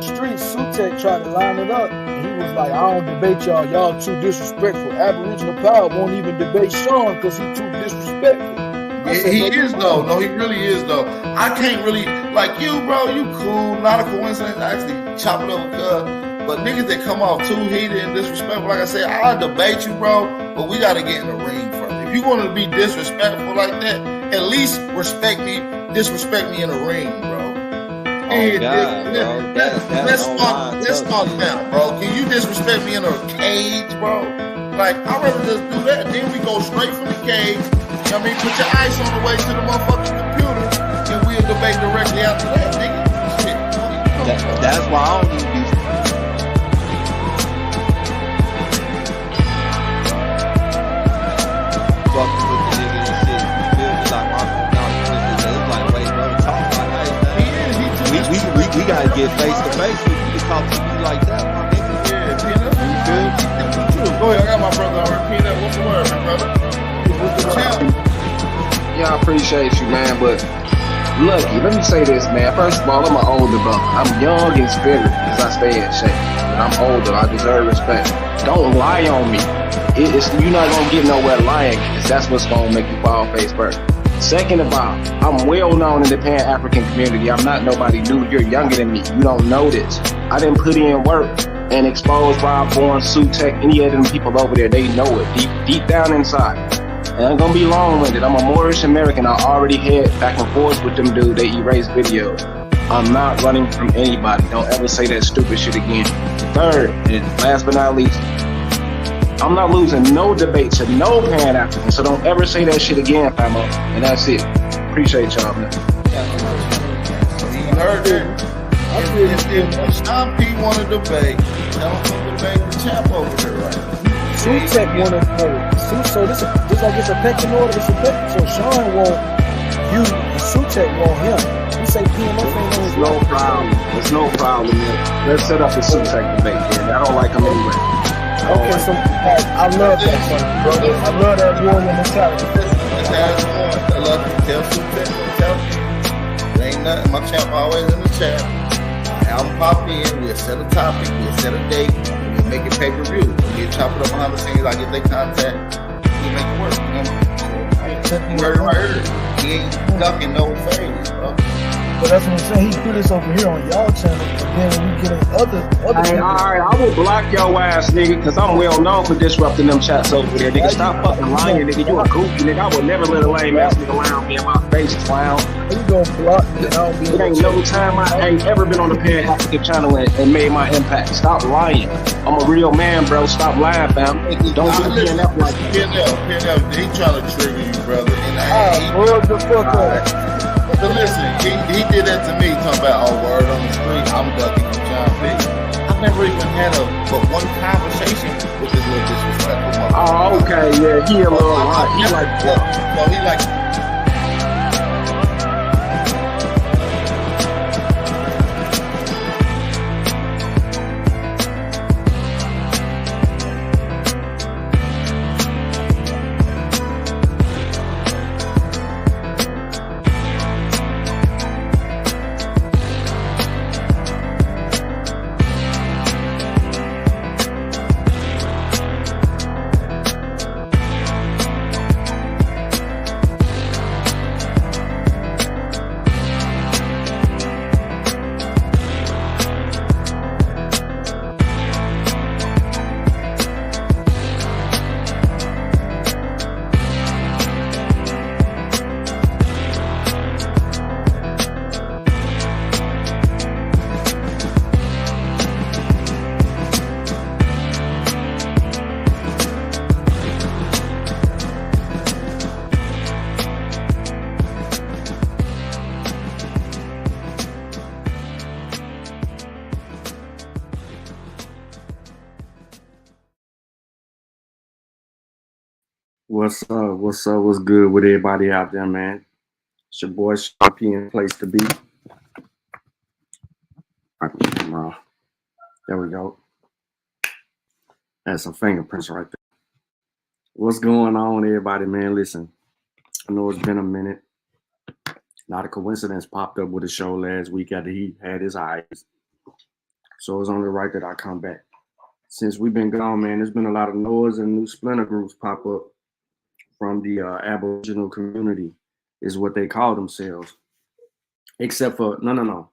street, Sutek tried to line it up, and he was like, I don't debate y'all. Y'all too disrespectful. Aboriginal Power won't even debate Sean because he too disrespectful. He is though. No, he really is though. I can't really like you, bro. You cool. Not a coincidence. I actually chop it up with cuz. But niggas that come off too heated and disrespectful, like I said, I'll debate you, bro. But we gotta get in the ring first. If you want to be disrespectful like that, at least disrespect me in the ring, bro. Let's start now, bro. Can you disrespect me in a cage, bro? Like, I'd rather just do that. Then we go straight from the cage. I mean, put your ice on the way to the motherfucking computer, and we'll debate directly after that, nigga. Shit. That's why I don't need these. Fucking with the nigga and shit. You feel me? Like, it's like, wait, bro, talk like that, man. We gotta get face to face with you to talk to you like that, my nigga. Yeah, Peanut. You good? Go ahead, I got my brother already. Peanut, what's the word, my brother? What's the champ? Yeah, I appreciate you, man, but lucky, let me say this, man. First of all, I'm an older brother. I'm young in spirit because I stay in shape. But I'm older. I deserve respect. Don't lie on me. You're not going to get nowhere lying because that's what's going to make you fall face first. Second of all, I'm well known in the Pan-African community. I'm not nobody new. You're younger than me. You don't know this. I didn't put in work and expose Rob Bourne, Sutek, any of them people over there. They know it deep down inside. And I'm gonna be long-winded. I'm a Moorish American. I already had back and forth with them dude. They erased videos. I'm not running from anybody. Don't ever say that stupid shit again. Third, and last but not least, I'm not losing no debate to no Pan-African. So don't ever say that shit again, famo. And that's it. Appreciate y'all, man. You heard that? If Sean P want to debate, tell him to debate the champ over there, right? Sutek wanted so this like it's a pecking order. It's a pecking. So Sean want you, and Sutek want him. You say PMF ain't no. No problem. There's no problem, man. Let's set up a Sutek debate, man. I don't like him anyway. Okay, so I love that son, brother. I love that warrior mentality. I love to tell Sutek, tell me. There ain't nothing. My champ always in the chat. I'll pop in. We'll set a topic. We'll set a date. We'll make it pay-per-view. We'll chop it up behind the scenes. I get their contact. We'll make it work. You heard it right here. He ain't ducking no favors, bro. But that's what I'm saying. He do this over here on y'all channel, and then when we get in other hey, alright, I will block your ass, nigga, because I'm well known for disrupting them chats over there, nigga. Stop fucking lying, nigga. You a goofy, nigga. I would never let a lame ass nigga lie on me in my face, clown. You gonna block me and I don't be It ain't no time I ain't ever been on the Pan-African channel and made my impact. Stop lying. I'm a real man, bro. Stop lying, fam. Don't do PNF like that. PNF, he trying to trigger you, brother. And what the fuck up? So listen, he did that to me, talking about word on the street, I'm ducking from John P. I've never even had but one conversation with this little disrespectful motherfucker. Oh, okay, yeah, he a little right. He like that. So he like. What's up? What's up? What's good with everybody out there, man? It's your boy Sean P in place to be. There we go. That's some fingerprints right there. What's going on, everybody, man? Listen, I know it's been a minute. Not a coincidence popped up with a show last week after he had his eyes. So it's only right that I come back. Since we've been gone, man, there's been a lot of noise and new splinter groups pop up from the Aboriginal community, is what they call themselves. Except for, no.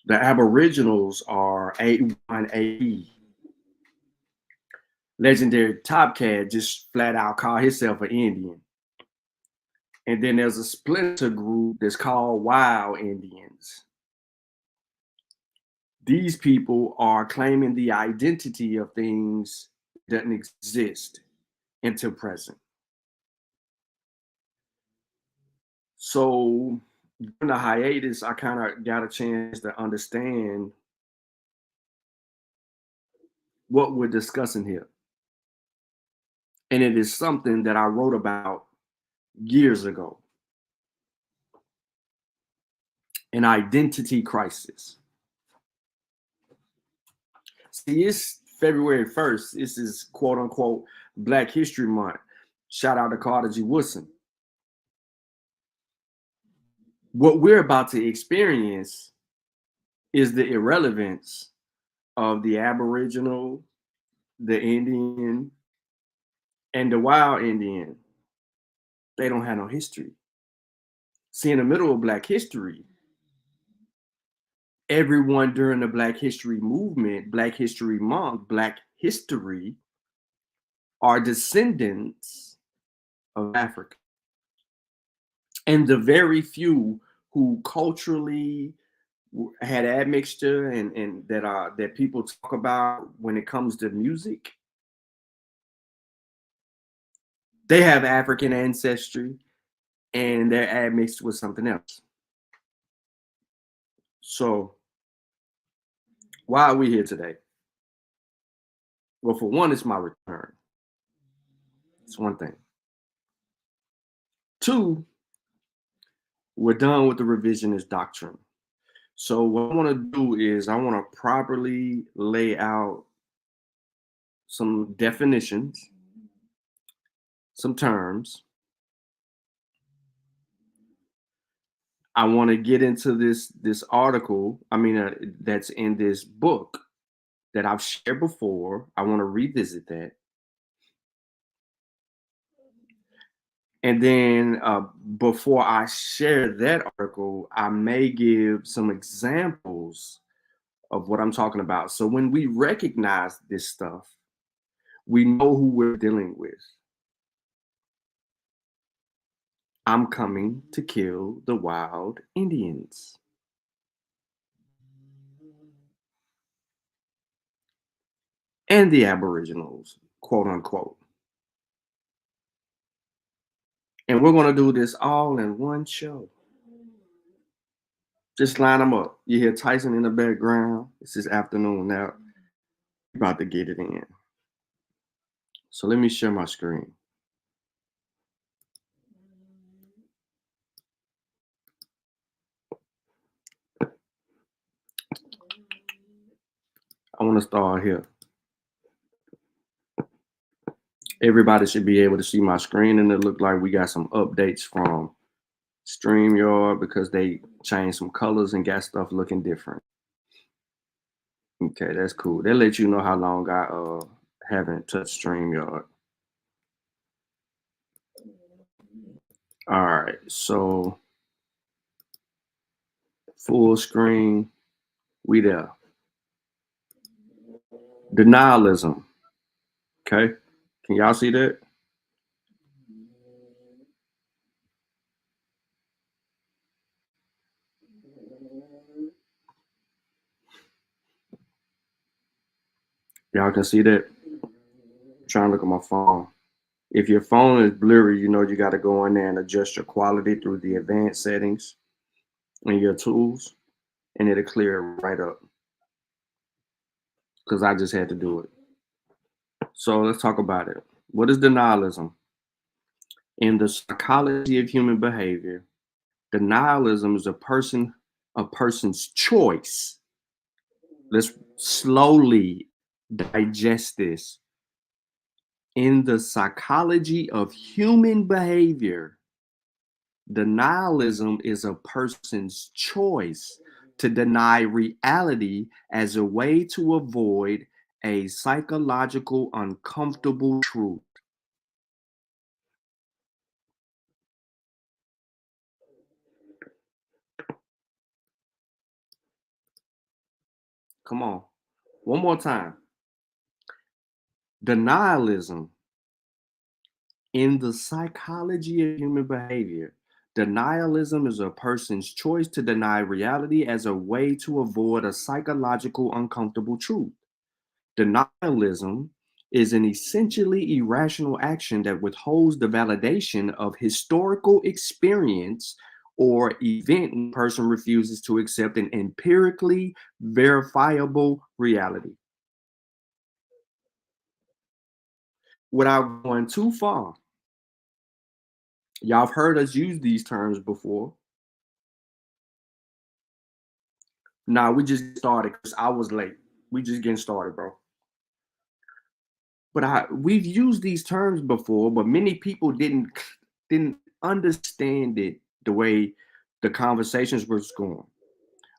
The Aboriginals are A1AE. Legendary Top Cat just flat out call himself an Indian. And then there's a splinter group that's called Wild Indians. These people are claiming the identity of things that doesn't exist until present. So during the hiatus, I kind of got a chance to understand what we're discussing here. And it is something that I wrote about years ago. An identity crisis. See, it's February 1st. This is quote unquote Black History Month. Shout out to Carter G. Woodson. What we're about to experience is the irrelevance of the Aboriginal, the Indian, and the Wild Indian. They don't have no history. See, in the middle of Black history, everyone during the Black History movement, Black History Month, Black history, are descendants of Africa. And the very few who culturally had admixture and that people talk about when it comes to music, they have African ancestry and they're admixed with something else. So why are we here today? Well, for one, it's my return. It's one thing. Two, we're done with the revisionist doctrine. So what I want to do is I want to properly lay out some definitions, some terms. I want to get into this article, that's in this book that I've shared before. I want to revisit that. And then before I share that article, I may give some examples of what I'm talking about. So when we recognize this stuff, we know who we're dealing with. I'm coming to kill the wild Indians. And the Aboriginals, quote unquote. And we're going to do this all in one show. Just line them up. You hear Tyson in the background. It's his afternoon now. We're about to get it in. So let me share my screen. I want to start here. Everybody should be able to see my screen, and it looked like we got some updates from StreamYard because they changed some colors and got stuff looking different. Okay, that's cool. That lets you know how long I haven't touched StreamYard. All right, so full screen, we there. Denialism. Okay, can y'all see that? Y'all can see that? I'm trying to look at my phone. If your phone is blurry, you know you got to go in there and adjust your quality through the advanced settings and your tools, and it'll clear it right up. Because I just had to do it. So let's talk about it. What is denialism? In the psychology of human behavior, denialism is a person's choice. Let's slowly digest this. In the psychology of human behavior, denialism is a person's choice to deny reality as a way to avoid a psychological uncomfortable truth. Come on. One more time. Denialism. In the psychology of human behavior, denialism is a person's choice to deny reality as a way to avoid a psychological uncomfortable truth. Denialism is an essentially irrational action that withholds the validation of historical experience or event when a person refuses to accept an empirically verifiable reality. Without going too far, y'all have heard us use these terms before. Nah, we just started because I was late. We just getting started, bro. But we've used these terms before, but many people didn't understand it the way the conversations was going.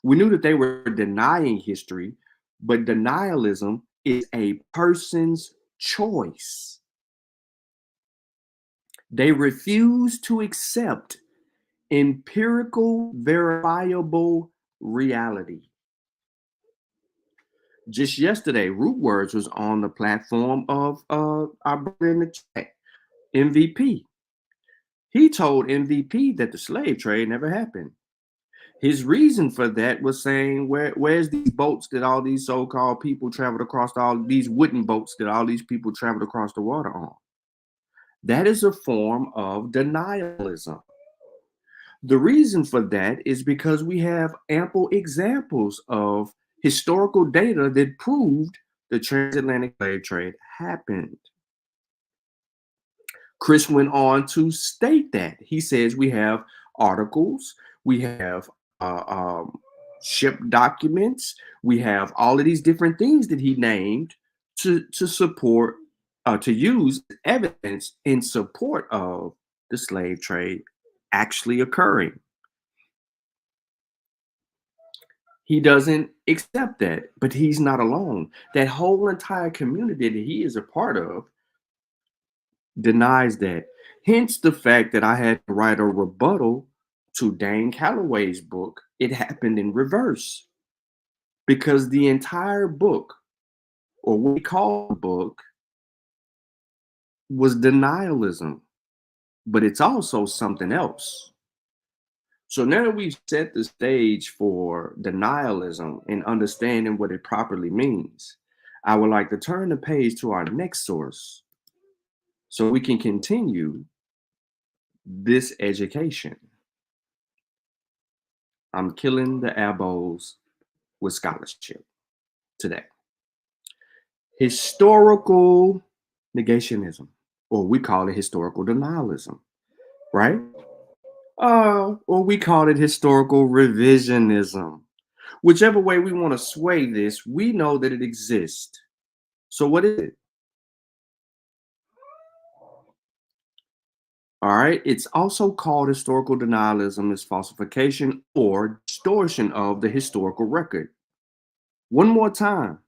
We knew that they were denying history, but denialism is a person's choice. They refuse to accept empirical, verifiable reality. Just yesterday, Root Words was on the platform of our brother in the chat, MVP. He told MVP that the slave trade never happened. His reason for that was saying, where's these boats that all these so-called people traveled across, all these wooden boats that all these people traveled across the water on? That is a form of denialism. The reason for that is because we have ample examples of historical data that proved the transatlantic slave trade happened. Chris went on to state that. He says we have articles, we have ship documents, we have all of these different things that he named to support, to use evidence in support of the slave trade actually occurring. He doesn't accept that, but he's not alone. That whole entire community that he is a part of denies that. Hence the fact that I had to write a rebuttal to Dane Calloway's book, It Happened in Reverse. Because the entire book, or what we call the book, was denialism, but it's also something else. So now that we've set the stage for denialism and understanding what it properly means, I would like to turn the page to our next source so we can continue this education. I'm killing the Abos with scholarship today. Historical negationism, or we call it historical denialism, right? Or we call it historical revisionism. Whichever way we want to sway this, we know that it exists. So what is it? All right. It's also called historical denialism as falsification or distortion of the historical record. One more time.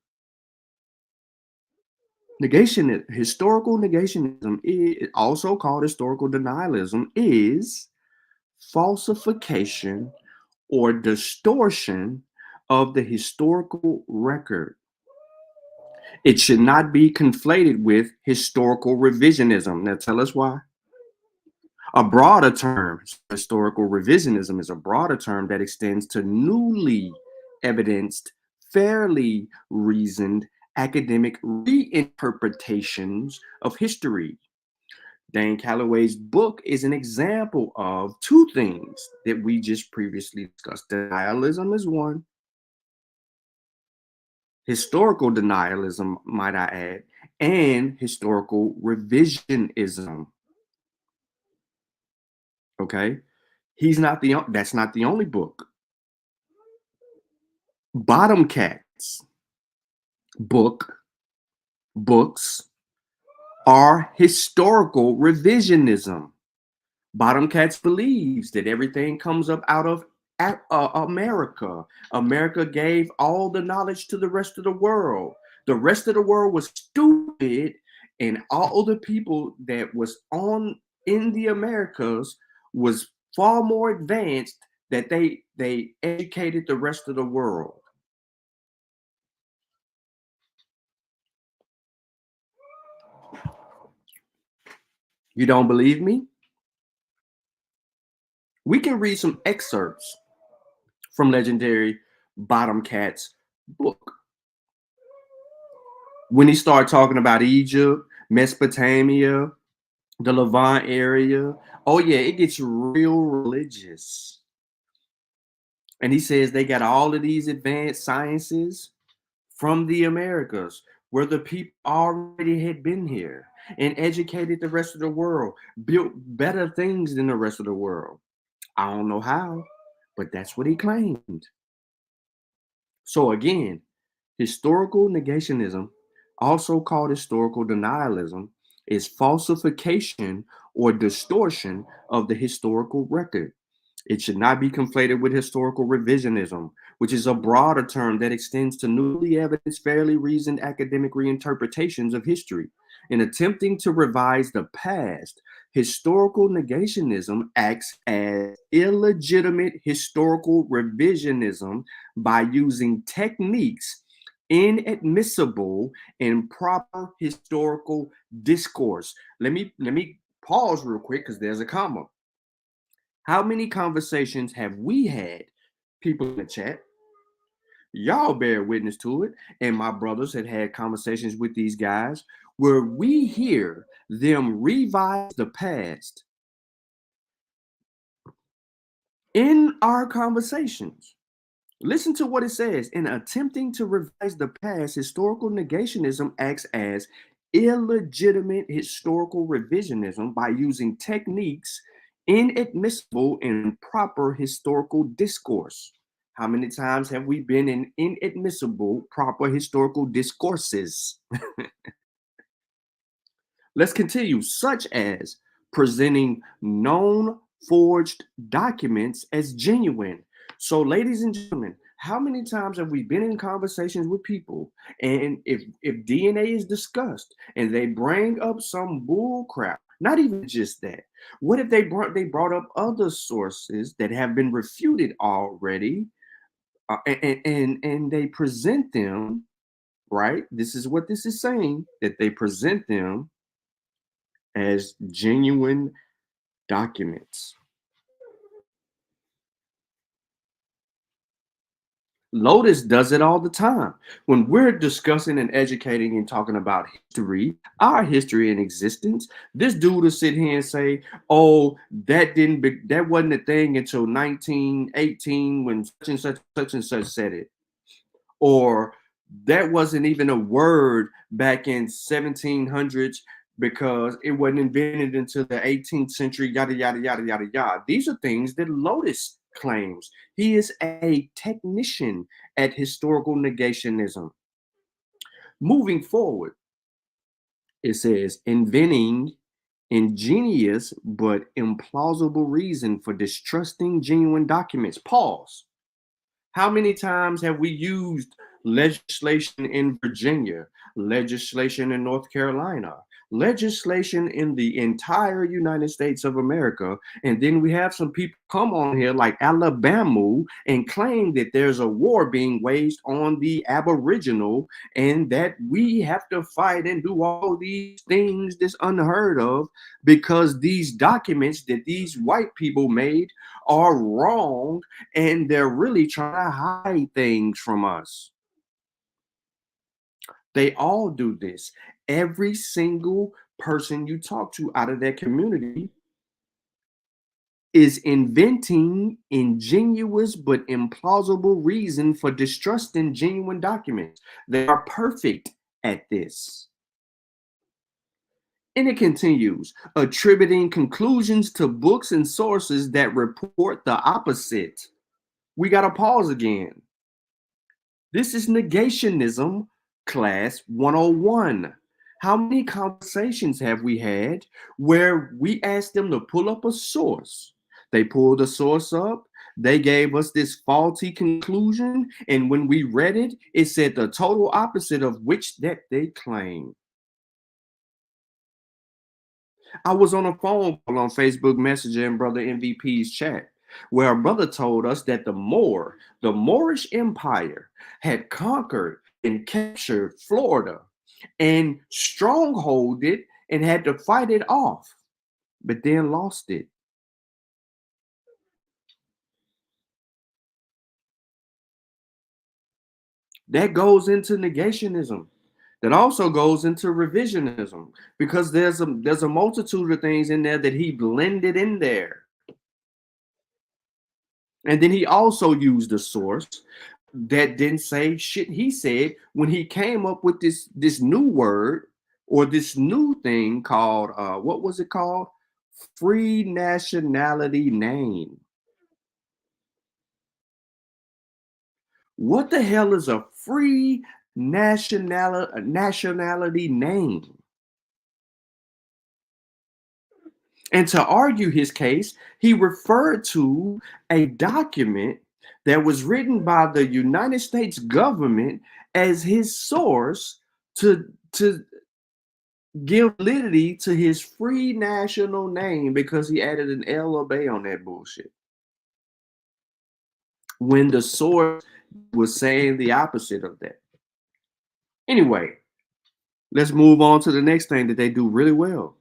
Historical negationism, is also called historical denialism, is falsification or distortion of the historical record. It should not be conflated with historical revisionism. Now tell us why. A broader term, historical revisionism, is a broader term that extends to newly evidenced, fairly reasoned academic reinterpretations of history. Dane Calloway's book is an example of two things that we just previously discussed. Denialism is one. Historical denialism, might I add, and historical revisionism. Okay, that's not the only book. Bottom Cat's books are historical revisionism. Bottom Cats believes that everything comes up out of America. America gave all the knowledge to the rest of the world. The rest of the world was stupid, and all the people that was in the Americas was far more advanced, that they educated the rest of the world. You don't believe me? We can read some excerpts from legendary Bottom Cat's book. When he started talking about Egypt, Mesopotamia, the Levant area, oh yeah, it gets real religious. And he says they got all of these advanced sciences from the Americas, where the people already had been here and educated the rest of the world, built better things than the rest of the world. I don't know how, but that's what he claimed. So again, historical negationism, also called historical denialism, is falsification or distortion of the historical record. It should not be conflated with historical revisionism, which is a broader term that extends to newly evidenced, fairly reasoned academic reinterpretations of history. In attempting to revise the past, historical negationism acts as illegitimate historical revisionism by using techniques inadmissible in proper historical discourse. Let me pause real quick because there's a comma. How many conversations have we had, people in the chat? Y'all bear witness to it. And my brothers had conversations with these guys where we hear them revise the past in our conversations. Listen to what it says. In attempting to revise the past, historical negationism acts as illegitimate historical revisionism by using techniques inadmissible in proper historical discourse. How many times have we been in inadmissible proper historical discourses? Let's continue, such as presenting known forged documents as genuine. So, ladies and gentlemen, how many times have we been in conversations with people, and if DNA is discussed and they bring up some bull crap, not even just that, what if they brought up other sources that have been refuted already, and they present them, right? This is what this is saying, that they present them as genuine documents. Lotus does it all the time. When we're discussing and educating and talking about history, our history and existence, this dude will sit here and say, "Oh, that wasn't a thing until 1918 when such and such said it," or that wasn't even a word back in 1700s because it wasn't invented until the 18th century. Yada yada yada yada yada. These are things that Lotus claims. He is a technician at historical negationism. Moving forward, it says inventing ingenious but implausible reason for distrusting genuine documents. Pause. How many times have we used legislation in Virginia, legislation in North Carolina, legislation in the entire United States of America, and then we have some people come on here like Alabama and claim that there's a war being waged on the Aboriginal and that we have to fight and do all these things that's unheard of because these documents that these white people made are wrong and they're really trying to hide things from us. They all do this. Every single person you talk to out of that community is inventing ingenious but implausible reason for distrusting genuine documents. They are perfect at this. And it continues, attributing conclusions to books and sources that report the opposite. We got to pause again. This is negationism, class 101. How many conversations have we had where we asked them to pull up a source? They pull the source up, they gave us this faulty conclusion, and when we read it, it said the total opposite of which that they claim. I was on a phone call on Facebook Messenger in Brother MVP's chat, where a brother told us that the Moorish Empire had conquered and captured Florida and strongholded it and had to fight it off, but then lost it. That goes into negationism. That also goes into revisionism, because there's a multitude of things in there that he blended in there. And then he also used a source that didn't say shit he said when he came up with this new word, or this new thing called what was it called? Free nationality name. What the hell is a free nationality name? And to argue his case, he referred to a document that was written by the United States government as his source to give validity to his free national name, because he added an L or B on that bullshit, when the source was saying the opposite of that. Anyway, let's move on to the next thing that they do really well: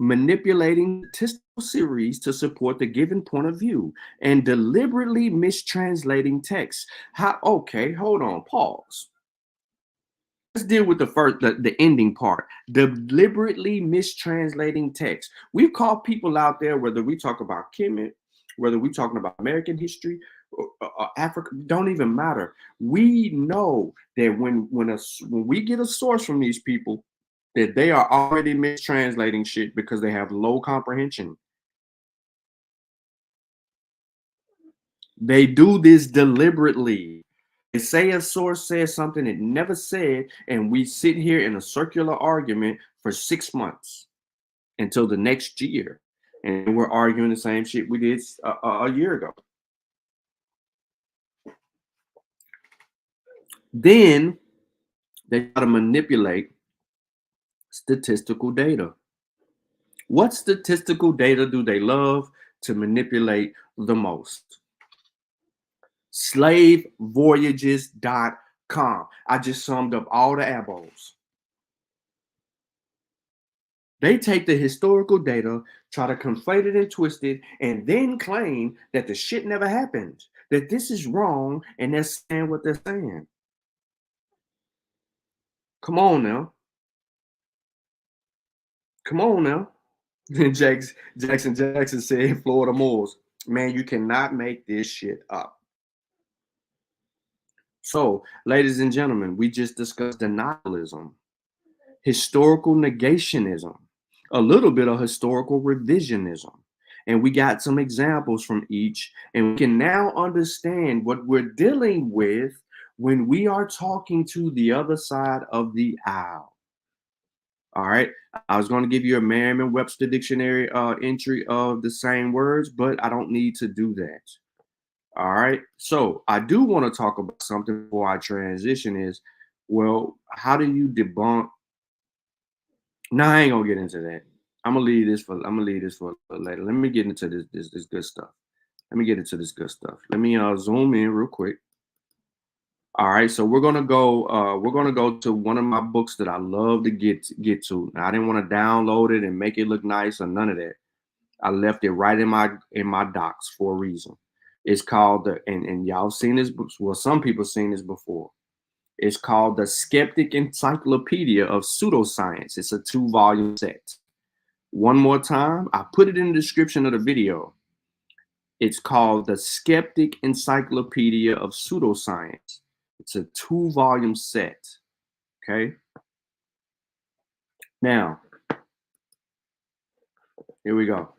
manipulating statistical series to support the given point of view and deliberately mistranslating text. Okay, hold on, pause. Let's deal with the ending part. Deliberately mistranslating text. We've called people out there, whether we talk about Kemet, whether we're talking about American history, or Africa, don't even matter. We know that when we get a source from these people, that they are already mistranslating shit because they have low comprehension. They do this deliberately. They say a source says something it never said, and we sit here in a circular argument for 6 months until the next year, and we're arguing the same shit we did a year ago. Then they try to manipulate statistical data. What statistical data do they love to manipulate the most? Slavevoyages.com. I just summed up all the Abos. They take the historical data, try to conflate it and twist it, and then claim that the shit never happened, that this is wrong, and they're saying what they're saying. Come on now. Come on now. Jackson said, Florida Moors, man, you cannot make this shit up. So, ladies and gentlemen, we just discussed denialism, historical negationism, a little bit of historical revisionism, and we got some examples from each, and we can now understand what we're dealing with when we are talking to the other side of the aisle. All right, I was going to give you a Merriam-Webster dictionary entry of the same words, but I don't need to do that. All right, so I do want to talk about something before I transition. Is, well, how do you debunk? No, I ain't gonna get into that. I'm gonna leave this for later. Let me get into this good stuff. Let me get into this good stuff. Let me zoom in real quick. All right, so we're gonna go to one of my books that I love to get to. Now, I didn't want to download it and make it look nice or none of that. I left it right in my docs for a reason. It's called and y'all seen this book. Well, some people seen this before. It's called the Skeptic Encyclopedia of Pseudoscience. It's a 2-volume set. One more time, I put it in the description of the video. It's called the Skeptic Encyclopedia of Pseudoscience. It's a 2-volume set. Okay. Now, here we go.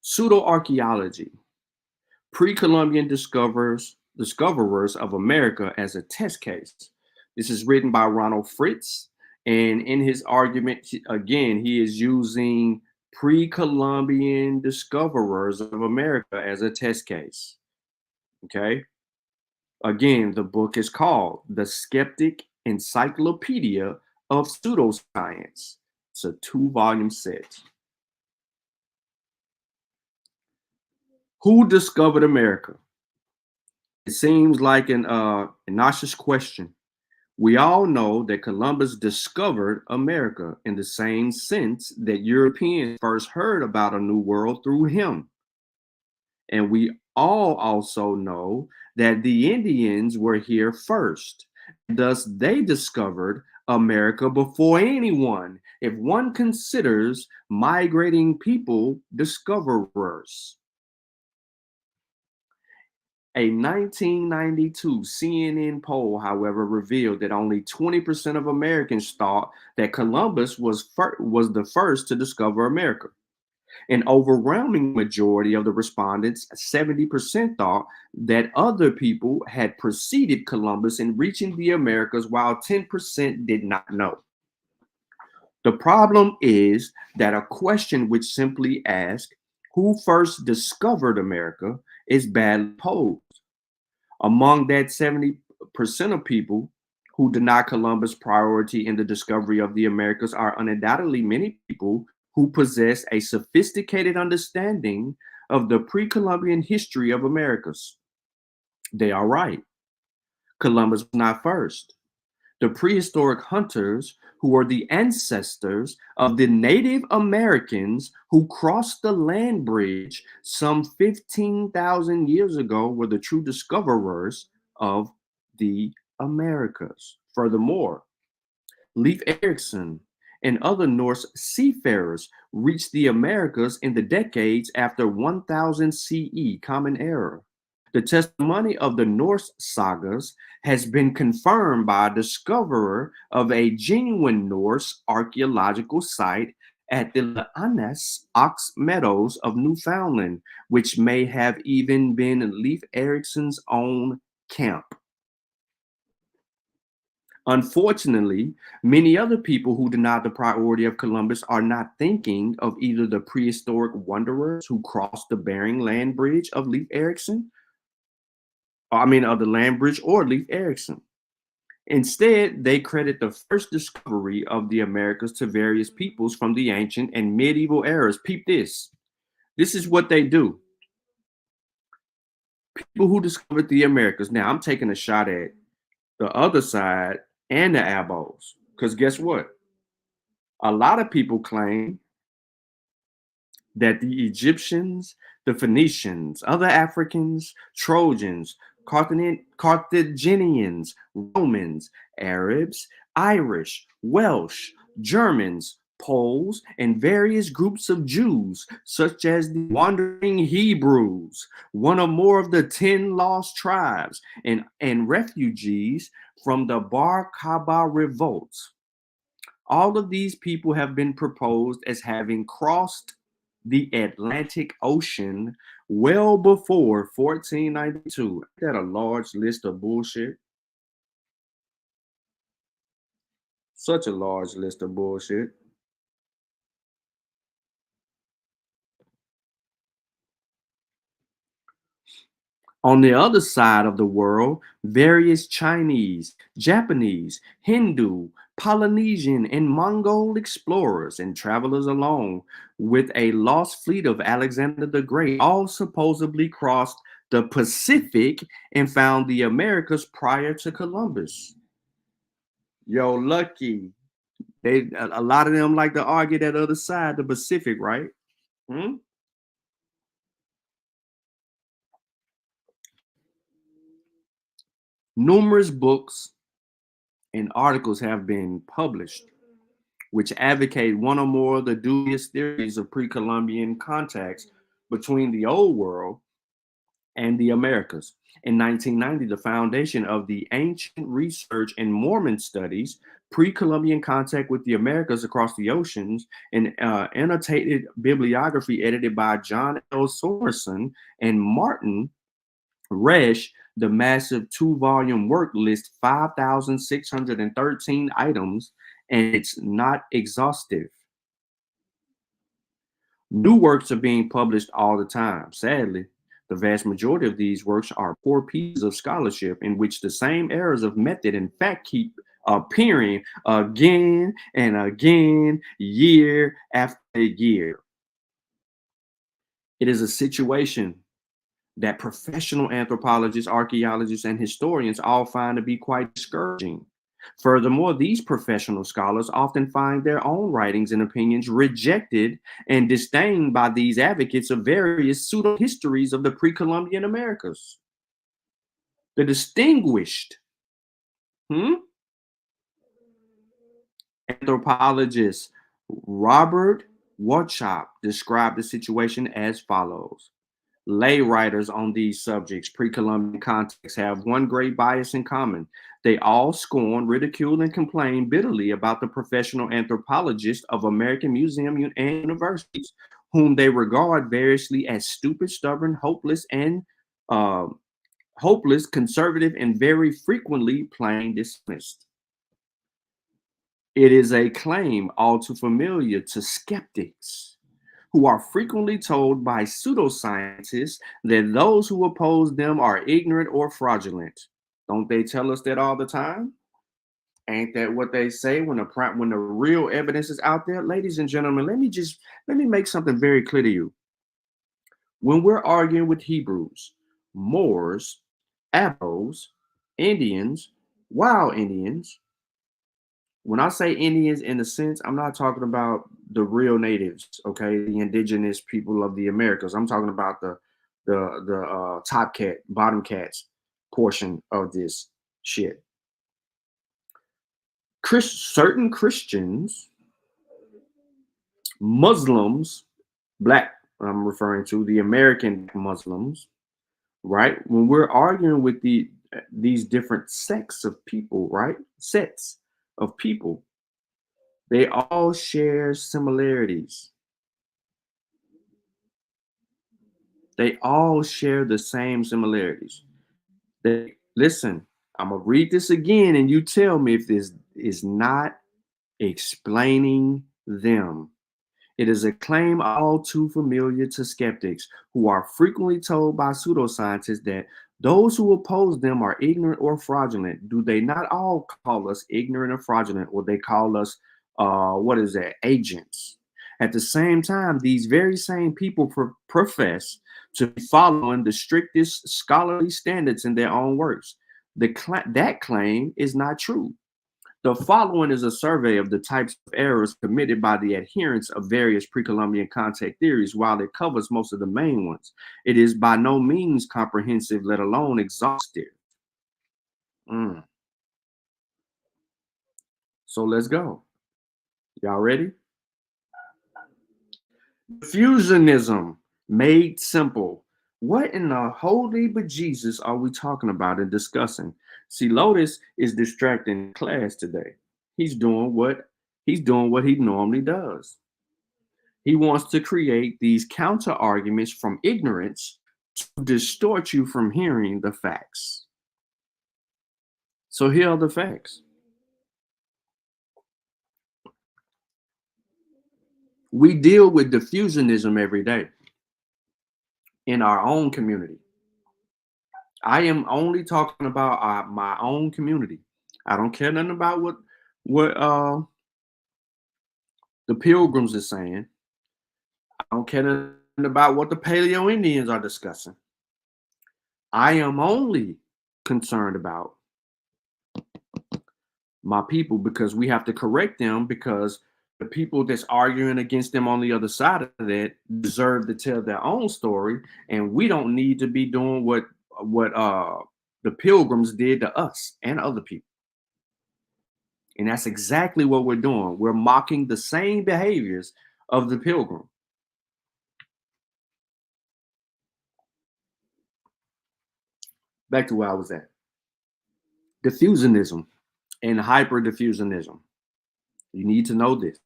Pseudo-archaeology. Pre-Columbian discoverers of America as a test case. This is written by Ronald Fritz, and in his argument, again, he is using pre-Columbian discoverers of America as a test case. Okay. Again, the book is called The Skeptic Encyclopedia of Pseudoscience. It's a 2-volume set. Who discovered America? It seems like an innocuous question. We all know that Columbus discovered America in the same sense that Europeans first heard about a new world through him. And we all also know that the Indians were here first. Thus, they discovered America before anyone, if one considers migrating people discoverers. A 1992 CNN poll, however, revealed that only 20% of Americans thought that Columbus was the first to discover America. An overwhelming majority of the respondents, 70%, thought that other people had preceded Columbus in reaching the Americas, while 10% did not know. The problem is that a question which simply asks, who first discovered America, is badly posed. Among that 70% of people who deny Columbus' priority in the discovery of the Americas are undoubtedly many people who possess a sophisticated understanding of the pre-Columbian history of Americas. They are right. Columbus was not first. The prehistoric hunters, who were the ancestors of the Native Americans who crossed the land bridge some 15,000 years ago, were the true discoverers of the Americas. Furthermore, Leif Erikson and other Norse seafarers reached the Americas in the decades after 1000 CE, Common Era. The testimony of the Norse sagas has been confirmed by a discoverer of a genuine Norse archaeological site at the Leannes Ox Meadows of Newfoundland, which may have even been Leif Erikson's own camp. Unfortunately, many other people who deny the priority of Columbus are not thinking of either the prehistoric wanderers who crossed the Bering Land Bridge of Leif Erikson, of the land bridge or Leif Erikson. Instead, they credit the first discovery of the Americas to various peoples from the ancient and medieval eras. Peep this. This is what they do. People who discovered the Americas. Now, I'm taking a shot at the other side and the Abos. Because guess what? A lot of people claim that the Egyptians, the Phoenicians, other Africans, Trojans, Carthaginians, Romans, Arabs, Irish, Welsh, Germans, Poles, and various groups of Jews, such as the Wandering Hebrews, one or more of the 10 lost tribes, and refugees from the Bar Kaba revolts. All of these people have been proposed as having crossed the Atlantic Ocean well before 1492. Is that a large list of bullshit? Such a large list of bullshit. On the other side of the world, various Chinese, Japanese, Hindu, Polynesian, and Mongol explorers and travelers, along with a lost fleet of Alexander the Great, all supposedly crossed the Pacific and found the Americas prior to Columbus. Yo, lucky. A lot of them like to argue that other side, the Pacific, right? Numerous books and articles have been published which advocate one or more of the dubious theories of pre-Columbian contacts between the Old World and the Americas. In 1990, the foundation of the Ancient Research and Mormon Studies, Pre-Columbian Contact with the Americas Across the Oceans, an annotated bibliography edited by John L. Sorensen and Martin Resch. The massive 2-volume work lists 5,613 items, and it's not exhaustive. New works are being published all the time. Sadly, the vast majority of these works are poor pieces of scholarship in which the same errors of method and fact keep appearing again and again, year after year. It is a situation that professional anthropologists, archaeologists, and historians all find to be quite discouraging. Furthermore, these professional scholars often find their own writings and opinions rejected and disdained by these advocates of various pseudo-histories of the pre-Columbian Americas. The distinguished anthropologist Robert Wauchope described the situation as follows. Lay writers on these subjects, pre-Columbian contexts, have one great bias in common. They all scorn, ridicule, and complain bitterly about the professional anthropologists of American museums and universities, whom they regard variously as stupid, stubborn, hopeless, conservative, and very frequently plain dishonest. It is a claim all too familiar to skeptics, who are frequently told by pseudoscientists that those who oppose them are ignorant or fraudulent. Don't they tell us that all the time? Ain't that what they say when the real evidence is out there? Ladies and gentlemen, let me make something very clear to you. When we're arguing with Hebrews, Moors, Abos, Indians, wild Indians, when I say Indians in the sense, I'm not talking about the real natives, okay, the indigenous people of the Americas. I'm talking about the top cat, bottom cats portion of this shit. Certain Christians, Muslims, black, I'm referring to the American Muslims, right? When we're arguing with these different sects of people, right? Sets of people, they all share similarities. They all share the same similarities. Listen, I'm going to read this again and you tell me if this is not explaining them. It is a claim all too familiar to skeptics, who are frequently told by pseudoscientists that those who oppose them are ignorant or fraudulent. Do they not all call us ignorant or fraudulent, or they call us, agents? At the same time, these very same people profess to be following the strictest scholarly standards in their own works. That claim is not true. The following is a survey of the types of errors committed by the adherents of various pre-Columbian contact theories. While it covers most of the main ones, it is by no means comprehensive, let alone exhaustive. So let's go. Y'all ready? Diffusionism made simple. What in the holy bejesus are we talking about and discussing? See, Lotus is distracting class today. He's doing what he normally does. He wants to create these counter arguments from ignorance to distort you from hearing the facts. So here are the facts. We deal with diffusionism every day in our own community. I am only talking about my own community. I don't care nothing about what the Pilgrims are saying. I don't care nothing about what the Paleo Indians are discussing. I am only concerned about my people, because we have to correct them, because the people that's arguing against them on the other side of that deserve to tell their own story, and we don't need to be doing what the Pilgrims did to us and other people. And that's exactly what we're doing. We're mocking the same behaviors of the Pilgrim. Back to where I was at. Diffusionism and hyper-diffusionism. You need to know this.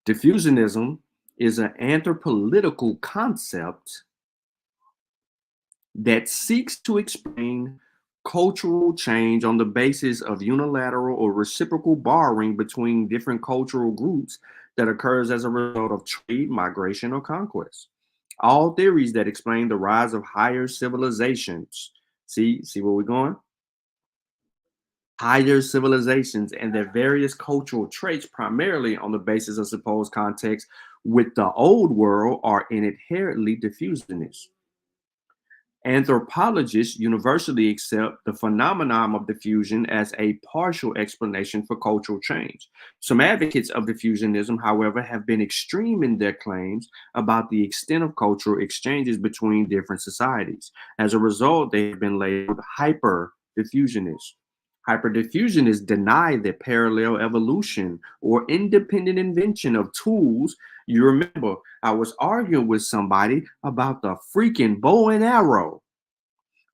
Diffusionism is an anthropolitical concept that seeks to explain cultural change on the basis of unilateral or reciprocal borrowing between different cultural groups that occurs as a result of trade, migration, or conquest. All theories that explain the rise of higher civilizations. See where we're going? Higher civilizations and their various cultural traits, primarily on the basis of supposed context with the old world, are inherently diffusionist. Anthropologists universally accept the phenomenon of diffusion as a partial explanation for cultural change. Some advocates of diffusionism, however, have been extreme in their claims about the extent of cultural exchanges between different societies. As a result, they have been labeled hyper-diffusionists. Hyper-diffusionists deny that parallel evolution or independent invention of tools. You remember, I was arguing with somebody about the freaking bow and arrow.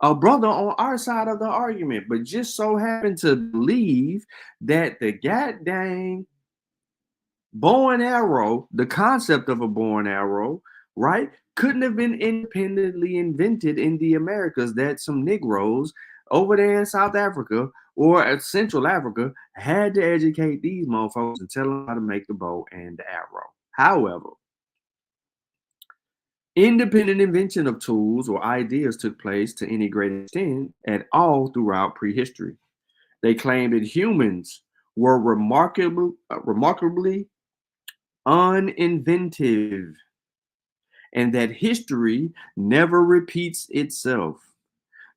A brother on our side of the argument, but just so happened to believe that the goddamn bow and arrow, the concept of a bow and arrow, right, couldn't have been independently invented in the Americas, that some Negroes over there in South Africa or Central Africa had to educate these motherfuckers and tell them how to make the bow and the arrow. However, independent invention of tools or ideas took place to any great extent at all throughout prehistory. They claimed that humans were remarkably uninventive and that history never repeats itself.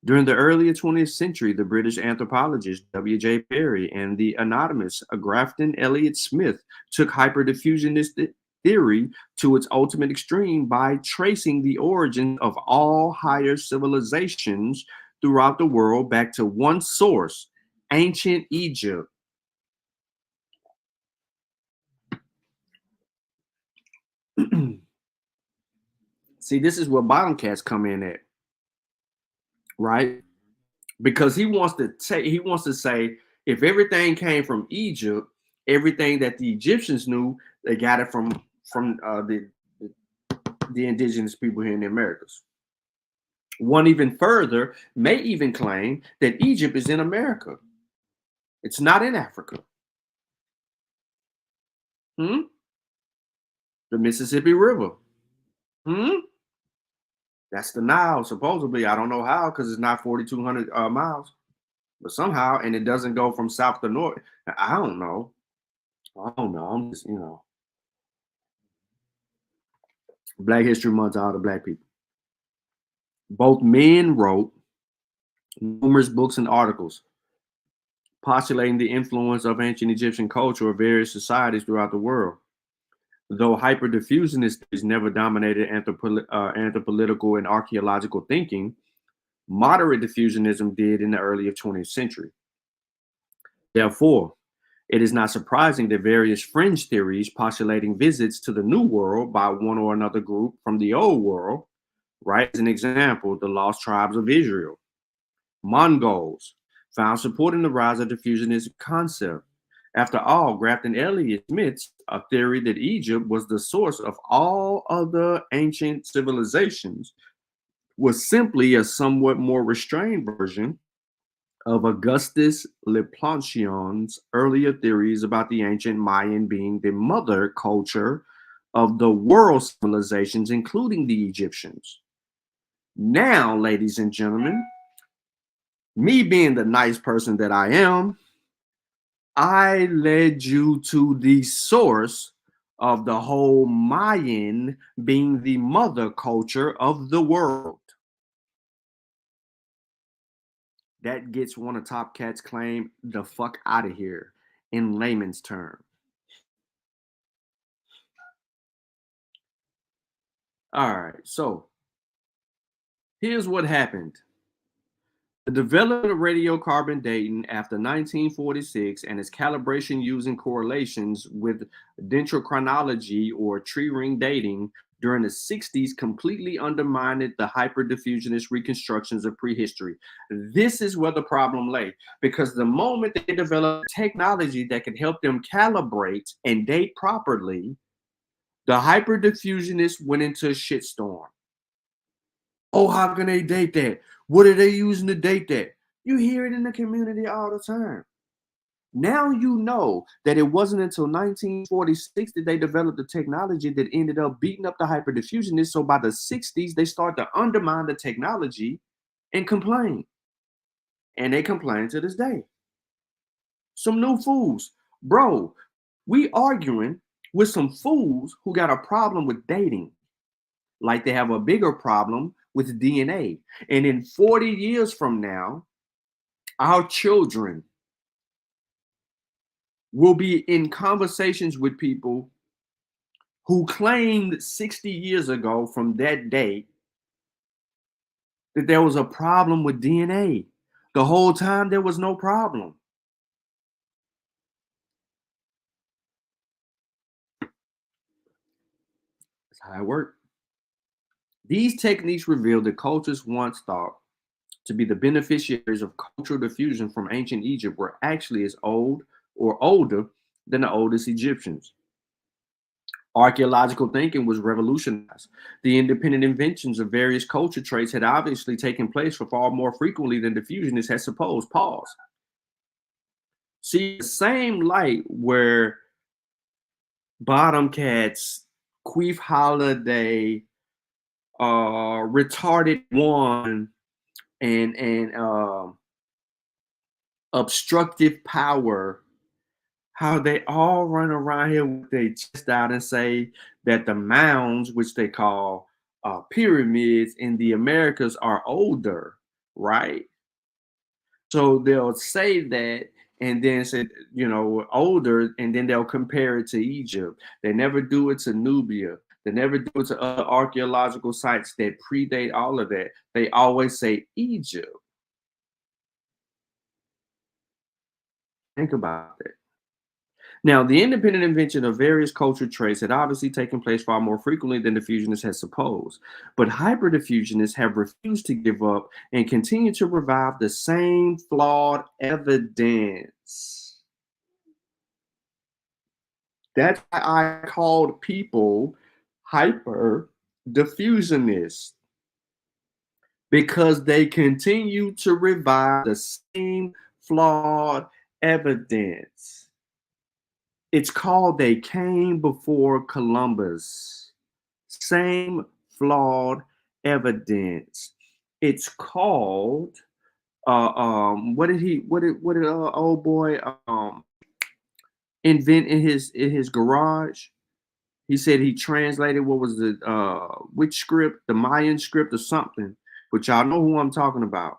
During the early 20th century, the British anthropologist W.J. Perry and the anonymous Grafton Elliott Smith took hyperdiffusionist theory to its ultimate extreme by tracing the origin of all higher civilizations throughout the world back to one source, ancient Egypt. See, this is where bottom cats come in at, right? Because he wants to say if everything came from Egypt, everything that the Egyptians knew, they got it from the indigenous people here in the Americas. One even further may even claim that Egypt is in America. It's not in Africa. The Mississippi River. That's the Nile, supposedly. I don't know how, because it's not 4,200 miles. But somehow, and it doesn't go from south to north. I don't know. I'm just, Black History Month to all the black people. Both men wrote numerous books and articles postulating the influence of ancient Egyptian culture of various societies throughout the world. Though hyperdiffusionist has never dominated anthropolitical and archaeological thinking, moderate diffusionism did in the early 20th century. Therefore, it is not surprising that various fringe theories postulating visits to the New World by one or another group from the Old World, right? As an example, the lost tribes of Israel, Mongols, found support in the rise of diffusionism concept. After all, Grafton Elliott admits a theory that Egypt was the source of all other ancient civilizations was simply a somewhat more restrained version of Augustus Leplanchion's earlier theories about the ancient Mayan being the mother culture of the world civilizations, including the Egyptians. Now, ladies and gentlemen, me being the nice person that I am, I led you to the source of the whole Mayan being the mother culture of the world. That gets one of Top Cat's claim the fuck out of here in layman's term. All right, so here's what happened. The development of radiocarbon dating after 1946 and its calibration using correlations with dendrochronology or tree ring dating during the 60s completely undermined the hyperdiffusionist reconstructions of prehistory. This is where the problem lay, because the moment they developed technology that could help them calibrate and date properly, the hyperdiffusionists went into a shitstorm. Oh, how can they date that? What are they using to date that? You hear it in the community all the time. Now you know that it wasn't until 1946 that they developed the technology that ended up beating up the hyperdiffusionists. So by the 60s, they start to undermine the technology and complain. And they complain to this day. Some new fools. Bro, we arguing with some fools who got a problem with dating. Like they have a bigger problem with DNA. And in 40 years from now, our children will be in conversations with people who claimed 60 years ago from that day that there was a problem with DNA. The whole time there was no problem. That's how it worked. These techniques reveal that cultures once thought to be the beneficiaries of cultural diffusion from ancient Egypt were actually as old or older than the oldest Egyptians. Archaeological thinking was revolutionized. The independent inventions of various culture traits had obviously taken place for far more frequently than diffusionists had supposed. Pause. See, the same light where Bottom Cats, Queef Holiday, Retarded One, and Obstructive Power, how they all run around here with their chest out and say that the mounds, which they call pyramids in the Americas, are older, right? So they'll say that and then say, you know, older, and then they'll compare it to Egypt. They never do it to Nubia. They never do it to other archaeological sites that predate all of that. They always say Egypt. Think about that. Now, the independent invention of various culture traits had obviously taken place far more frequently than diffusionists had supposed, but hyperdiffusionists have refused to give up and continue to revive the same flawed evidence. That's why I called people hyperdiffusionists, because they continue to revive the same flawed evidence. It's called They Came Before Columbus. Same flawed evidence. It's called what did old boy invent in his garage? He said he translated, what was the which script, the Mayan script or something, but y'all know who I'm talking about.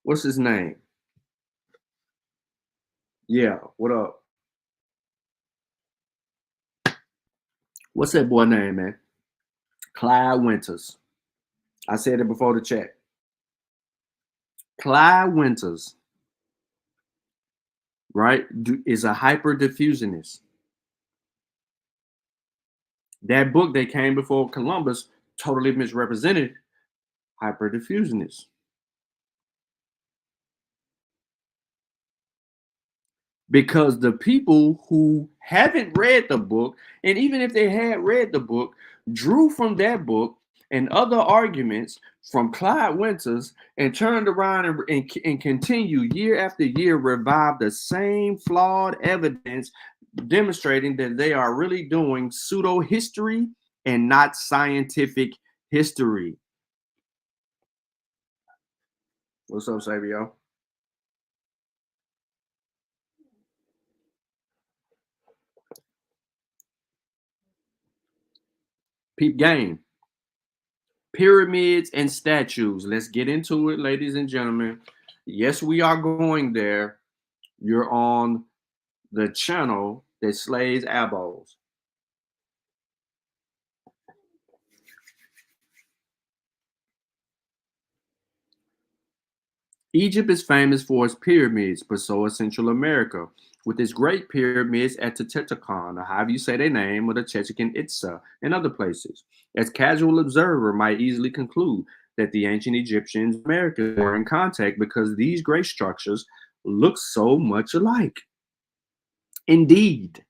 What's his name? Yeah, what up? What's that boy name, man? Clyde Winters. I said it before the chat. Clyde Winters, right, is a hyperdiffusionist. That book that came before Columbus totally misrepresented hyperdiffusionists. Because the people who haven't read the book, and even if they had read the book, drew from that book and other arguments from Clyde Winters and turned around and continue year after year, revive the same flawed evidence, demonstrating that they are really doing pseudo history and not scientific history. What's up, Savio? Peep game. Pyramids and statues. Let's get into it, ladies and gentlemen. Yes, we are going there. You're on the channel that slays Abos. Egypt is famous for its pyramids, but so is Central America, with its great pyramids at Teotihuacan, or however you say their name, or the Chichen Itza, and other places. As casual observer might easily conclude that the ancient Egyptians and Americans were in contact because these great structures look so much alike. Indeed,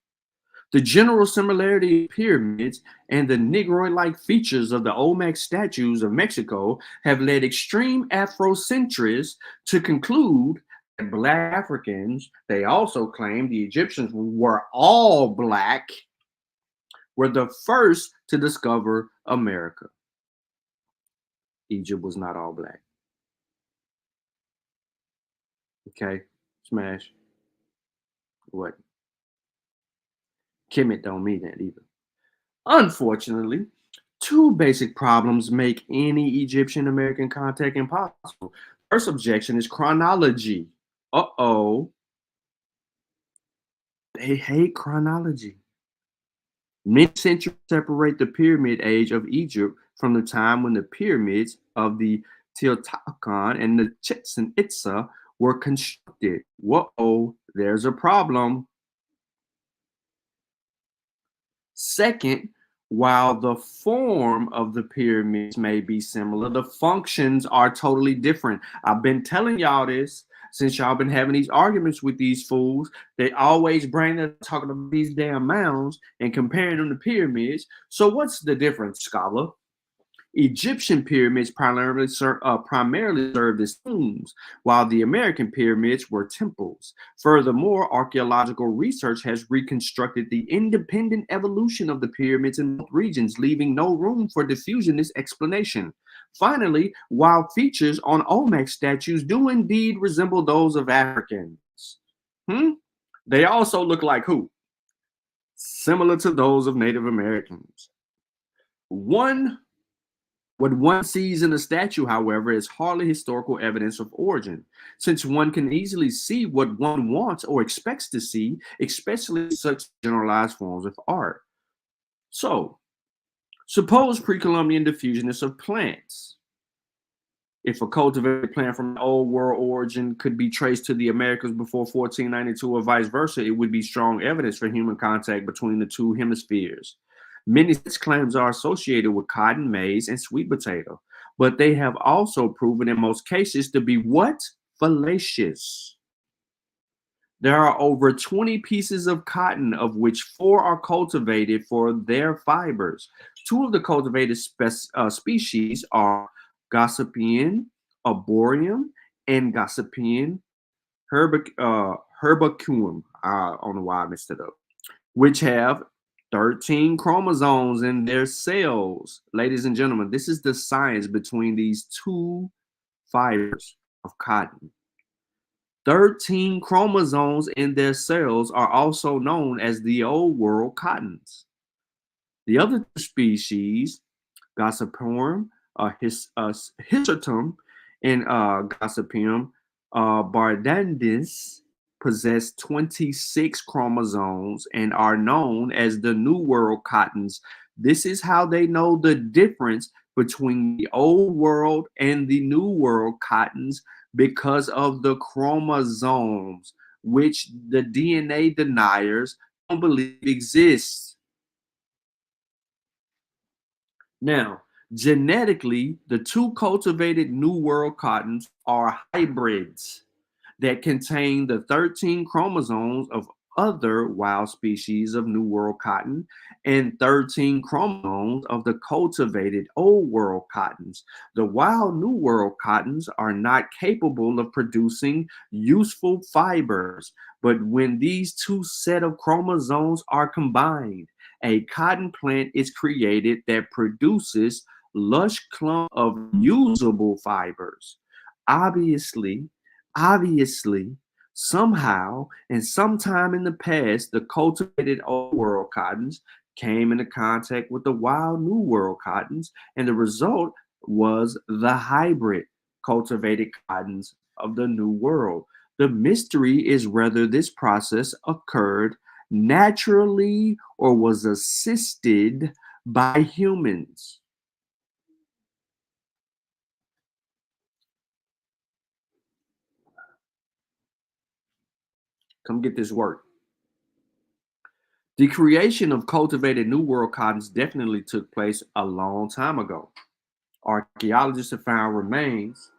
the general similarity of pyramids and the Negroid-like features of the Olmec statues of Mexico have led extreme Afrocentrists to conclude Black Africans, they also claim the Egyptians were all black, were the first to discover America. Egypt was not all black. Okay, smash. What? Kemet don't mean that either. Unfortunately, two basic problems make any Egyptian-American contact impossible. First objection is chronology. Uh-oh. They hate chronology. Many centuries separate the pyramid age of Egypt from the time when the pyramids of the Teotihuacan and the Chichen Itza were constructed. Whoa, there's a problem. Second, while the form of the pyramids may be similar, the functions are totally different. I've been telling y'all this since y'all been having these arguments with these fools. They always bring up talking about these damn mounds and comparing them to pyramids. So what's the difference, scholar? Egyptian pyramids primarily served as tombs, while the American pyramids were temples. Furthermore, archaeological research has reconstructed the independent evolution of the pyramids in both regions, leaving no room for diffusionist explanation. Finally, while features on Olmec statues do indeed resemble those of Africans, they also look like who? Similar to those of Native Americans. What one sees in a statue, however, is hardly historical evidence of origin, since one can easily see what one wants or expects to see, especially such generalized forms of art. So, suppose pre-Columbian diffusionists of plants. If a cultivated plant from an old world origin could be traced to the Americas before 1492 or vice versa, it would be strong evidence for human contact between the two hemispheres. Many such claims are associated with cotton, maize, and sweet potato, but they have also proven in most cases to be what? Fallacious. There are over 20 pieces of cotton, of which 4 are cultivated for their fibers. 2 of the cultivated species are Gossypium arboreum and Gossypium herbaceum. I don't know why I messed it up. Which have 13 chromosomes in their cells. Ladies and gentlemen, this is the science between these 2 fibers of cotton. 13 chromosomes in their cells are also known as the old world cottons. The other 2 species, Gossypium hystricum and Gossypium bardandis, possess 26 chromosomes and are known as the New World cottons. This is how they know the difference between the Old World and the New World cottons, because of the chromosomes, which the DNA deniers don't believe exist. Now, genetically, the 2 cultivated New World cottons are hybrids that contain the 13 chromosomes of other wild species of New World cotton and 13 chromosomes of the cultivated Old World cottons. The wild New World cottons are not capable of producing useful fibers, but when these 2 sets of chromosomes are combined, a cotton plant is created that produces lush clump of usable fibers. Obviously, somehow and sometime in the past, the cultivated Old World cottons came into contact with the wild New World cottons, and the result was the hybrid cultivated cottons of the New World. The mystery is whether this process occurred naturally or was assisted by humans. Come get this work. The creation of cultivated New World cottons definitely took place a long time ago. Archaeologists have found remains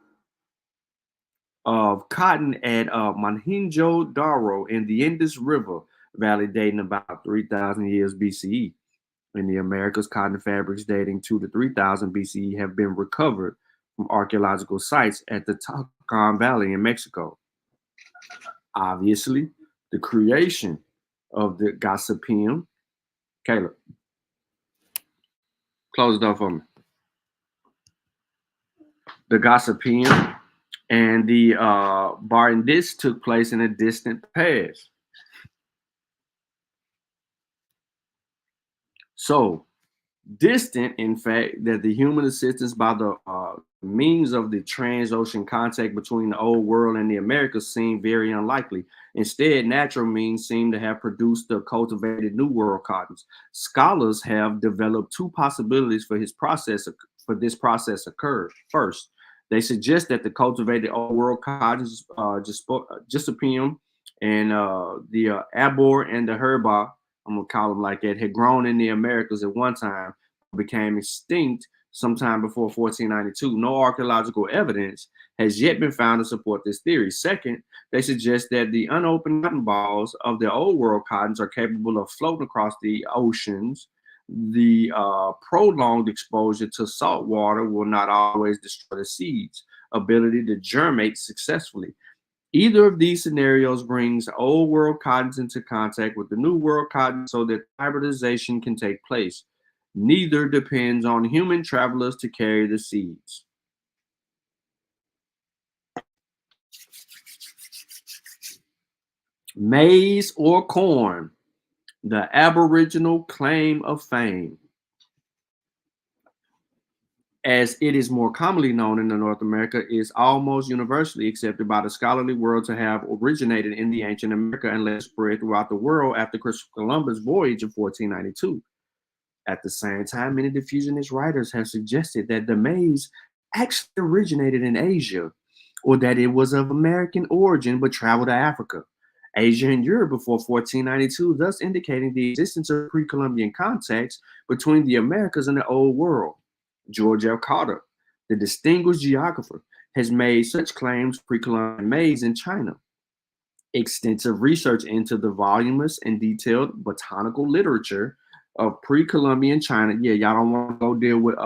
of cotton at Mohenjo-Daro in the Indus River Valley dating about 3,000 years BCE. In the Americas, cotton fabrics dating 2 to 3,000 BCE have been recovered from archaeological sites at the Teotihuacan Valley in Mexico. Obviously, the creation of the Gossipium. Caleb, close the door for me. The Gossipium and the Barindis took place in a distant past. So distant, in fact, that the human assistance by the means of the transocean contact between the old world and the Americas seemed very unlikely. Instead, natural means seem to have produced the cultivated New World cottons. Scholars have developed two possibilities for this process occurred. First, they suggest that the cultivated Old World cottons, Gossipium and the Abor and the Herba, I'm gonna call them like that, had grown in the Americas at one time, became extinct sometime before 1492. No archaeological evidence has yet been found to support this theory. Second, they suggest that the unopened cotton balls of the Old World cottons are capable of floating across the oceans. The prolonged exposure to salt water will not always destroy the seeds' ability to germinate successfully. Either of these scenarios brings Old World cottons into contact with the New World cotton so that hybridization can take place. Neither depends on human travelers to carry the seeds. Maize or corn, the Aboriginal claim of fame. As it is more commonly known in North America, is almost universally accepted by the scholarly world to have originated in the ancient America and later spread throughout the world after Christopher Columbus' voyage of 1492. At the same time, many diffusionist writers have suggested that the maize actually originated in Asia, or that it was of American origin but traveled to Africa, Asia, and Europe before 1492, thus indicating the existence of pre-Columbian contacts between the Americas and the Old World. George L. Carter, the distinguished geographer, has made such claims pre-Columbian maize in China. Extensive research into the voluminous and detailed botanical literature of pre-Columbian China. Yeah, y'all don't want to go deal with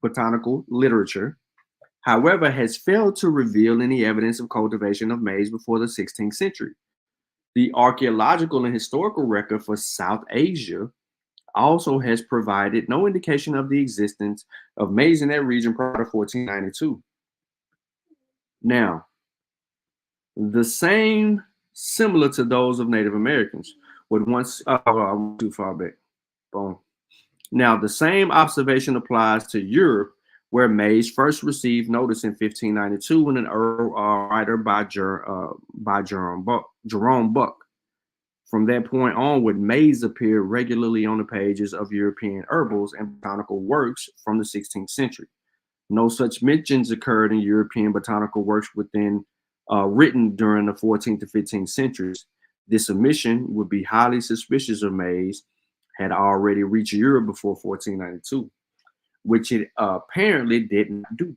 botanical literature. However, has failed to reveal any evidence of cultivation of maize before the 16th century. The archaeological and historical record for South Asia also has provided no indication of the existence of maize in that region prior to 1492. Now, the same, similar to those of Native Americans, would once, too far back. Boom. Now, the same observation applies to Europe, where maize first received notice in 1592 when an Earl writer by Jerome Buck. From that point onward, maize appeared regularly on the pages of European herbals and botanical works from the 16th century. No such mentions occurred in European botanical works written during the 14th to 15th centuries. This omission would be highly suspicious of maize had already reached Europe before 1492, which it apparently did not do.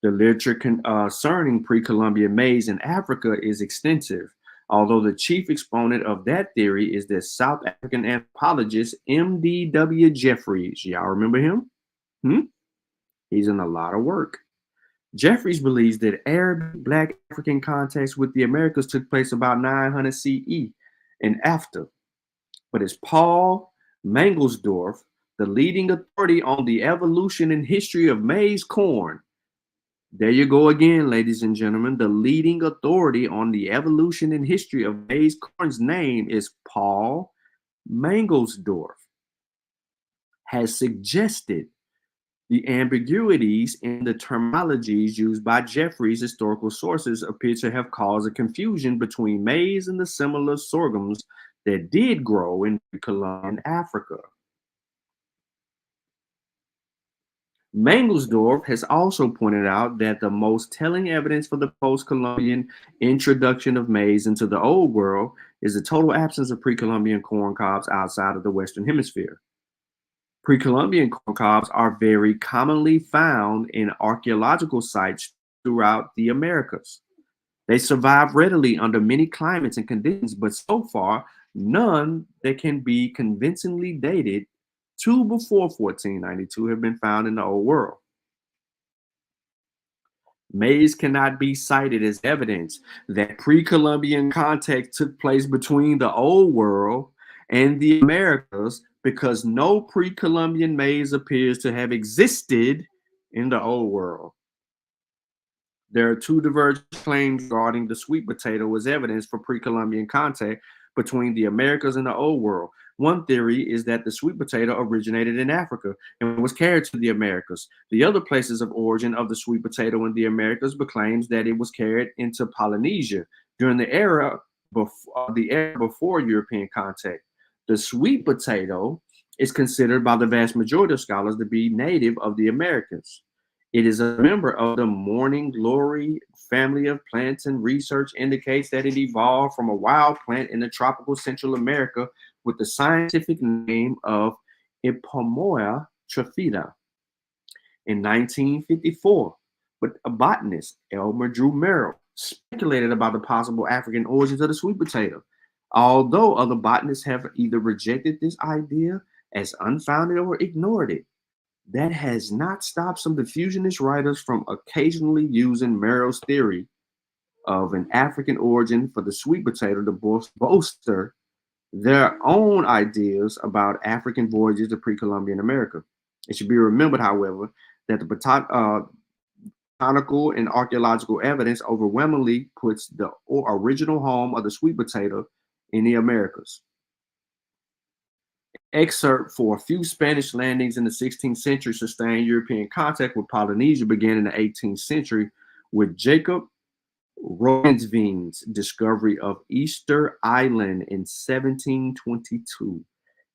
The literature concerning pre-Columbian maize in Africa is extensive, although the chief exponent of that theory is the South African anthropologist M.D.W. Jeffries. Y'all remember him? He's in a lot of work. Jeffries believes that Arabic Black African contacts with the Americas took place about 900 CE and after. But it's Paul Mangelsdorff, the leading authority on the evolution and history of maize corn. There you go again, ladies and gentlemen. The leading authority on the evolution and history of maize corn's name is Paul Mangelsdorff, has suggested the ambiguities in the terminologies used by Jeffries' historical sources appear to have caused a confusion between maize and the similar sorghums that did grow in Columbian Africa. Mangelsdorff has also pointed out that the most telling evidence for the post-Columbian introduction of maize into the Old World is the total absence of pre-Columbian corn cobs outside of the Western Hemisphere. Pre-Columbian corn cobs are very commonly found in archaeological sites throughout the Americas. They survive readily under many climates and conditions, but so far, none that can be convincingly dated to before 1492 have been found in the Old World. Maize cannot be cited as evidence that pre-Columbian contact took place between the Old World and the Americas because no pre-Columbian maize appears to have existed in the Old World. There are two divergent claims regarding the sweet potato as evidence for pre-Columbian contact between the Americas and the Old World. One theory is that the sweet potato originated in Africa and was carried to the Americas. The other places of origin of the sweet potato in the Americas claims that it was carried into Polynesia during the era before European contact. The sweet potato is considered by the vast majority of scholars to be native of the Americas. It is a member of the morning glory family of plants, and research indicates that it evolved from a wild plant in the tropical Central America with the scientific name of Ipomoea trifida. In 1954, but a botanist, Elmer Drew Merrill, speculated about the possible African origins of the sweet potato. Although other botanists have either rejected this idea as unfounded or ignored it, that has not stopped some diffusionist writers from occasionally using Merrill's theory of an African origin for the sweet potato to bolster their own ideas about African voyages to pre-Columbian America. It should be remembered, however, that the botanical and archaeological evidence overwhelmingly puts the original home of the sweet potato in the Americas. Excerpt for a few Spanish landings in the 16th century sustained European contact with Polynesia began in the 18th century with Jacob Roggeveen's discovery of Easter Island in 1722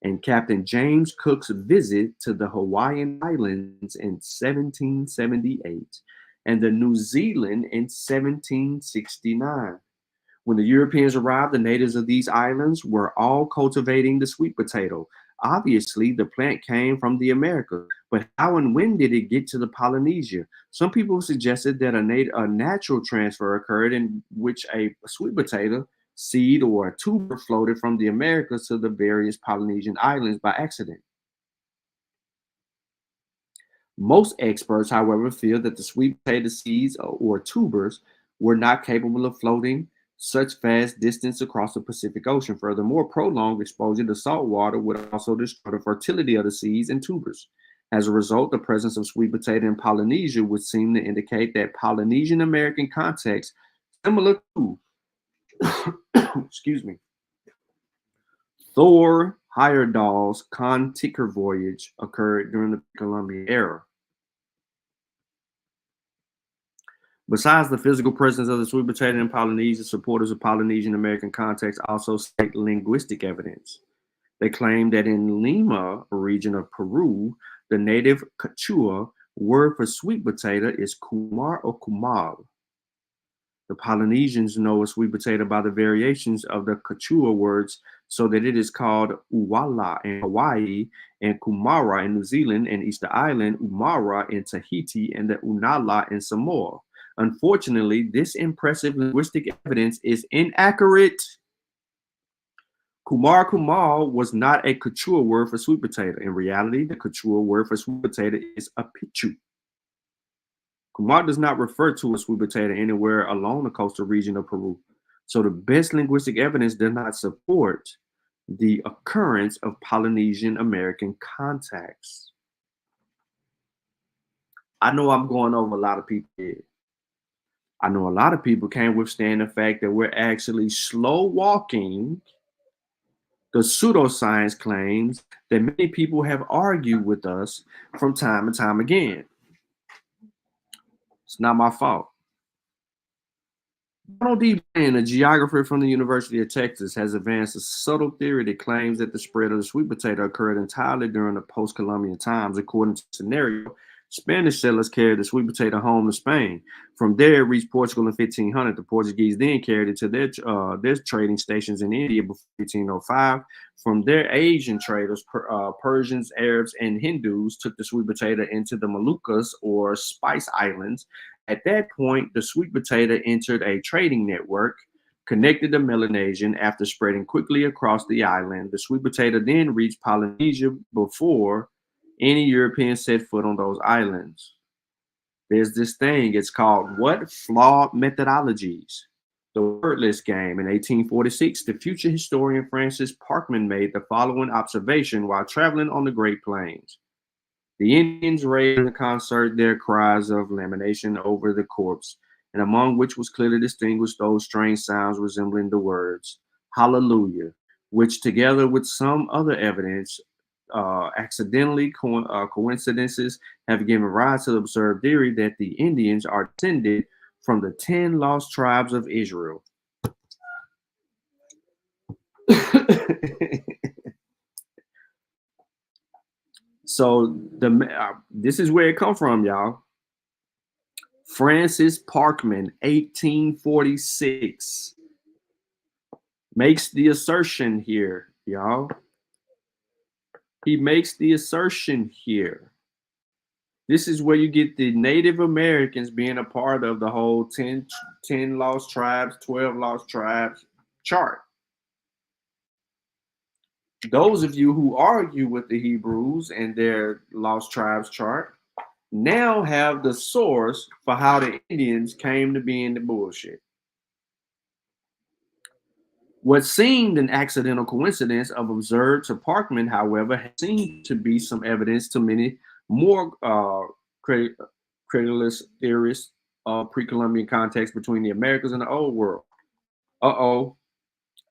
and Captain James Cook's visit to the Hawaiian Islands in 1778 and the New Zealand in 1769. When the Europeans arrived, the natives of these islands were all cultivating the sweet potato. Obviously, the plant came from the Americas, but how and when did it get to the Polynesia? Some people suggested that a natural transfer occurred in which a sweet potato seed or a tuber floated from the Americas to the various Polynesian islands by accident. Most experts, however, feel that the sweet potato seeds or tubers were not capable of floating such vast distance across the Pacific Ocean. Furthermore, prolonged exposure to salt water would also destroy the fertility of the seeds and tubers. As a result, the presence of sweet potato in Polynesia would seem to indicate that Polynesian American contacts similar to excuse me, Thor Heyerdahl's Kon-Tiki voyage occurred during the Columbian era. Besides the physical presence of the sweet potato in Polynesia, supporters of Polynesian American contacts also cite linguistic evidence. They claim that in Lima, a region of Peru, the native Quechua word for sweet potato is kumar or kumal. The Polynesians know a sweet potato by the variations of the Quechua words, so that it is called uwala in Hawaii and kumara in New Zealand and Easter Island, umara in Tahiti, and the unala in Samoa. Unfortunately, this impressive linguistic evidence is inaccurate. Kumar Kumal was not a Quechua word for sweet potato. In reality, the Quechua word for sweet potato is a pichu. Kumar does not refer to a sweet potato anywhere along the coastal region of Peru. So the best linguistic evidence does not support the occurrence of Polynesian American contacts. I know I'm going over a lot of people here. I know a lot of people can't withstand the fact that we're actually slow walking the pseudoscience claims that many people have argued with us from time and time again. It's not my fault. Donald D. Blaine, a geographer from the University of Texas, has advanced a subtle theory that claims that the spread of the sweet potato occurred entirely during the post-Columbian times. According to the scenario, Spanish settlers carried the sweet potato home to Spain. From there, it reached Portugal in 1500. The Portuguese then carried it to their trading stations in India before 1805. From there, Asian traders, Persians, Arabs, and Hindus took the sweet potato into the Moluccas or Spice Islands. At that point, the sweet potato entered a trading network connected to Melanesian. After spreading quickly across the island, the sweet potato then reached Polynesia before any European set foot on those islands. There's this thing, it's called what? Flawed methodologies. The wordless game. In 1846, the future historian Francis Parkman made the following observation while traveling on the Great Plains. The Indians raised in the concert their cries of lamentation over the corpse, and among which was clearly distinguished those strange sounds resembling the words hallelujah, which together with some other evidence, accidentally coincidences, have given rise to the absurd theory that the Indians are descended from the 10 lost tribes of Israel. So this is where it come from, y'all. Francis Parkman, 1846, makes the assertion here, y'all. He makes the assertion here. This is where you get the Native Americans being a part of the whole 10 lost tribes, 12 lost tribes chart. Those of you who argue with the Hebrews and their lost tribes chart now have the source for how the Indians came to be in the bullshit. What seemed an accidental coincidence of observed to Parkman, however, seemed to be some evidence to many more credulous theorists of pre-Columbian context between the Americas and the Old World.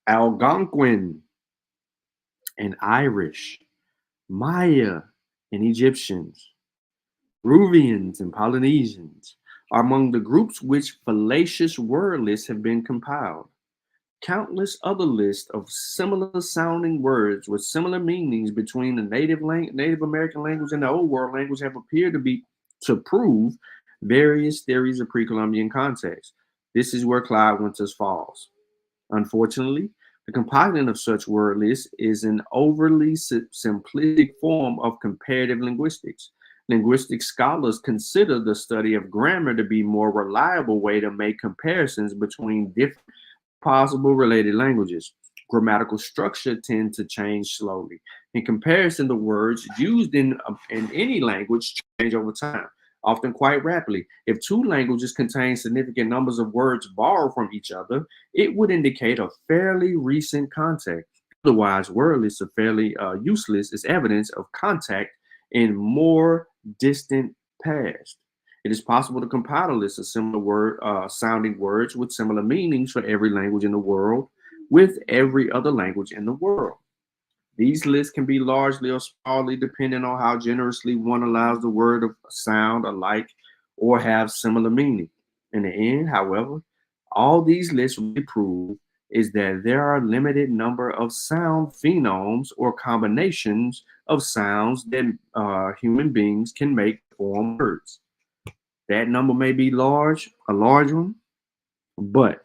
Algonquin and Irish, Maya and Egyptians, Peruvians and Polynesians are among the groups which fallacious word lists have been compiled. Countless other lists of similar sounding words with similar meanings between the Native American language and the Old World language have appeared to prove various theories of pre-Columbian context. This is where Clyde Winters falls. Unfortunately, the compiling of such word lists is an overly simplistic form of comparative linguistics. Linguistic scholars consider the study of grammar to be a more reliable way to make comparisons between different possible related languages. Grammatical structure tends to change slowly. In comparison, the words used in any language change over time, often quite rapidly. If two languages contain significant numbers of words borrowed from each other, it would indicate a fairly recent contact. Otherwise, word lists are fairly useless as evidence of contact in more distant past. It is possible to compile a list of similar sounding words with similar meanings for every language in the world with every other language in the world. These lists can be largely or smallly depending on how generously one allows the word to sound alike or have similar meaning. In the end, however, all these lists really prove is that there are a limited number of sound phonemes or combinations of sounds that human beings can make form words. That number may be large, a large one, but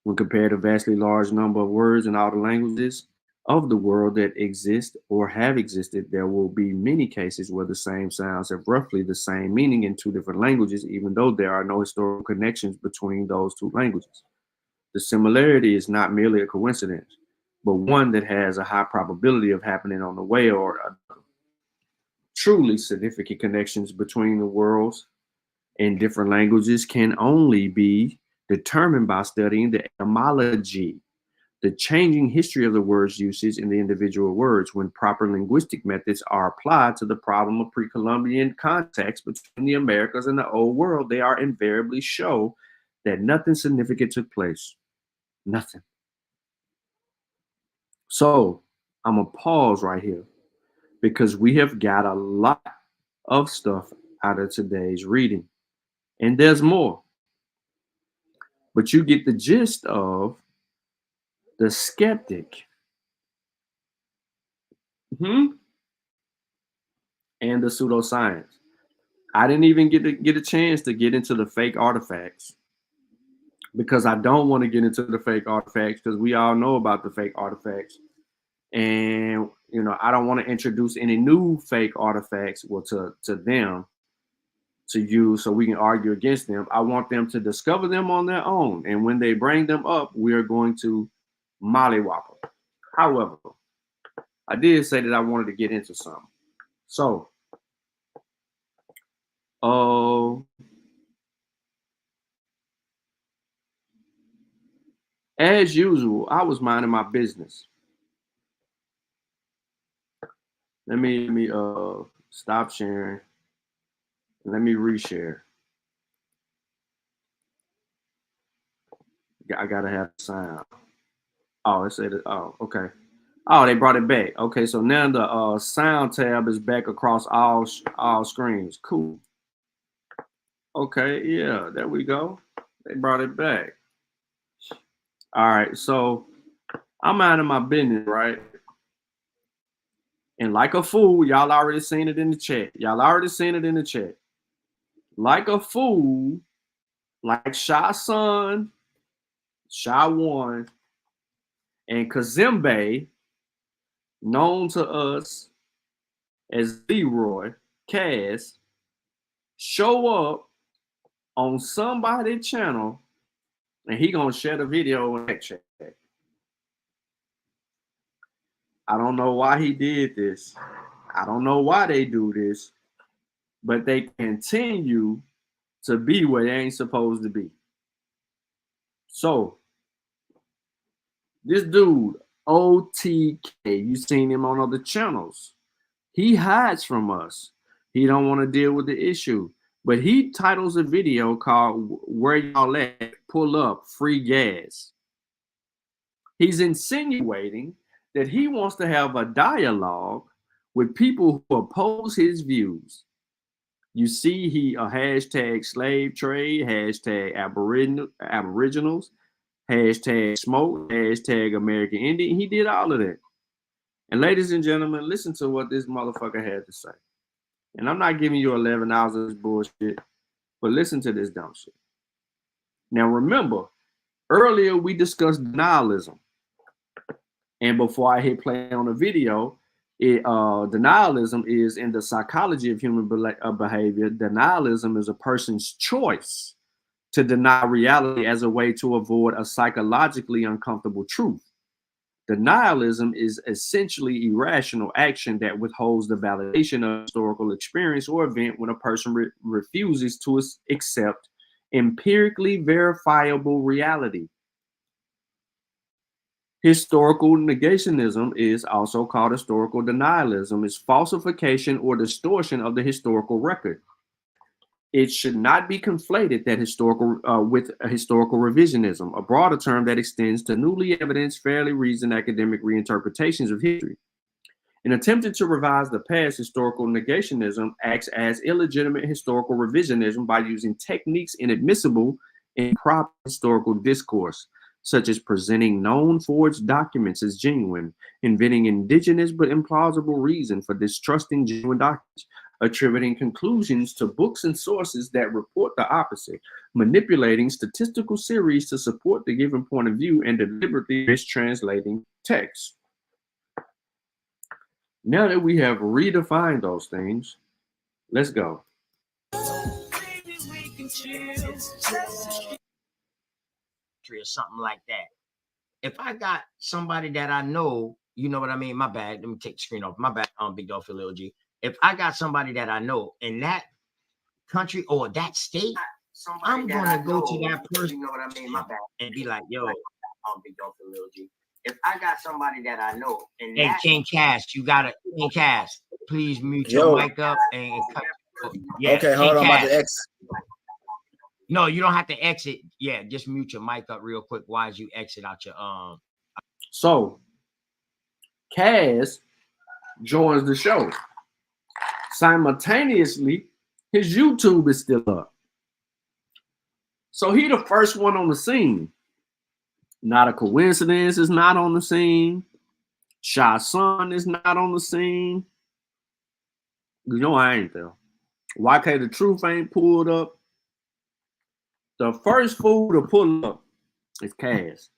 when compared to a vastly large number of words in all the languages of the world that exist or have existed, there will be many cases where the same sounds have roughly the same meaning in two different languages, even though there are no historical connections between those two languages. The similarity is not merely a coincidence, but one that has a high probability of happening on the way or another. Truly significant connections between the worlds in different languages can only be determined by studying the etymology, the changing history of the word's usage in the individual words. When proper linguistic methods are applied to the problem of pre-Columbian context between the Americas and the Old World, they are invariably show that nothing significant took place. Nothing. So I'm gonna pause right here because we have got a lot of stuff out of today's reading. And there's more. But you get the gist of the skeptic and the pseudoscience. I didn't even get a chance to get into the fake artifacts because I don't want to get into the fake artifacts because we all know about the fake artifacts. And, I don't want to introduce any new fake artifacts to them to use so we can argue against them. I want them to discover them on their own. And when they bring them up, we are going to mollywop them. However, I did say that I wanted to get into something. So, As usual, I was minding my business. Let me stop sharing. Let me reshare. I gotta have sound. Oh, it said it. Oh, okay. Oh, they brought it back. Okay, so now the sound tab is back across all screens. Cool. Okay, yeah, there we go. They brought it back. All right, so I'm out of my business, right? And like a fool, y'all already seen it in the chat. Y'all already seen it in the chat. Like a fool, like Shy Sun, Shy One, and Kazembe, known to us as Leroy Cass, show up on somebody's channel and he gonna share the video in that chat. I don't know why he did this. I don't know why they do this, but they continue to be where they ain't supposed to be. So this dude, OTK, you seen him on other channels. He hides from us. He don't want to deal with the issue. But he titles a video called "Where Y'all At? Pull Up, Free Gas." He's insinuating that he wants to have a dialogue with people who oppose his views. You see, he a hashtag slave trade, hashtag aboriginals, hashtag smoke, hashtag American Indian. He did all of that. And ladies and gentlemen, listen to what this motherfucker had to say. And I'm not giving you 11 hours of this bullshit, but listen to this dumb shit. Now remember, earlier we discussed denialism. And before I hit play on the video, denialism is in the psychology of human behavior. Denialism is a person's choice to deny reality as a way to avoid a psychologically uncomfortable truth. Denialism is essentially irrational action that withholds the validation of historical experience or event when a person refuses to accept empirically verifiable reality. Historical negationism is also called historical denialism. It's falsification or distortion of the historical record. It should not be conflated that with historical revisionism, a broader term that extends to newly evidenced, fairly reasoned academic reinterpretations of history. In attempting to revise the past, historical negationism acts as illegitimate historical revisionism by using techniques inadmissible in proper historical discourse, such as presenting known forged documents as genuine, inventing indigenous but implausible reason for distrusting genuine documents, attributing conclusions to books and sources that report the opposite, manipulating statistical series to support the given point of view, and deliberately mistranslating text. Now that we have redefined those things, let's go. Or something like that. If I got somebody that I know, you know what I mean? My bad. Let me take the screen off. My bad. Big dog for Lil G. If I got somebody that I know in that country or that state, I'm gonna go to that person. You know what I mean? My bad. And be like, yo, big dog for Lil G. If I got somebody that I know, and hey, King Cass, you gotta King Cass, please mute your mic up and cut. Yeah, okay, hold on, I'm about to exit. No, you don't have to exit. Yeah, just mute your mic up real quick while you exit out your So Cass joins the show. Simultaneously, his YouTube is still up. So he the first one on the scene. Not a coincidence, is not on the scene. Shy Sun is not on the scene. You know I ain't there. YK the Truth ain't pulled up. The first fool to pull up is Cass.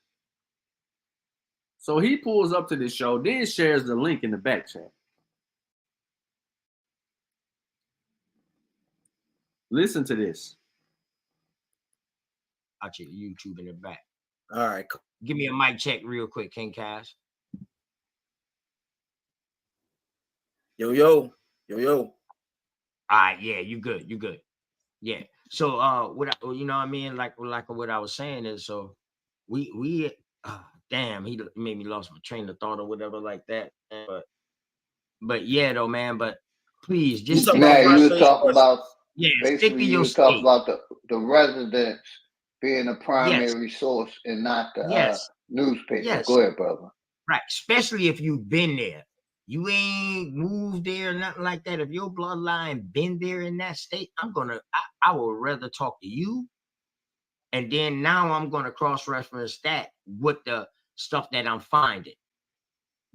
So he pulls up to this show, then shares the link in the back chat. Listen to this. Out your YouTube in the back. All right. Cool. Give me a mic check real quick, King Cash. Yo. All right, yeah, you good. Yeah. So what you know what I mean? Like what I was saying is, so we damn, he made me lost my train of thought or whatever like that. But yeah, though, man. But please just stick Now you to talk about stick to basically your you talk state. about the residents being a primary Yes. source and not the Yes. newspaper. Yes. Go ahead, brother. Right, especially if you've been there. You ain't moved there, nothing like that. If your bloodline been there in that state, I would rather talk to you. And then now I'm gonna cross-reference that with the stuff that I'm finding.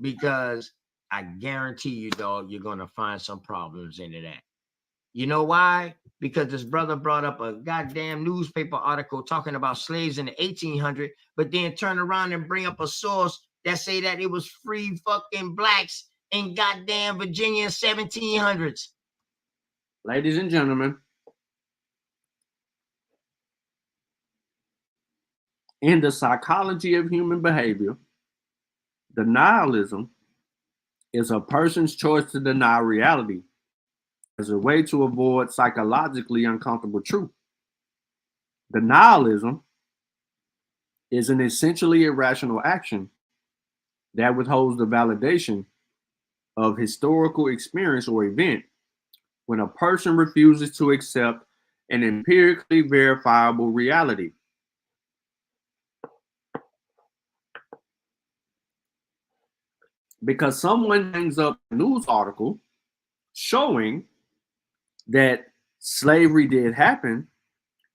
Because I guarantee you, dog, you're gonna find some problems into that. You know why? Because this brother brought up a goddamn newspaper article talking about slaves in the 1800s, but then turn around and bring up a source that say that it was free fucking blacks in goddamn Virginia 1700s. Ladies and gentlemen, in the psychology of human behavior, denialism is a person's choice to deny reality as a way to avoid psychologically uncomfortable truth. Denialism is an essentially irrational action that withholds the validation of historical experience or event when a person refuses to accept an empirically verifiable reality. Because someone hangs up a news article showing that slavery did happen,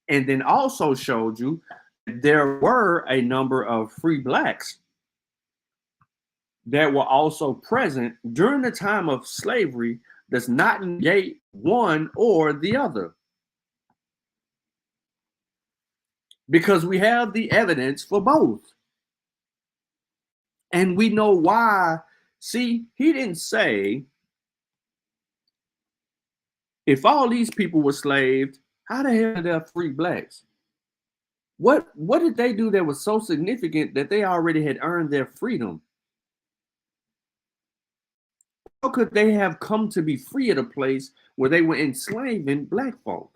and then also showed you that there were a number of free blacks that were also present during the time of slavery, does not negate one or the other. Because we have the evidence for both. And we know why. See, he didn't say, if all these people were slaves, how the hell are there free blacks? What did they do that was so significant that they already had earned their freedom? How could they have come to be free at a place where they were enslaving black folk?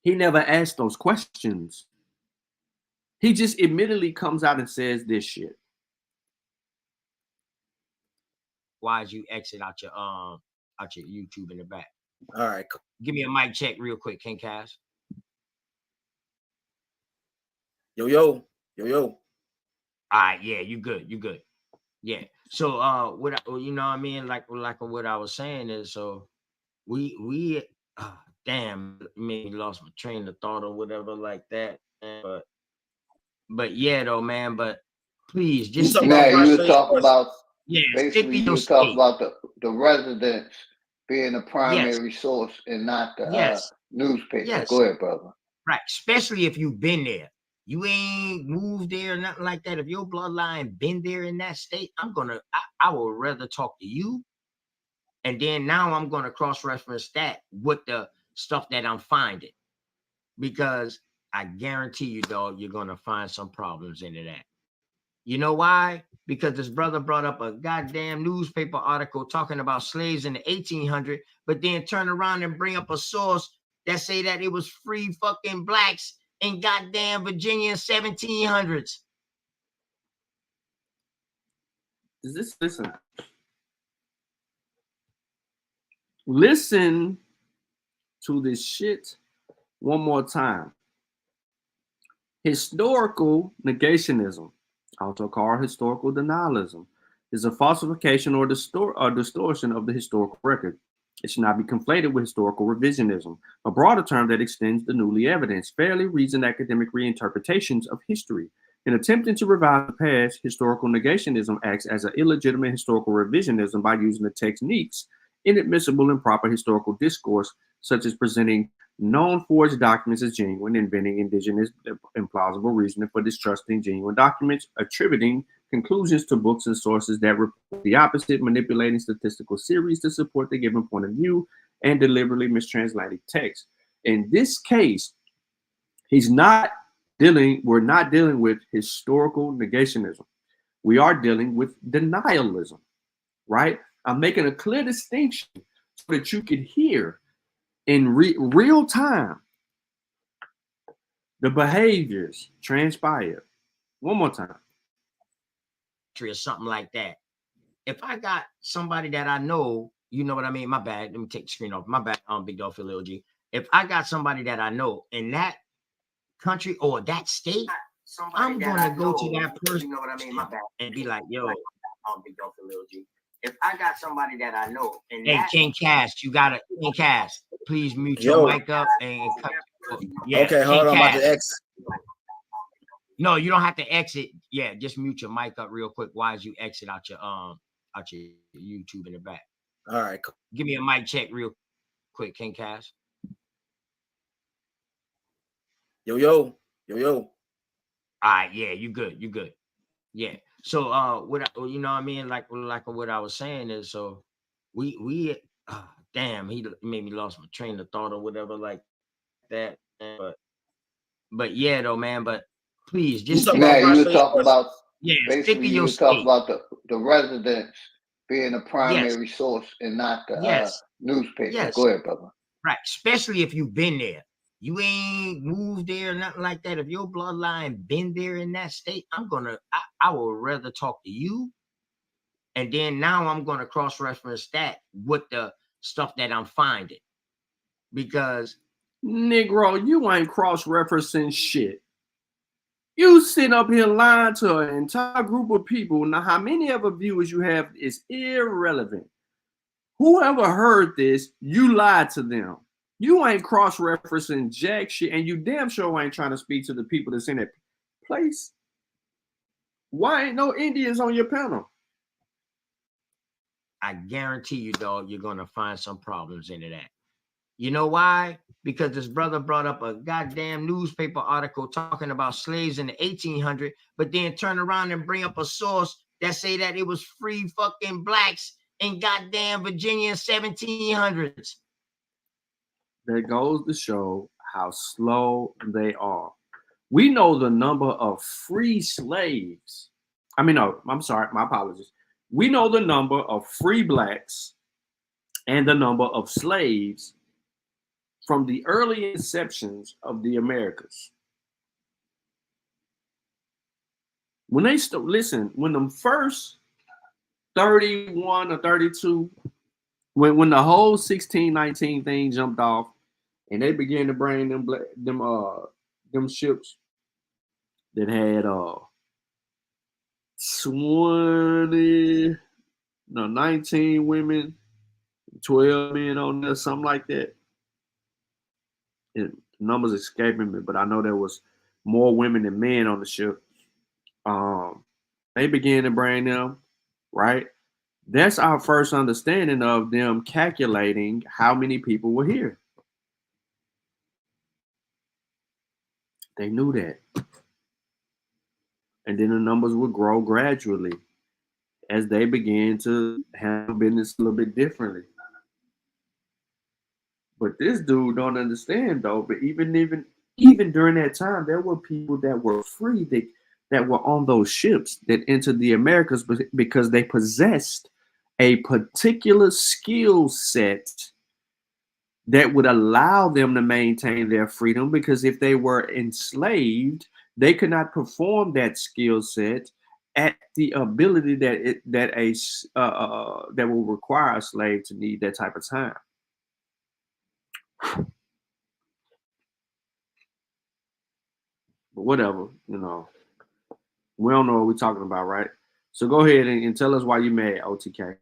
He never asked those questions. He just immediately comes out and says this shit. Why'd you exit out your YouTube in the back? All right. Give me a mic check real quick, King Cash. Yo. All right, yeah, you good. Yeah. So what you know what I mean? Like what I was saying is, so we damn, maybe lost my train of thought or whatever like that. But yeah though, man, but please just you talk about basically you talk about the residents being a primary source and not the newspaper. Yes. Go ahead, brother. Right, especially if you've been there. You ain't moved there, nothing like that. If your bloodline been there in that state, I would rather talk to you. And then now I'm gonna cross-reference that with the stuff that I'm finding. Because I guarantee you, dog, you're gonna find some problems into that. You know why? Because this brother brought up a goddamn newspaper article talking about slaves in the 1800s, but then turn around and bring up a source that say that it was free fucking blacks in goddamn Virginia 1700s. Listen to this shit one more time. Historical negationism, also called historical denialism, is a falsification or distortion of the historical record. It should not be conflated with historical revisionism, a broader term that extends the newly evidenced, fairly reasoned academic reinterpretations of history. In attempting to revise the past, historical negationism acts as an illegitimate historical revisionism by using the techniques inadmissible in proper historical discourse, such as presenting known forged documents as genuine, inventing indigenous implausible reasoning for distrusting genuine documents, attributing conclusions to books and sources that report the opposite, manipulating statistical series to support the given point of view, and deliberately mistranslating text. In this case, we're not dealing with historical negationism. We are dealing with denialism, right? I'm making a clear distinction so that you can hear in real time The behaviors transpired. One more time. Or something like that. If I got somebody that I know, you know what I mean? My bad. Let me take the screen off. My bad. Big dog philology. If I got somebody that I know in that country or that state, I'm gonna go to that person. You know what I mean? My bad. And be like, yo, big dog philology. If I got somebody that I know, and hey, King Cast, you gotta King Cast, please mute your mic up and cut. Yeah, okay, hold on, I'm about to exit. No, you don't have to exit. Yeah, just mute your mic up real quick. Why as you exit out your YouTube in the back. All right, cool. Give me a mic check real quick, King Cash. Yo. All right, yeah, you good. Yeah. So what you know what I mean? Like what I was saying is, so we damn, he made me lost my train of thought or whatever like that. But yeah though, man, but please just you were talking about basically you were talking about the residents being a primary source and not the newspaper. Yes. Go ahead, brother. Right, especially if you've been there. You ain't moved there, nothing like that. If your bloodline been there in that state, I would rather talk to you. And then now I'm gonna cross-reference that with the stuff that I'm finding. Because Negro, you ain't cross-referencing shit. You sitting up here lying to an entire group of people. Now, how many other viewers you have is irrelevant. Whoever heard this, you lied to them. You ain't cross-referencing jack shit, and you damn sure ain't trying to speak to the people that's in that place. Why ain't no Indians on your panel? I guarantee you, dog, you're gonna find some problems into that. You know why? Because this brother brought up a goddamn newspaper article talking about slaves in the 1800s, but then turn around and bring up a source that say that it was free fucking blacks in goddamn Virginia in 1700s. That goes to show how slow they are. We know the number of free slaves. I'm sorry, my apologies. We know the number of free blacks and the number of slaves from the early inceptions of the Americas. When they when them first 31 or 32, when the whole 1619 thing jumped off and they began to bring them ships that had 19 women, 12 men on there, something like that. Numbers escaping me, but I know there was more women than men on the ship. They began to bring them, right? That's our first understanding of them calculating how many people were here. They knew that. And then the numbers would grow gradually as they began to handle business a little bit differently. But this dude don't understand though, but even during that time, there were people that were free that were on those ships that entered the Americas because they possessed a particular skill set that would allow them to maintain their freedom, because if they were enslaved, they could not perform that skill set at the ability that will require a slave to need that type of time. But whatever, we don't know what we're talking about, right? So go ahead and tell us why you mad, OTK.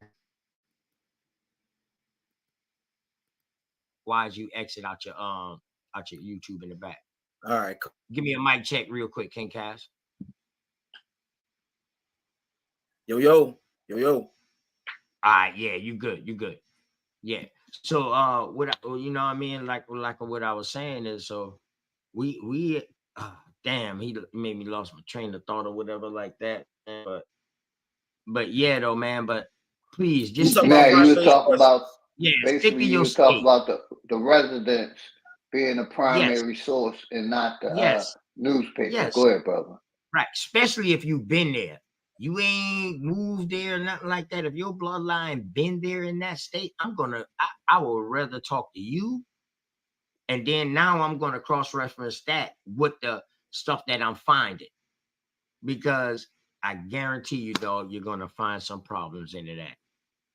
Why as you exit out your YouTube in the back. All right, cool. Give me a mic check real quick, King Cash. Yo. All right, yeah, you good. Yeah. So what you know what I mean? Like what I was saying is, so we damn, he made me lost my train of thought or whatever like that. But yeah though, man, but please just you were talking about basically you were talking about the residents being a primary source and not the newspaper. Yes. Go ahead, brother. Right, especially if you've been there. You ain't moved there, nothing like that. If your bloodline been there in that state, I would rather talk to you. And then now I'm going to cross-reference that with the stuff that I'm finding. Because I guarantee you, dog, you're going to find some problems into that.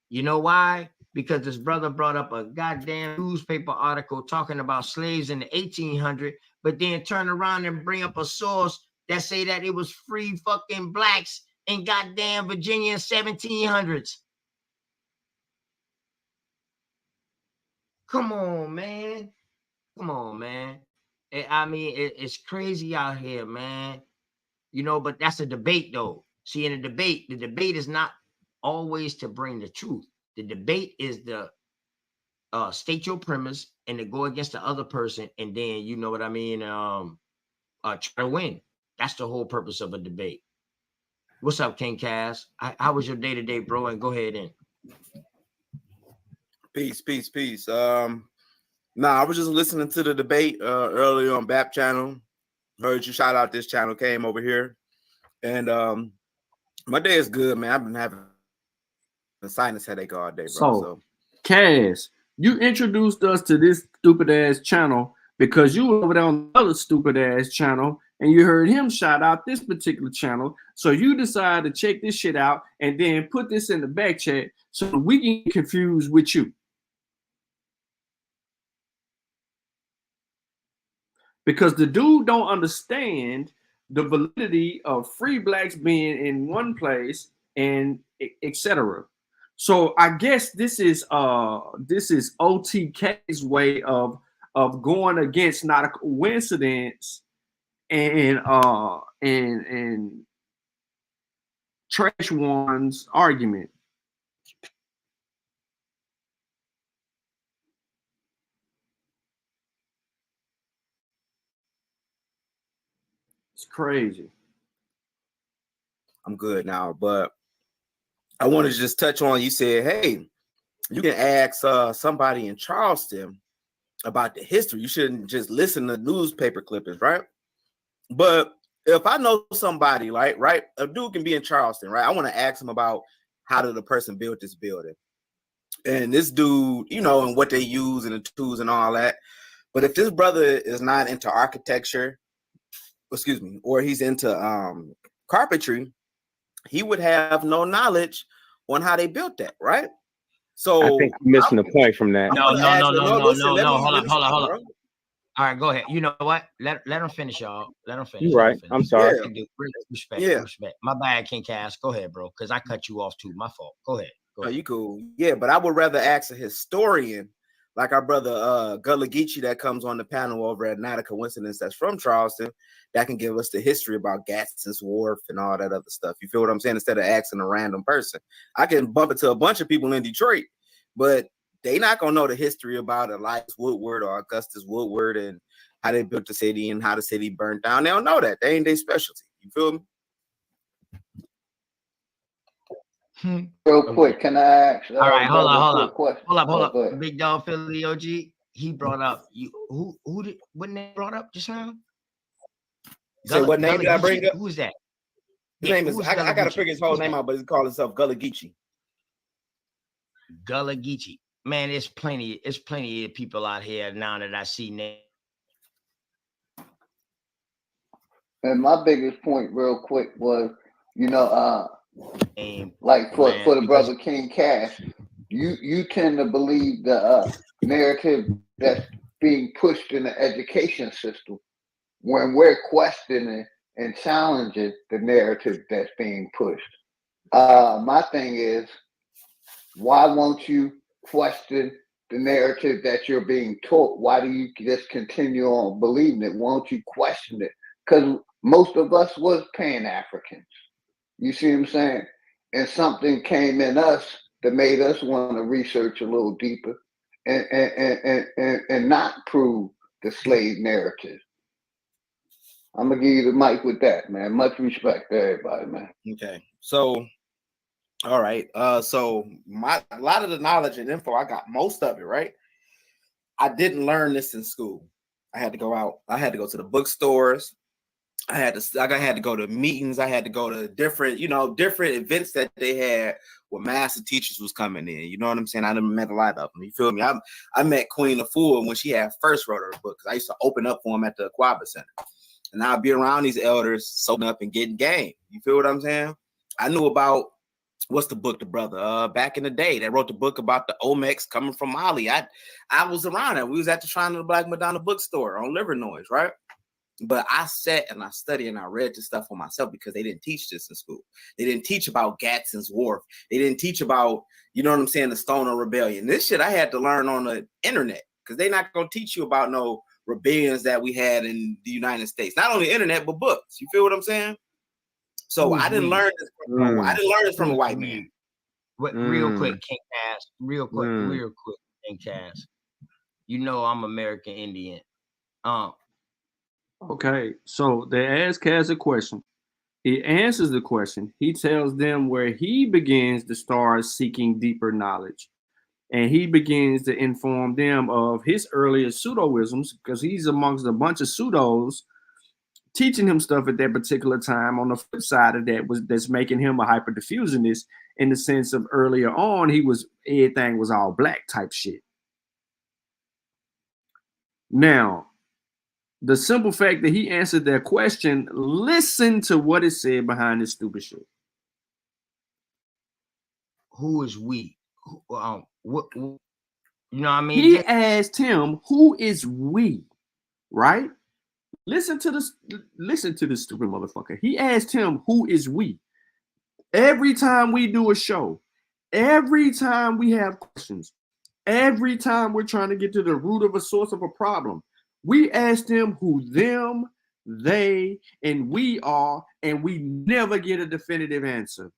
You know why? Because this brother brought up a goddamn newspaper article talking about slaves in the 1800s, but then turn around and bring up a source that say that it was free fucking blacks in goddamn Virginia in 1700s. Come on, man. Come on, man. I mean, it's crazy out here, man. You know, but that's a debate, though. See, in a debate, the debate is not always to bring the truth. The debate is the state your premise and to go against the other person, and then, you know what I mean, try to win. That's the whole purpose of a debate. What's up, King Cass? How was your day today, bro? And go ahead and Peace. I was just listening to the debate earlier on BAP channel. Heard you shout out this channel, came over here. And my day is good, man. I've been having a sinus headache all day, bro. So Cass, you introduced us to this stupid ass channel because you were over there on the other stupid ass channel and you heard him shout out this particular channel. So you decided to check this shit out and then put this in the back chat so we can get confused with you. Because the dude don't understand the validity of free blacks being in one place and etc. So I guess this is OTK's way of going against not a coincidence and Trash One's argument. It's crazy. I'm good now, but I wanted to just touch on, you said, hey, you can ask somebody in Charleston about the history. You shouldn't just listen to newspaper clippings, right? But if I know somebody, like, right, a dude can be in Charleston, right? I want to ask him about how did the person build this building? And this dude, you know, and what they use and the tools and all that. But if this brother is not into architecture, or he's into carpentry, he would have no knowledge on how they built that, right? So I think you're missing the point from that. No. Hold on. Bro. All right, go ahead. You know what? Let him finish, y'all. Let him finish. You're right. I'm sorry. Respect. My bad, King Cass. Go ahead, bro. Because I cut you off too. My fault. Go ahead. Oh, you cool. Yeah, but I would rather ask a historian like our brother Gullah Geechee that comes on the panel over at Not a Coincidence that's from Charleston that can give us the history about Gadsden's Wharf and all that other stuff. You feel what I'm saying? Instead of asking a random person. I can bump into a bunch of people in Detroit, but they not going to know the history about Elias Woodward or Augustus Woodward and how they built the city and how the city burnt down. They don't know that. They ain't their specialty. You feel me? Real quick, can I ask? All right, hold up. Oh, Big Dog Philly OG, he brought up you. Who did what name brought up just now? Say what name did I bring up? Who's that? His name is. I gotta figure his whole name out, but he calls himself Gullah Geechee. Gullah Geechee. Man, it's plenty of people out here now that I see names. And my biggest point, real quick, was, you know, like for the brother King Cash, you tend to believe the narrative that's being pushed in the education system when we're questioning and challenging the narrative that's being pushed. My thing is, why won't you question the narrative that you're being taught? Why do you just continue on believing it? Won't you question it? Because most of us was Pan-Africans. You see what I'm saying? And something came in us that made us want to research a little deeper and not prove the slave narrative. I'm gonna give you the mic with that, man. Much respect to everybody, man. Okay. So, all right. So a lot of the knowledge and info, I got most of it, right? I didn't learn this in school. I had to go out. I had to go to the bookstores. I had to go to meetings. I had to go to different events that they had where master teachers was coming in. You know what I'm saying? I never met a lot of them. You feel me? I met Queen Afua when she had first wrote her book, because I used to open up for them at the Aquaba Center. And I'd be around these elders, soaking up and getting game. You feel what I'm saying? I knew about, what's the book, the brother back in the day that wrote the book about the Olmecs coming from Mali. I was around it. We was at the Shrine of the Black Madonna bookstore on Liver Noise, right? But I sat and I studied and I read this stuff for myself, because they didn't teach this in school. They didn't teach about Gadsden's Wharf. They didn't teach about, you know what I'm saying, the Stoner Rebellion. This shit I had to learn on the internet, because they're not going to teach you about no rebellions that we had in the United States. Not only internet, but books. You feel what I'm saying? So I didn't learn this from a white man. Real quick, King Cass. Real quick, King Cass. You know I'm American Indian. Okay, so they ask Cass a question. He answers the question. He tells them where he begins to start seeking deeper knowledge. And he begins to inform them of his earlier pseudoisms, because he's amongst a bunch of pseudos teaching him stuff at that particular time. On the flip side of that, that's making him a hyper diffusionist, in the sense of earlier on, everything was all black type shit. Now, the simple fact that he answered their question, listen to what is said behind this stupid shit. Who is we? What you know what I mean? He asked him, who is we? Right? Listen to this stupid motherfucker. He asked him, who is we? Every time we do a show, every time we have questions, every time we're trying to get to the root of a source of a problem, we asked him who them, they, and we are, and we never get a definitive answer.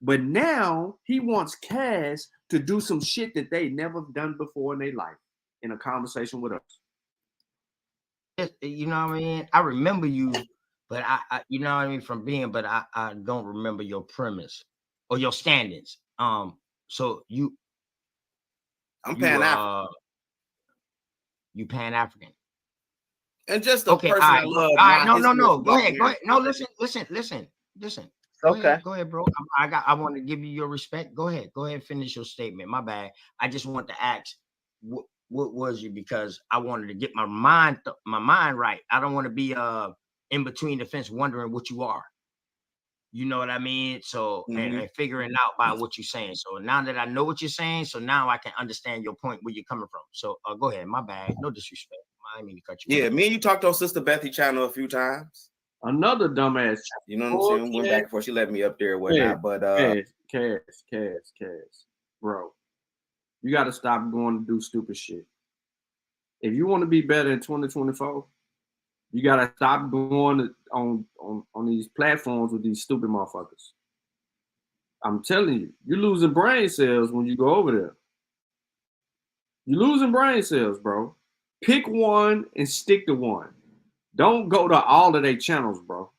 But now he wants Cass to do some shit that they never done before in their life in a conversation with us. You know what I mean? I remember you, but I you know what I mean, from being, but I don't remember your premise or your standings. So I'm Pan-African. You Pan-African. And just the person I love. All right, no. Go ahead. No, listen. Okay. Go ahead, bro. I want to give you your respect. Go ahead. Finish your statement. My bad. I just want to ask, what was you? Because I wanted to get my mind right. I don't want to be in between the fence wondering what you are. You know what I mean? So and figuring out by what you're saying. So now that I know what you're saying, so now I can understand your point, where you're coming from. So go ahead. My bad. No disrespect. I didn't mean to cut you. Yeah, me and you talked on Sister Bethy channel a few times. Another dumbass. You know what I'm saying? Went back and forth. She let me up there and whatnot. But Cass, bro, you got to stop going to do stupid shit. If you want to be better in 2024, you got to stop going on these platforms with these stupid motherfuckers. I'm telling you, you're losing brain cells when you go over there. You're losing brain cells, bro. Pick one and stick to one. Don't go to all of their channels, bro.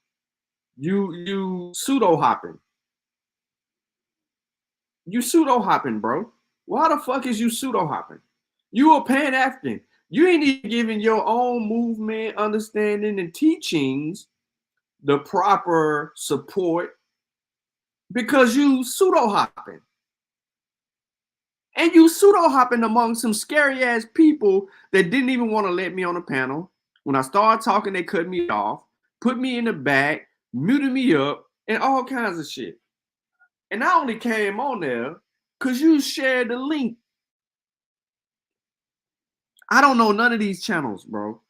You pseudo hopping. You pseudo hopping, bro. Why the fuck is you pseudo hopping? You a Pan-African. You ain't even giving your own movement, understanding, and teachings the proper support, because you pseudo hopping. And you pseudo hopping among some scary ass people that didn't even want to let me on the panel. When I started talking, they cut me off, put me in the back, muted me up, and all kinds of shit. And I only came on there because you shared the link. I don't know none of these channels, bro.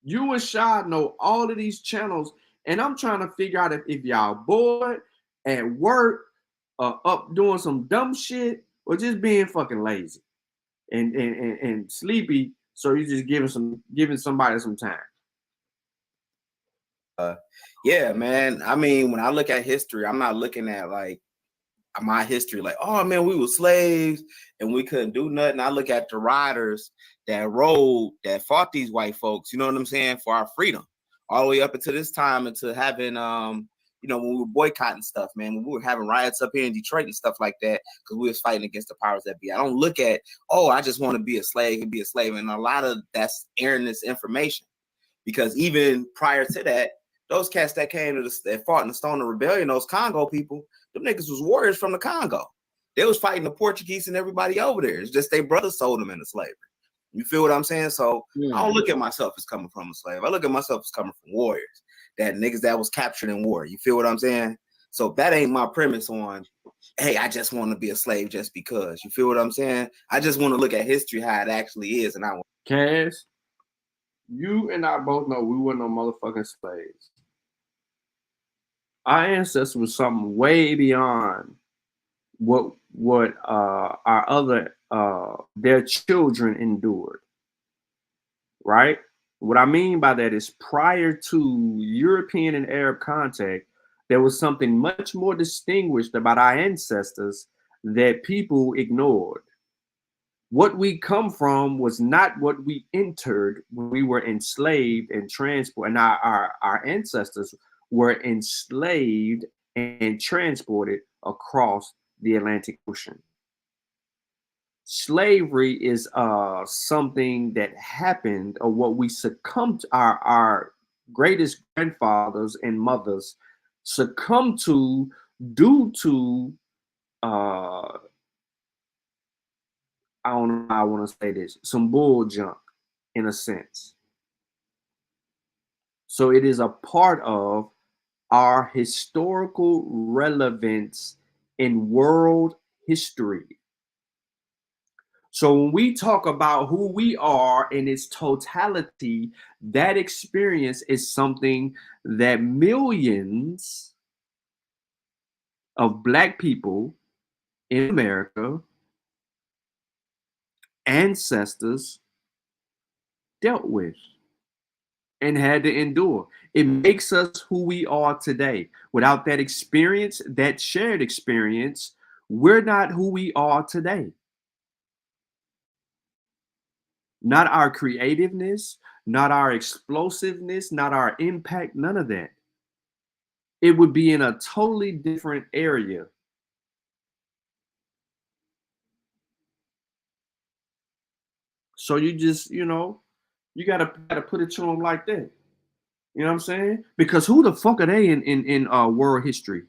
You and Shad know all of these channels, and I'm trying to figure out if y'all bored, at work, up doing some dumb shit, or just being fucking lazy and sleepy. So you're just giving somebody some time. Yeah, man. I mean, when I look at history, I'm not looking at like my history, like, oh man, we were slaves and we couldn't do nothing. I look at the riders that rode, that fought these white folks, you know what I'm saying, for our freedom, all the way up until this time, into having when we were boycotting stuff, man, when we were having riots up here in Detroit and stuff like that, because we was fighting against the powers that be. I don't look at, oh, I just want to be a slave and be a slave. And a lot of that's airing this information, because even prior to that, those cats that came to that fought in the Stone of Rebellion, those Congo people, them niggas was warriors from the Congo. They was fighting the Portuguese and everybody over there. It's just their brothers sold them into slavery. You feel what I'm saying? So I don't look at myself as coming from a slave. I look at myself as coming from warriors, that niggas that was captured in war. You feel what I'm saying? So that ain't my premise on, hey, I just want to be a slave just because. You feel what I'm saying? I just want to look at history how it actually is, and I want. Cass, you and I both know we weren't no motherfucking slaves. Our ancestors was something way beyond what our other their children endured. Right? What I mean by that is prior to European and Arab contact, there was something much more distinguished about our ancestors that people ignored. What we come from was not what we entered when we were enslaved and transported. And our ancestors were enslaved and transported across the Atlantic Ocean. Slavery is something that happened, or what we succumbed, our greatest grandfathers and mothers succumbed to due to I don't know how I want to say this, some bull junk in a sense. So it is a part of our historical relevance in world history. So when we talk about who we are in its totality, that experience is something that millions of Black people in America, ancestors, dealt with and had to endure. It makes us who we are today. Without that experience, that shared experience, we're not who we are today. Not our creativeness, not our explosiveness, not our impact, none of that. It would be in a totally different area. So you just, you know, you gotta put it to them like that. You know what I'm saying? Because who the fuck are they in world history?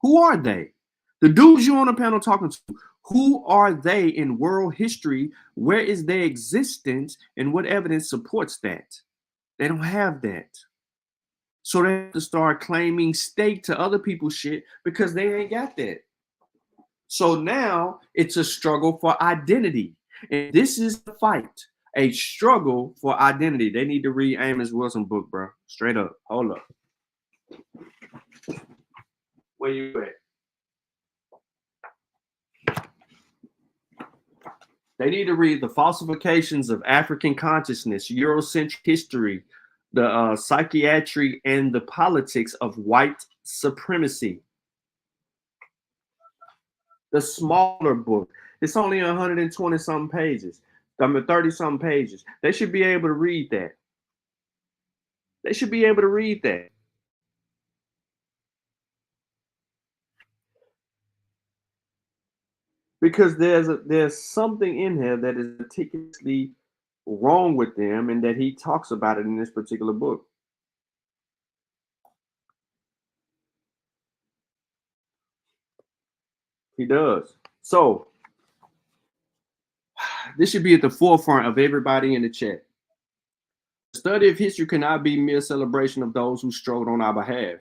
Who are they? The dudes you on the panel talking to, who are they in world history? Where is their existence and what evidence supports that? They don't have that. So they have to start claiming stake to other people's shit because they ain't got that. So now it's a struggle for identity. And this is the fight, a struggle for identity. They need to read Amos Wilson's book, bro. Straight up. Hold up. Where you at? They need to read The Falsifications of African Consciousness, Eurocentric History, the Psychiatry and the Politics of White Supremacy. The smaller book. It's only 120-something pages. I mean, 30-something pages. They should be able to read that. They should be able to read that. Because there's something in here that is particularly wrong with them, and that he talks about it in this particular book. He does. So this should be at the forefront of everybody in the chat. The study of history cannot be mere celebration of those who struggled on our behalf.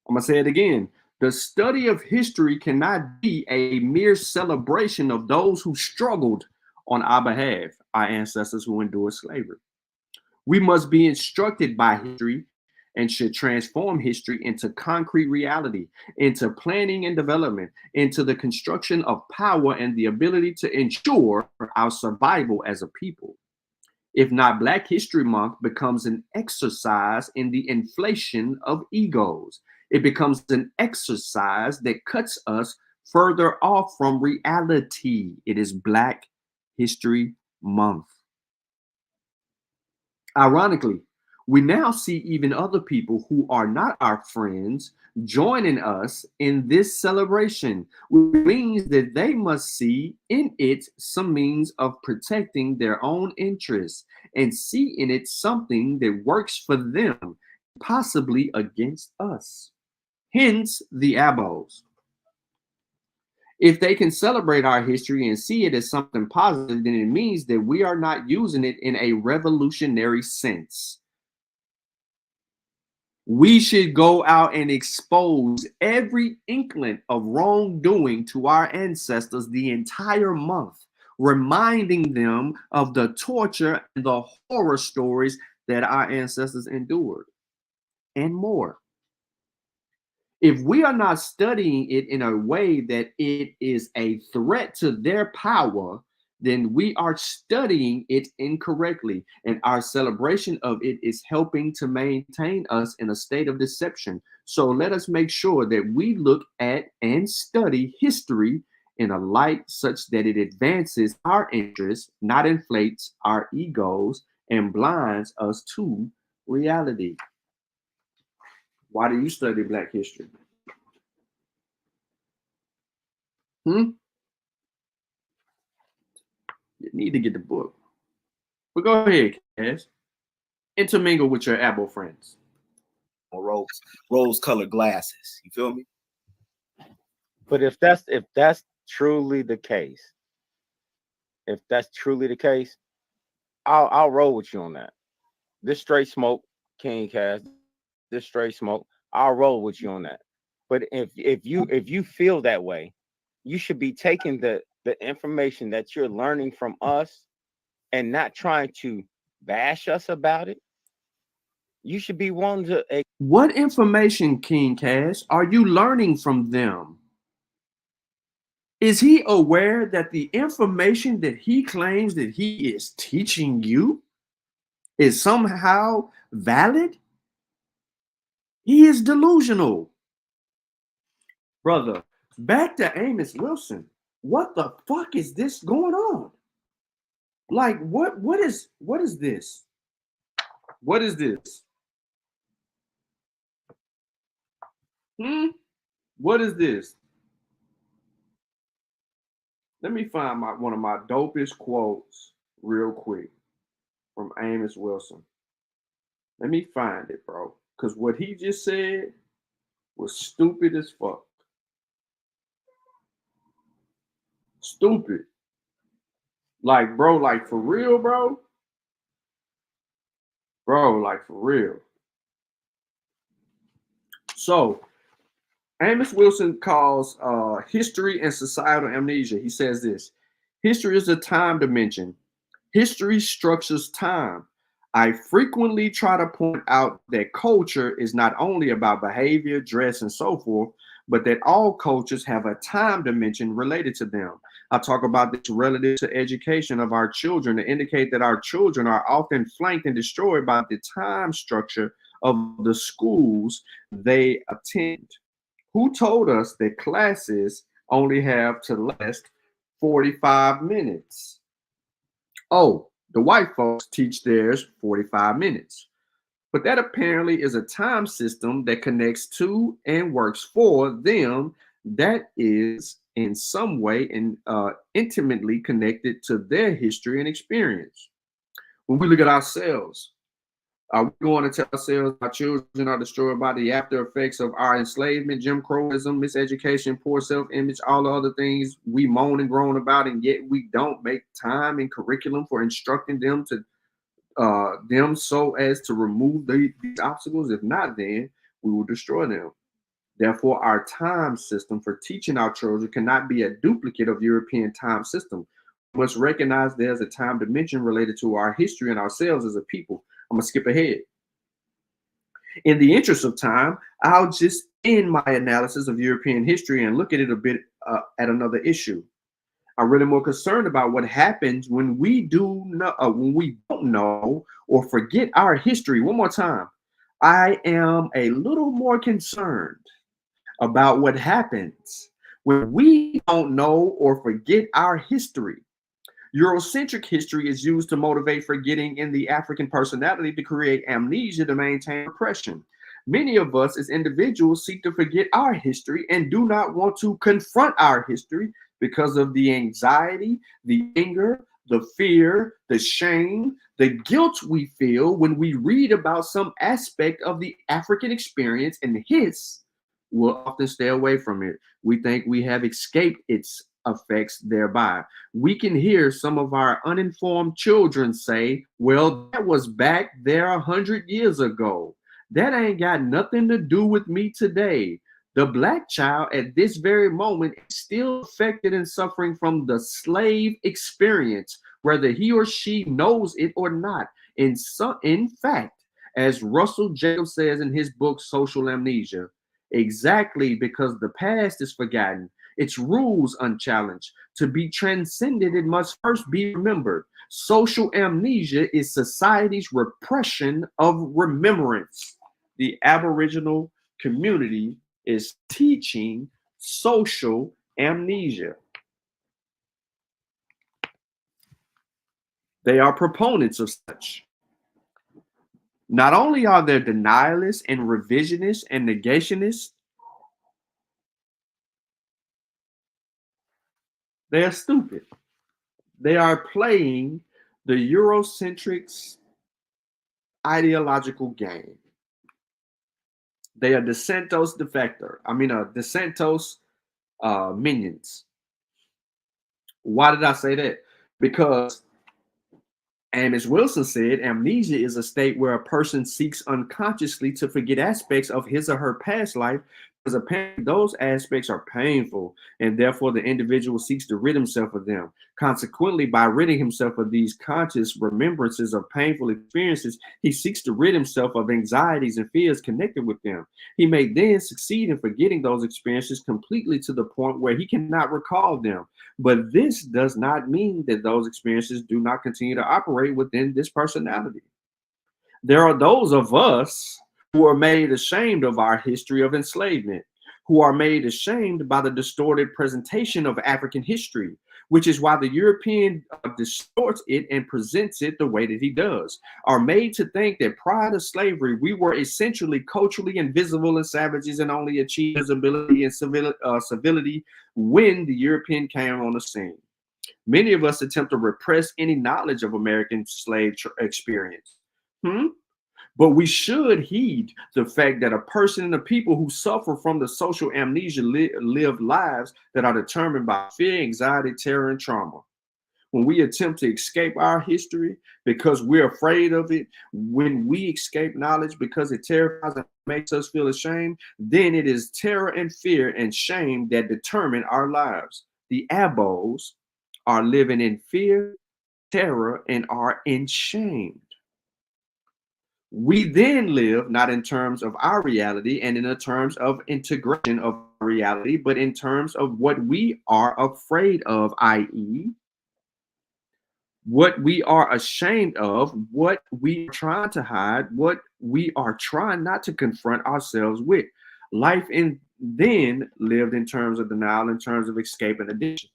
I'm gonna say it again. The study of history cannot be a mere celebration of those who struggled on our behalf, our ancestors who endured slavery. We must be instructed by history and should transform history into concrete reality, into planning and development, into the construction of power and the ability to ensure our survival as a people. If not, Black History Month becomes an exercise in the inflation of egos. It becomes an exercise that cuts us further off from reality. It is Black History Month. Ironically, We now see even other people who are not our friends joining us in this celebration, which means that they must see in it some means of protecting their own interests and see in it something that works for them, possibly against us. Hence the Abos. If they can celebrate our history and see it as something positive, then it means that we are not using it in a revolutionary sense. We should go out and expose every inkling of wrongdoing to our ancestors the entire month, reminding them of the torture and the horror stories that our ancestors endured, and more. If we are not studying it in a way that it is a threat to their power, then we are studying it incorrectly, and our celebration of it is helping to maintain us in a state of deception. So let us make sure that we look at and study history in a light such that it advances our interests, not inflates our egos, and blinds us to reality. Why do you study Black history? You need to get the book. But go ahead, Cass. Intermingle with your Abo friends. Rose-colored glasses. You feel me? But if that's truly the case, I'll roll with you on that. This straight smoke, King Cass. This straight smoke, I'll roll with you on that. But if you feel that way, you should be taking the information that you're learning from us and not trying to bash us about it. You should be wanting to. What information, King Cash, are you learning from them? Is he aware that the information that he claims that he is teaching you is somehow valid? He is delusional. Brother, back to Amos Wilson. What the fuck is this going on? Like, what is this? What is this? What is this? Let me find one of my dopest quotes real quick from Amos Wilson. Let me find it, bro. Because what he just said was stupid as fuck. Stupid. Like, bro, like for real, bro. Bro, like for real. So, Amos Wilson calls history and societal amnesia. He says this: history is a time dimension. History structures time. I frequently try to point out that culture is not only about behavior, dress, and so forth, but that all cultures have a time dimension related to them. I talk about this relative to education of our children to indicate that our children are often flanked and destroyed by the time structure of the schools they attend. Who told us that classes only have to last 45 minutes? Oh, the white folks teach theirs 45 minutes. But that apparently is a time system that connects to and works for them that is in some way intimately connected to their history and experience. When we look at ourselves, are we going to tell ourselves our children are destroyed by the after effects of our enslavement, Jim Crowism, miseducation, poor self-image, all the other things we moan and groan about, and yet we don't make time and curriculum for instructing them to them so as to remove these obstacles? If not, then we will destroy them. Therefore, our time system for teaching our children cannot be a duplicate of European time system. We must recognize there's a time dimension related to our history and ourselves as a people. I'm gonna skip ahead. In the interest of time, I'll just end my analysis of European history and look at it a bit at another issue. I'm really more concerned about what happens when we don't know or forget our history. One more time. I am a little more concerned about what happens when we don't know or forget our history. Eurocentric history is used to motivate forgetting in the African personality to create amnesia to maintain oppression. Many of us as individuals seek to forget our history and do not want to confront our history because of the anxiety, the anger, the fear, the shame, the guilt we feel when we read about some aspect of the African experience, and hence we'll often stay away from it. We think we have escaped its effects thereby. We can hear some of our uninformed children say, well, that was back there 100 years ago. That ain't got nothing to do with me today. The Black child at this very moment is still affected and suffering from the slave experience, whether he or she knows it or not. In fact, as Russell Jacobs says in his book, Social Amnesia, exactly because the past is forgotten, its rules unchallenged. To be transcended, it must first be remembered. Social amnesia is society's repression of remembrance. The Aboriginal community is teaching social amnesia. They are proponents of such. Not only are there denialists and revisionists and negationists, they are stupid. They are playing the Eurocentrics ideological game. They are DeSantos DeSantos minions. Why did I say that? Because, and as Wilson said, amnesia is a state where a person seeks unconsciously to forget aspects of his or her past life, because apparently those aspects are painful, and therefore the individual seeks to rid himself of them. Consequently, by ridding himself of these conscious remembrances of painful experiences, he seeks to rid himself of anxieties and fears connected with them. He may then succeed in forgetting those experiences completely to the point where he cannot recall them. But this does not mean that those experiences do not continue to operate within this personality. There are those of us who are made ashamed of our history of enslavement, who are made ashamed by the distorted presentation of African history, which is why the European distorts it and presents it the way that he does, are made to think that prior to slavery, we were essentially culturally invisible and savages and only achieved visibility and civility when the European came on the scene. Many of us attempt to repress any knowledge of American slave experience. But we should heed the fact that a person and the people who suffer from the social amnesia live lives that are determined by fear, anxiety, terror, and trauma. When we attempt to escape our history because we're afraid of it, when we escape knowledge because it terrifies and makes us feel ashamed, then it is terror and fear and shame that determine our lives. The Abos are living in fear, terror, and are in shame. We then live not in terms of our reality and in the terms of integration of reality, but in terms of what we are afraid of, i.e., what we are ashamed of, what we are trying to hide, what we are trying not to confront ourselves with. Life then lived in terms of denial, in terms of escape and addiction.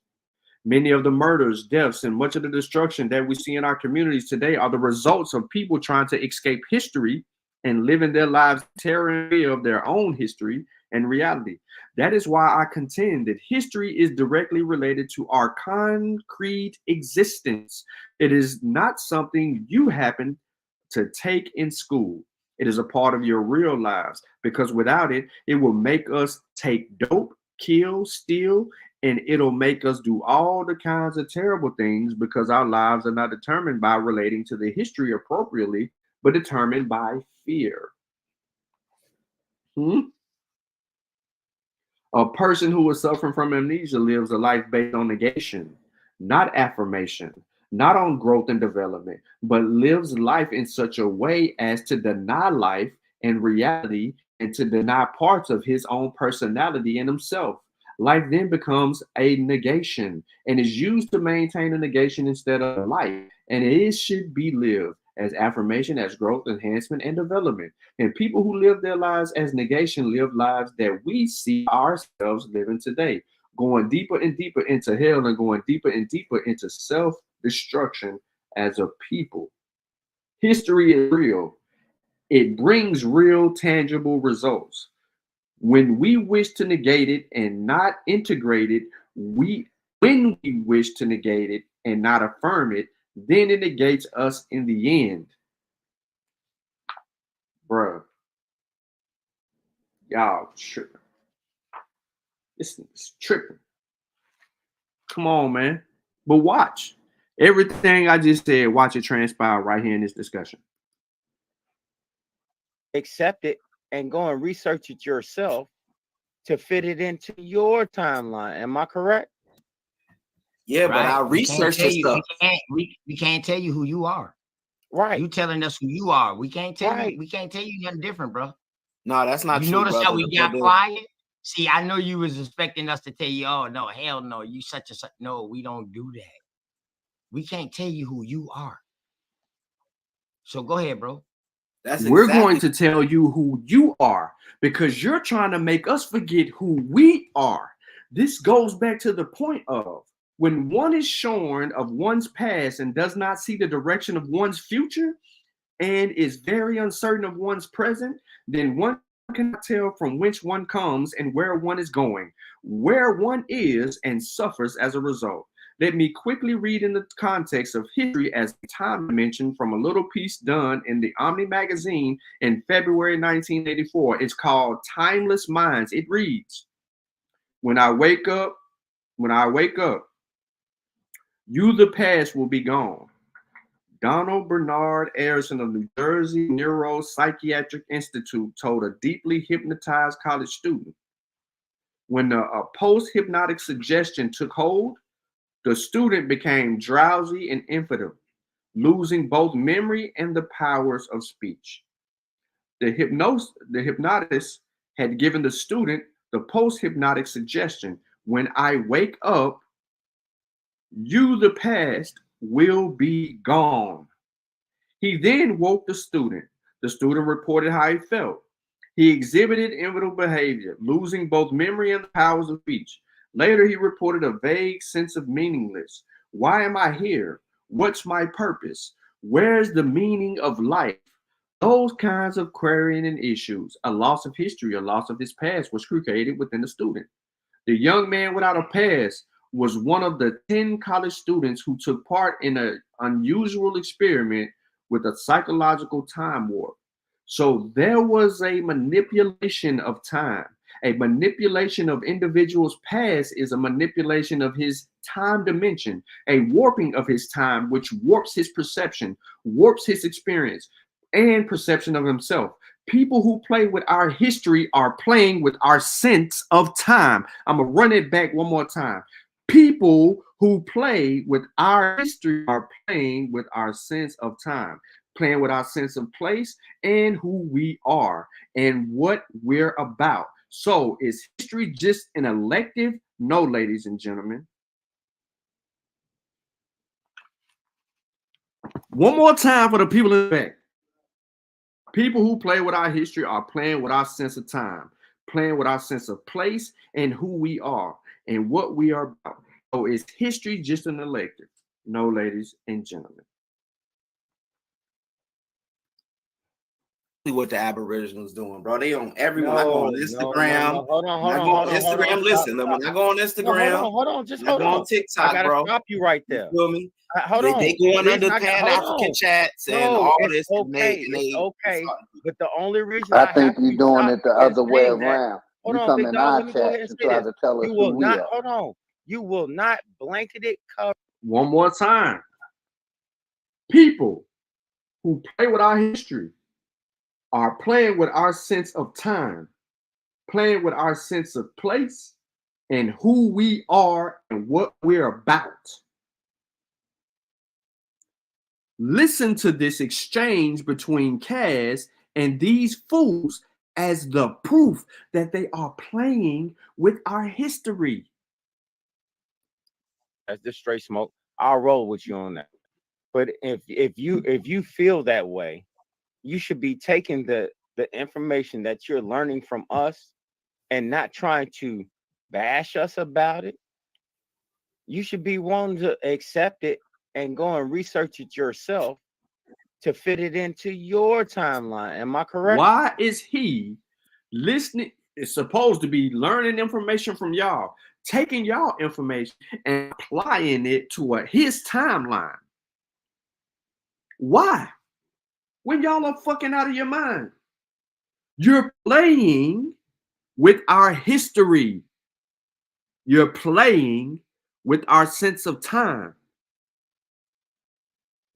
Many of the murders, deaths, and much of the destruction that we see in our communities today are the results of people trying to escape history and living their lives in terror and fear of their own history and reality. That is why I contend that history is directly related to our concrete existence. It is not something you happen to take in school. It is a part of your real lives, because without it, it will make us take dope, kill, steal, and it'll make us do all the kinds of terrible things, because our lives are not determined by relating to the history appropriately, but determined by fear. A person who is suffering from amnesia lives a life based on negation, not affirmation, not on growth and development, but lives life in such a way as to deny life and reality and to deny parts of his own personality and himself. Life then becomes a negation and is used to maintain a negation instead of life. And it should be lived as affirmation, as growth, enhancement, and development. And people who live their lives as negation live lives that we see ourselves living today, going deeper and deeper into hell and going deeper and deeper into self destruction as a people. History is real. It brings real, tangible results. When we wish to negate it and not integrate it, when we wish to negate it and not affirm it, then it negates us in the end. Bruh. Y'all tripping. It's tripping. Come on, man. But watch. Everything I just said, watch it transpire right here in this discussion. Accept it and go and research it yourself to fit it into your timeline. Am I correct? Yeah, right. But I researched this stuff. We can't tell you who you are. Right. You telling us who you are. We can't tell you. We can't tell you nothing different, bro. No, that's not you true. You notice how we got quiet? See, I know you was expecting us to tell you, oh, no, hell no, you such. No, we don't do that. We can't tell you who you are. So go ahead, bro. We're going to tell you who you are because you're trying to make us forget who we are. This goes back to the point of when one is shorn of one's past and does not see the direction of one's future and is very uncertain of one's present, then one cannot tell from whence one comes and where one is going, where one is and suffers as a result. Let me quickly read in the context of history as a time dimension from a little piece done in the Omni magazine in February 1984. It's called Timeless Minds. It reads, when I wake up, you, the past, will be gone. Donald Bernard Ayerson of New Jersey Neuropsychiatric Institute told a deeply hypnotized college student. When the post-hypnotic suggestion took hold, the student became drowsy and impotent, losing both memory and the powers of speech. The hypnotist had given the student the post-hypnotic suggestion, when I wake up, you, the past, will be gone. He then woke the student. The student reported how he felt. He exhibited irritable behavior, losing both memory and the powers of speech. Later, he reported a vague sense of meaningless. Why am I here? What's my purpose? Where's the meaning of life? Those kinds of querying and issues. A loss of history, a loss of his past was created within the student. The young man without a past was one of the 10 college students who took part in an unusual experiment with a psychological time warp. So there was a manipulation of time. A manipulation of individuals' past is a manipulation of his time dimension, a warping of his time, which warps his perception, warps his experience and perception of himself. People who play with our history are playing with our sense of time. I'm going to run it back one more time. People who play with our history are playing with our sense of time, playing with our sense of place and who we are and what we're about. So is history just an elective? No, ladies and gentlemen. One more time for the people in the back. People who play with our history are playing with our sense of time, playing with our sense of place and who we are and what we are about. So is history just an elective? No, ladies and gentlemen. What the Aboriginals doing, bro? They on everyone. I go on Instagram. Hold on. Instagram. Listen, when I go on Instagram, hold on. Just hold on. TikTok, I gotta bro. Stop you right there. You feel me? Hold on. They going under Pan-African chats and all this. It's okay. But the only reason I think you're doing it the other way around. You come in our chat and try to tell us who we are. Hold on. You will not blanket it cover. One more time. People who play with our history are playing with our sense of time, playing with our sense of place and who we are and what we're about. Listen to this exchange between Kaz and these fools as the proof that they are playing with our history. That's just straight smoke. I'll roll with you on that. But if you feel that way, you should be taking the information that you're learning from us and not trying to bash us about it. You should be wanting to accept it and go and research it yourself to fit it into your timeline. Am I correct? Why is he listening? It's supposed to be learning information from y'all, taking y'all information and applying it to his timeline. Why? When y'all are fucking out of your mind. You're playing with our history. You're playing with our sense of time.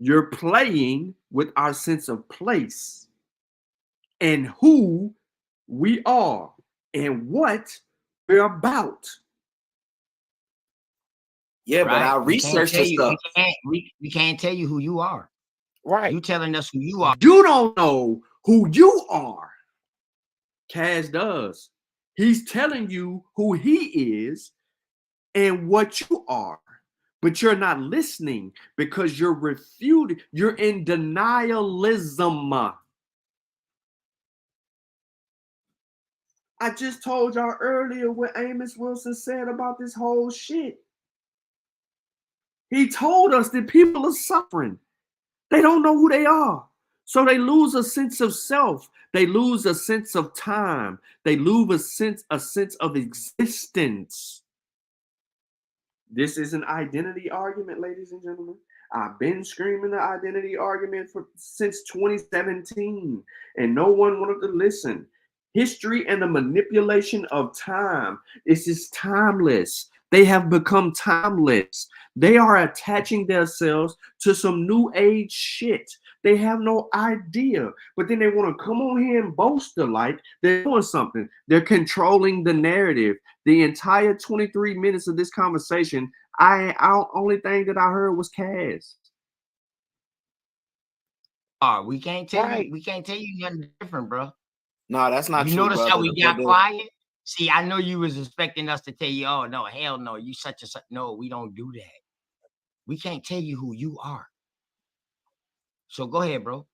You're playing with our sense of place and who we are and what we're about. Yeah, but I researched this stuff. We can't tell you who you are. Right. You telling us who you are. You don't know who you are. Cass does. He's telling you who he is and what you are. But you're not listening because you're refuting. You're in denialism. I just told y'all earlier what Amos Wilson said about this whole shit. He told us that people are suffering. They don't know who they are. So they lose a sense of self. They lose a sense of time. They lose a sense of existence. This is an identity argument, ladies and gentlemen. I've been screaming the identity argument since 2017, and no one wanted to listen. History and the manipulation of time. This is timeless. They have become timeless. They are attaching themselves to some new age shit. They have no idea, but then they want to come on here and boast alike they're doing something. They're controlling the narrative. The entire 23 minutes of this conversation, only thing that I heard was Cass. We can't tell you. We can't tell you nothing different, bro. No, that's not true. You notice brother. how we got quiet? See, I know you was expecting us to tell you, oh no, hell no, you such and such. No, we don't do that. We can't tell you who you are. So go ahead, bro.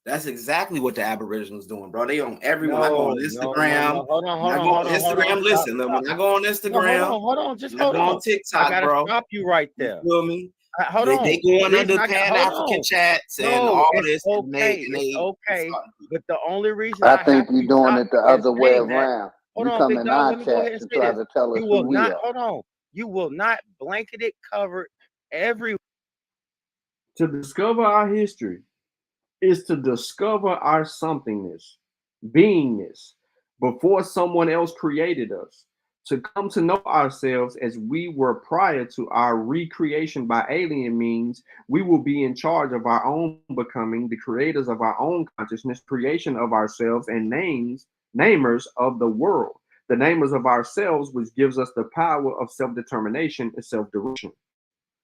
That's exactly what the Aboriginals doing, bro. They on everyone. I go on Instagram. Hold on. Instagram. Listen, when I go on Instagram, hold on. Just hold on. On TikTok, I gotta bro. Stop you right there. You feel me? Hold on. They going under Pan-African chats and all this. Okay, okay. But the only reason I think you're doing it the other way around. You come in our chat and try to tell us who we are. Hold on. You will not blanketed cover every. To discover our history is to discover our somethingness, beingness, before someone else created us. To come to know ourselves as we were prior to our recreation by alien means, we will be in charge of our own becoming, the creators of our own consciousness, creation of ourselves, and namers of the world. The namers of ourselves, which gives us the power of self-determination and self-direction.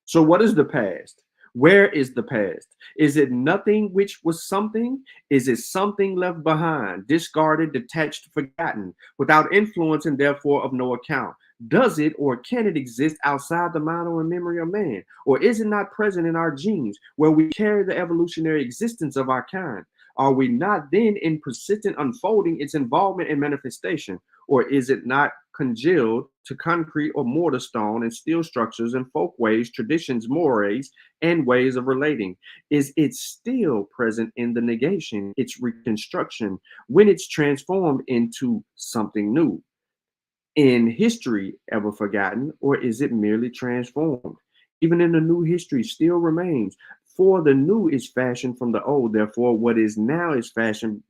So what is the past? Where is the past? Is it nothing which was something? Is it something left behind, discarded, detached, forgotten, without influence and therefore of no account? Does it or can it exist outside the mind or memory of man? Or is it not present in our genes where we carry the evolutionary existence of our kind? Are we not then in persistent unfolding its involvement and manifestation? Or is it not congealed to concrete or mortar stone and steel structures and folkways, traditions, mores, and ways of relating? Is it still present in the negation, its reconstruction, when it's transformed into something new? In history ever forgotten, or is it merely transformed? Even in the new history still remains. For the new is fashioned from the old, therefore what is now is fashioned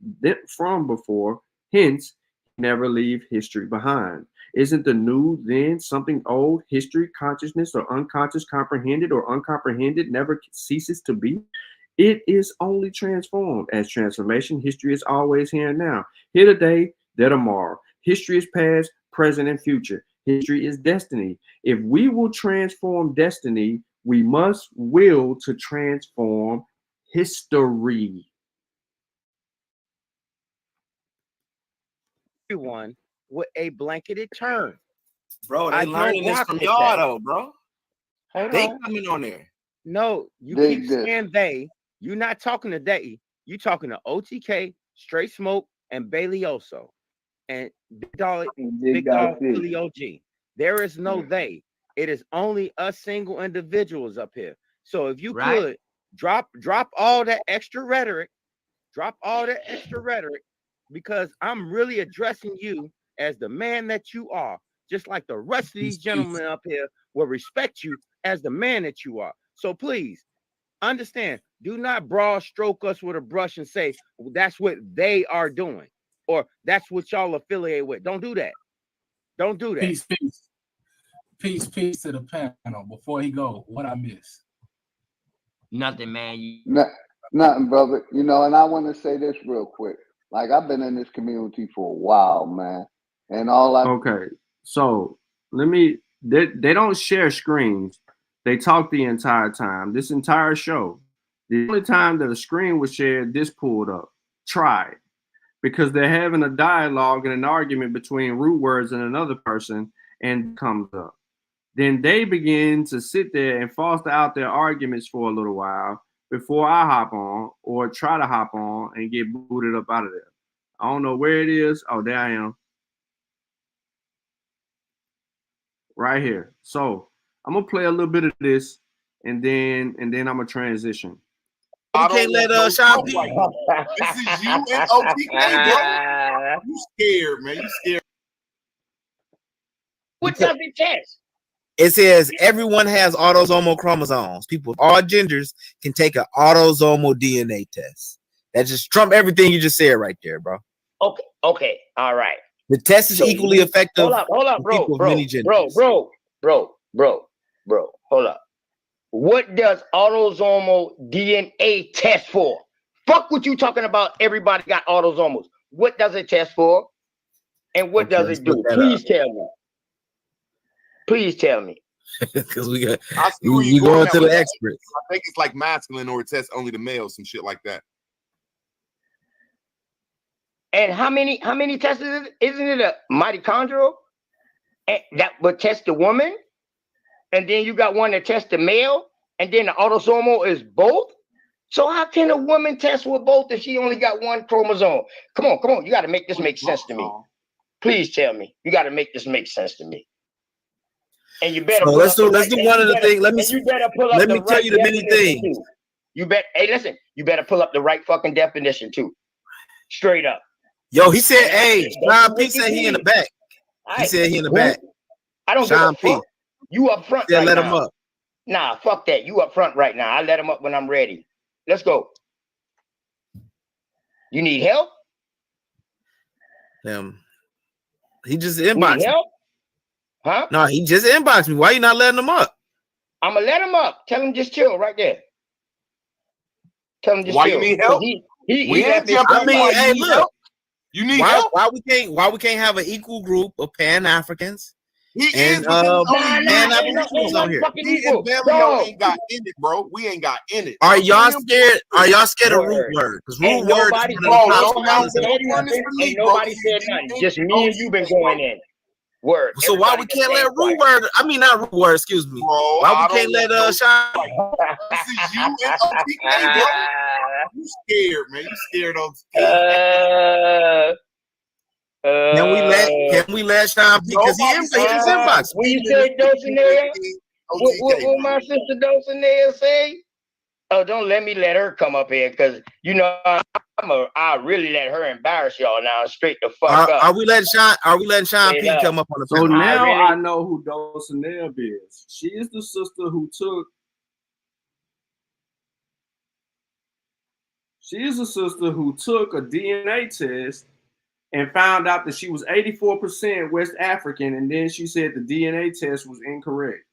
from before, hence never leave history behind. Isn't the new then something old? History, consciousness, or unconscious, comprehended or uncomprehended, never ceases to be? It is only transformed. As transformation, history is always here and now. Here today, there tomorrow. History is past, present, and future. History is destiny. If we will transform destiny, we must will to transform history. Everyone with a blanketed term. Bro, they learning this from y'all though, bro. They coming on there. No, you keep saying they. You're not talking to they. You talking to OTK, Straight Smoke, and Bailey Oso, and Big Dog Philly OG. There is no they. It is only us single individuals up here. So if you could drop all that extra rhetoric, because I'm really addressing you as the man that you are, just like the rest of these gentlemen up here will respect you as the man that you are. So please understand, do not broad stroke us with a brush and say, well, that's what they are doing, or that's what y'all affiliate with. Don't do that. Don't do that. Peace to the panel. Before he go, what I miss? Nothing, man. Nothing, brother. You know, and I want to say this real quick. Like, I've been in this community for a while, man. And okay. So they don't share screens. They talk the entire time. This entire show. The only time that a screen was shared, this pulled up. Try it. Because they're having a dialogue and an argument between root words and another person, and comes up. Then they begin to sit there and foster out their arguments for a little while before I hop on or try to hop on and get booted up out of there. I don't know where it is. Oh, there I am. Right here. So I'm gonna play a little bit of this and then I'm gonna transition. You can't let Sean P. This is you and OTK, bro. You scared, man. You scared. What does it test? It says everyone has autosomal chromosomes. People of all genders can take an autosomal DNA test. That just trump everything you just said right there, bro. Okay, all right. The test is equally effective. Hold up, bro. Hold up. What does autosomal DNA test for? Fuck what you talking about. Everybody got autosomals. What does it test for? And what does it do? Please tell me. Please tell me. Because we going to the experts. I think it's like masculine, or it tests only the males, some shit like that. And how many tests is it? Isn't it a mitochondrial? And that would test the woman, and then you got one that tests the male, and then the autosomal is both. So how can a woman test with both if she only got one chromosome? Come on. You got to make this make sense to me. Please tell me. You got to make this make sense to me. And you better. So let's do one of the things. Let me tell you the many things. You better pull up the right fucking definition too. Straight up. Yo, he said, hey, Sean P said he in the back. He said he in the back. I don't give a fuck. You up front right now. Let him up. Nah, fuck that. You up front right now. I let him up when I'm ready. Let's go. You need help? He just inboxed me. Help? Huh? No, he just inboxed me. Why you not letting him up? I'm gonna let him up. Tell him just chill right there. Tell him just Why chill. You need help? Hey, look. You need help? Why we can't have an equal group of Pan-Africans? And Pan-Africans on here. He and Bellio ain't got in it, bro. We ain't got in it. Are y'all scared? Are y'all scared of root word? Because root word. Ain't nobody said nothing. Just me and you been going in. Word. So why we can't let root word? I mean, not root word. Excuse me. Bro, why we can't let Sean? This is you and OTK, bro. You scared, man. You scared of. Can we let Sean P? Because he just inboxed. When you say Dulcinea, what my sister Dulcinea say? Oh, don't let me let her come up here, because you know I'll really let her embarrass y'all now. Straight the fuck up. Are we letting Sean P come up on the panel? So now I know who Dulcinea is. She is the sister who took. She is a sister who took a DNA test and found out that she was 84% West African, and then she said the DNA test was incorrect.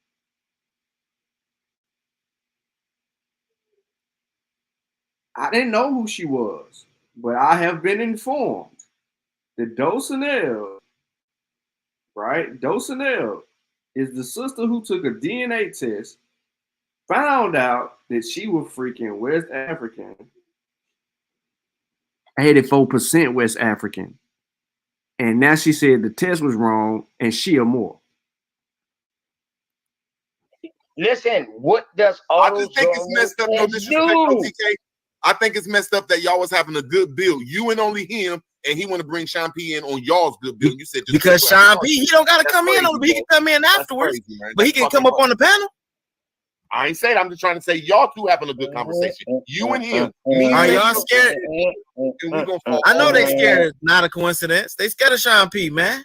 I didn't know who she was, but I have been informed that Dulcinea, right? Dulcinea is the sister who took a DNA test, found out that she was freaking West African, 84% West African. And now she said the test was wrong and she a more. Listen, what does I just think it's messed up. No disrespect, OTK. I think it's messed up that y'all was having a good bill. You and only him, and he want to bring Sean P in on y'all's good bill. You said because Sean P, he don't got to come in on it, but he can come in afterwards. But he can come up on the panel. I ain't saying. I'm just trying to say y'all two having a good conversation. You and him. Me Are and y'all him, scared? and we gonna fall I know they off. scared. Not a coincidence. They scared of Sean P, man.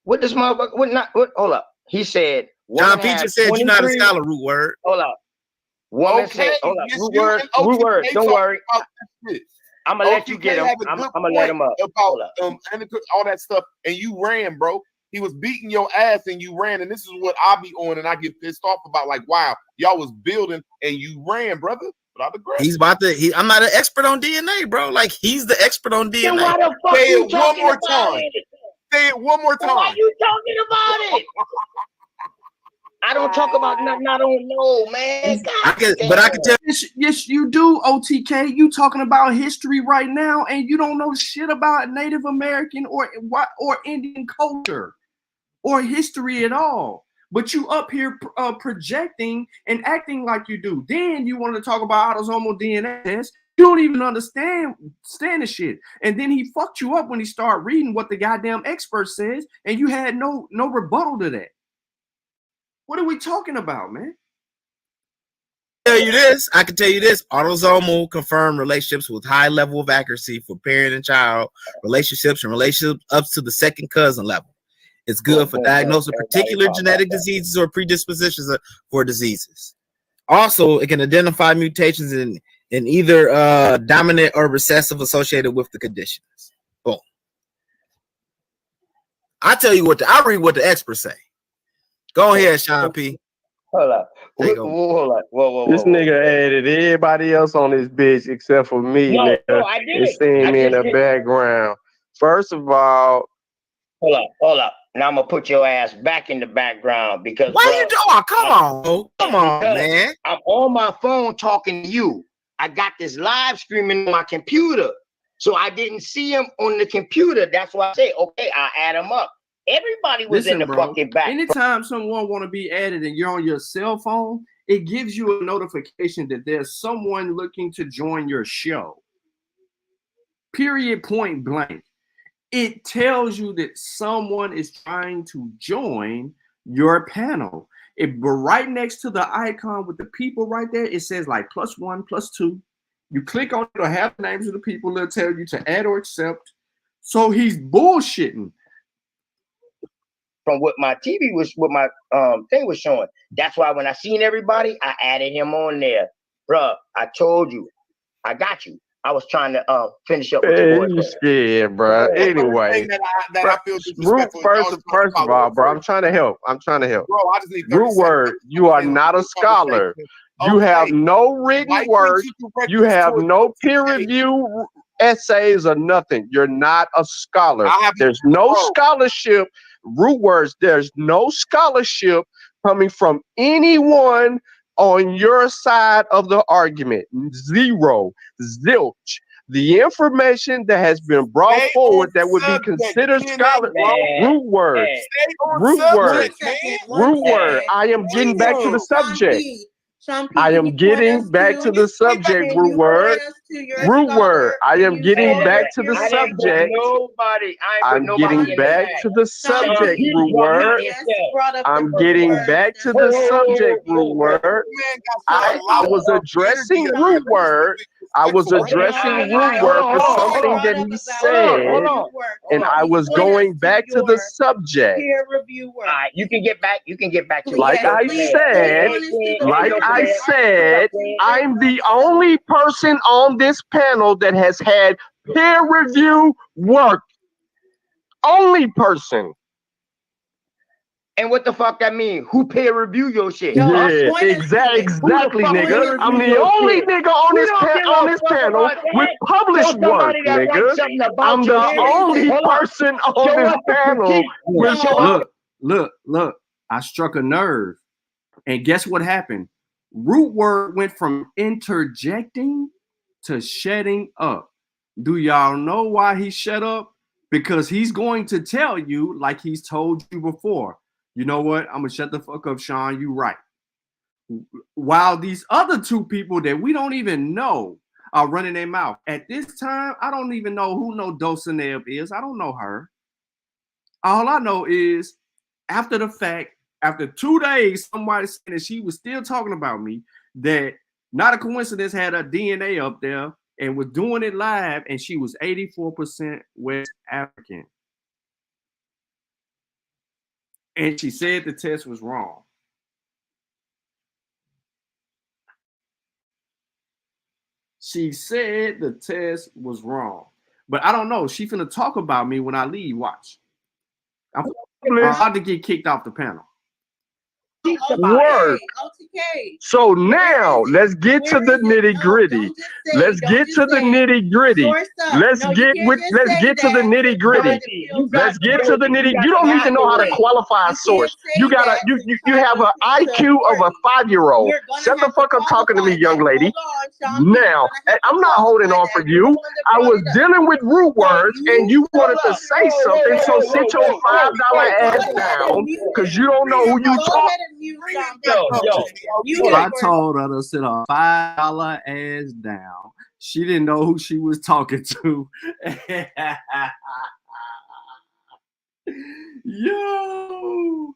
What this motherfucker? What not? What? Hold up. He said. Sean P just said you're not a scholar. Root word. Hold up. Woman said. Hold up. Root word. Root word. Don't worry. I'm gonna let you get him. I'm gonna let him up. About all that stuff, and you ran, bro. He was beating your ass, and you ran, and this is what I be on, and I get pissed off about. Like, wow, y'all was building, and you ran, brother. He's about to. I'm not an expert on DNA, bro. Like he's the expert on DNA. Then why the fuck Say you it one more about time. it? Say it one more time. Why you talking about it? I don't talk about nothing I don't know, man. I can tell. Yes, you do, OTK. You talking about history right now, and you don't know shit about Native American or Indian culture or history at all. But you up here projecting and acting like you do. Then you want to talk about autosomal DNA test. You don't even understand the shit. And then he fucked you up when he started reading what the goddamn expert says, and you had no rebuttal to that. What are we talking about, man? I can tell you this. Autosomal confirmed relationships with high level of accuracy for parent and child relationships and relationships up to the second cousin level. It's good for diagnosing particular genetic diseases or predispositions for diseases. Also, it can identify mutations in either dominant or recessive associated with the conditions. Boom. I tell you what, I read what the experts say. Go ahead, Sean P. Hold up. Whoa. This nigga added everybody else on this bitch except for me, nigga. No, I did. And seeing me in the background. First of all, hold up. Now I'm gonna put your ass back in the background because why you doing? Oh, come on, man. I'm on my phone talking to you. I got this live streaming on my computer, so I didn't see him on the computer. That's why I say, okay, I'll add him up. Everybody was in the fucking back. Anytime someone want to be added and you're on your cell phone, it gives you a notification that there's someone looking to join your show. Period, point blank. It tells you that someone is trying to join your panel. But right next to the icon with the people right there, it says like +1, +2. You click on it, it'll have the names of the people. They'll tell you to add or accept. So he's bullshitting. From what my TV was, what my thing was showing. That's why when I seen everybody, I added him on there. Bruh, I told you, I got you. I was trying to finish up with your boy. You scared, bro. Anyway, first of all, bro, I'm trying to help. Bro, I just need root word, you are not a scholar. You have no written work. You have no peer review essays or nothing. You're not a scholar. There's no scholarship. Root words, there's no scholarship coming from anyone on your side of the argument. Zero, zilch. The information that has been brought forward that would be considered scholar. Root word. I am getting back to the subject. I am getting back to the subject, root word. I am getting back to the subject. I'm getting back to the subject, root word. I'm getting back to the subject, root word. I was addressing root word. I was addressing root word for something that he said, and I was going back to the subject. You can get back to like I said, I'm the only person on this panel that has had peer review work. Only person. And what the fuck that mean? Who peer review your shit? Yeah, exactly, nigga. I'm the only nigga on this panel with published work, nigga. I'm the only person on this panel with Look. I struck a nerve. And guess what happened? Root word went from interjecting to shutting up. Do y'all know why he shut up? Because he's going to tell you, like he's told you before, you know what? I'm going to shut the fuck up, Sean. You right. While these other two people that we don't even know are running their mouth. At this time, I don't even know who no Dosaneb is. I don't know her. All I know is, after the fact, After 2 days, somebody said that she was still talking about me, that not a coincidence had her DNA up there and was doing it live, and she was 84% West African. And she said the test was wrong. She said the test was wrong. But I don't know. She finna talk about me when I leave. Watch. I'm about to get kicked off the panel. Word. So now let's get to the nitty gritty. Let's get to the nitty gritty. Let's get to the nitty gritty. Let's get to the nitty. You don't need to know how to qualify a source. You gotta you have an IQ of a 5-year-old. Shut the fuck up talking to me, young lady. Now I'm not holding on for you. I was dealing with root words and you wanted to say something, so sit your $5 ass down because you don't know who you talk. I told her to sit her $5 ass down. She didn't know who she was talking to. Yo.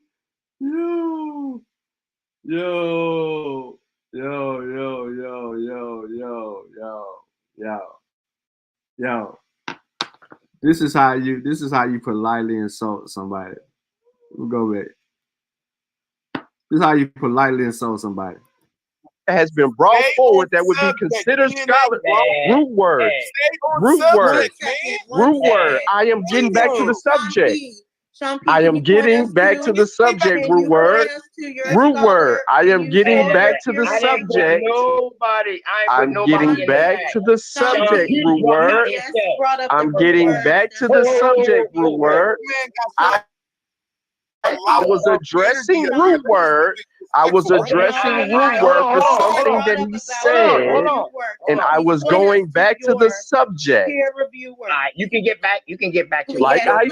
This is how you politely insult somebody. We'll go back. This is how you politely insult somebody. Has been brought forward that would be considered scholarly. Root word. I am getting back to the subject. I am getting back to the subject. Root word. I am getting back to the subject. I'm getting back to the subject. Root word. I'm getting back to the subject. Root word. I was addressing root word. I was addressing root word for something that he said, and I was going back to the subject. You can get back. You can get back to like I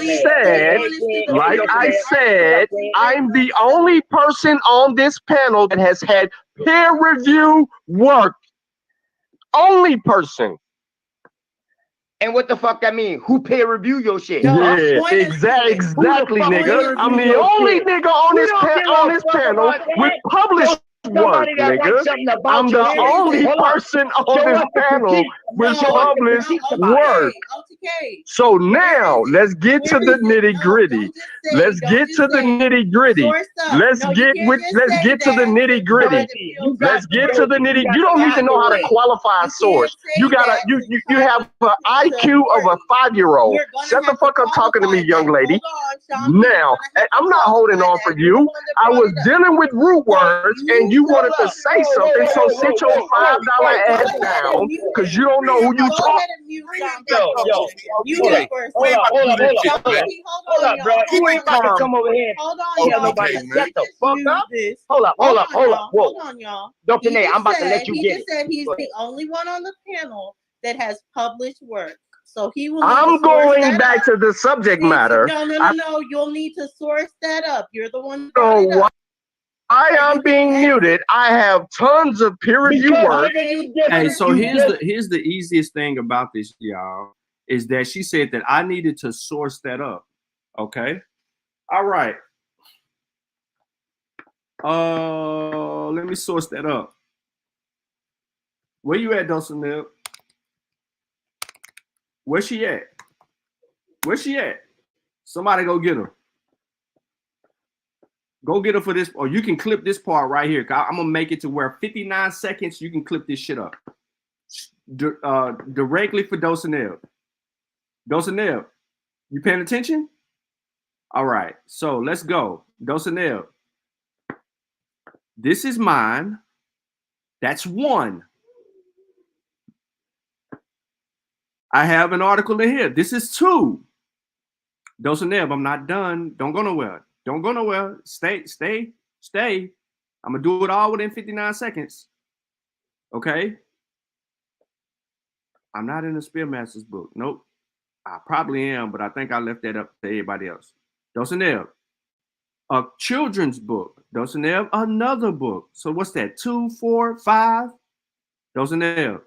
said, I'm the only person on this panel that has had peer review work. Only person. And what the fuck that mean? Who peer review your shit? Yeah, exactly, nigga. I'm the only nigga on this panel with published work, nigga. I'm the only person on this panel with published work. So now let's get to the nitty gritty. Let's get to the nitty gritty. Let's get to the nitty gritty. Let's get to the nitty. You don't need to know how to qualify a source. You have an IQ of a 5-year-old. Shut the fuck up talking to me, young lady. Now I'm not holding on for you. I was dealing with root words and you wanted to say something, so sit your $5 ass down because you don't know who you talk. You first. Hold up, bro. You ain't about to come over here. Hold on, y'all. Nobody shut the fuck up. Hold up. Whoa. Hold on, y'all. Dr. Nate, I'm about to let you get it. He just said he's the only one on the panel that has published work. So he will. I'm going back to the subject matter. No. You'll need to source that up. You're the one. So I am being muted. I have tons of peer review work. Hey, so here's the easiest thing about this, y'all, is that she said that I needed to source that up. Okay. All right. Let me source that up. Where you at, Dulcinea? Where's she at? Where's she at? Somebody go get her. Go get her for this, or you can clip this part right here. I'm gonna make it to where 59 seconds you can clip this shit up. Directly for Dulcinea. Dulcinea, you paying attention? All right, so let's go. Dulcinea. This is mine. That's one. I have an article in here. This is two. Dulcinea, I'm not done. Don't go nowhere. Don't go nowhere. Stay. I'm going to do it all within 59 seconds. Okay? I'm not in the Spearmaster's book. Nope. I probably am, but I think I left that up to everybody else. Dulcinea, a children's book. Dulcinea, another book. So what's that? 2, 4, 5? Dulcinea,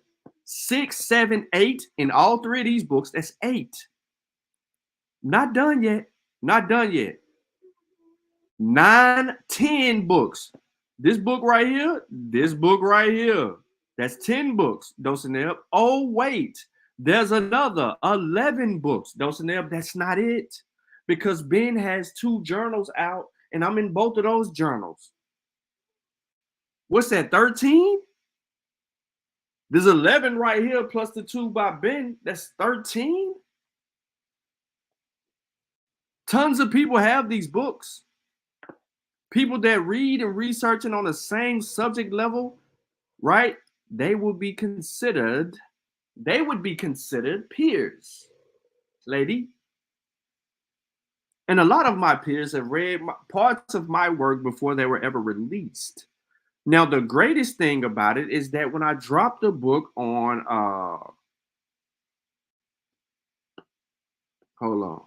6, 7, 8. In all three of these books, that's 8. Not done yet. Not done yet. 9, 10 books. This book right here, this book right here. That's 10 books. Doseneb. Oh, wait. There's another 11 books. Doseneb. That's not it. Because Ben has 2 journals out, and I'm in both of those journals. What's that, 13? There's 11 right here plus the 2 by Ben. That's 13. Tons of people have these books. People that read and researching on the same subject level, right? They would be considered peers, lady. And a lot of my peers have read parts of my work before they were ever released. Now, the greatest thing about it is that when I dropped the book on, hold on.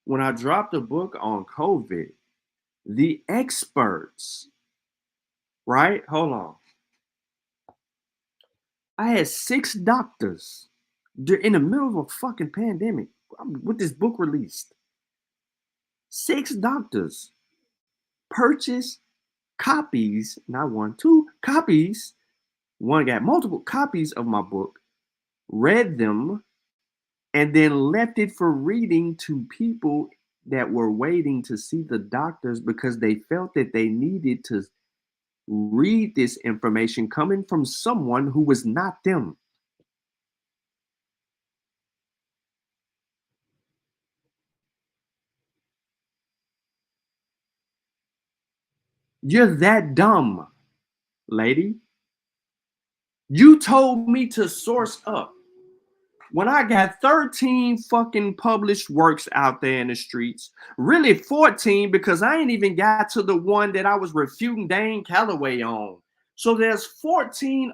When I dropped the book on COVID, the experts, right? Hold on. I had 6 doctors in the middle of a fucking pandemic with this book released. 6 doctors purchased copies, not 1, 2 copies. One got multiple copies of my book, read them, and then left it for reading to people that were waiting to see the doctors because they felt that they needed to read this information coming from someone who was not them. You're that dumb, lady. You told me to source up. When I got 13 fucking published works out there in the streets, really 14 because I ain't even got to the one that I was refuting Dane Calloway on. So there's 14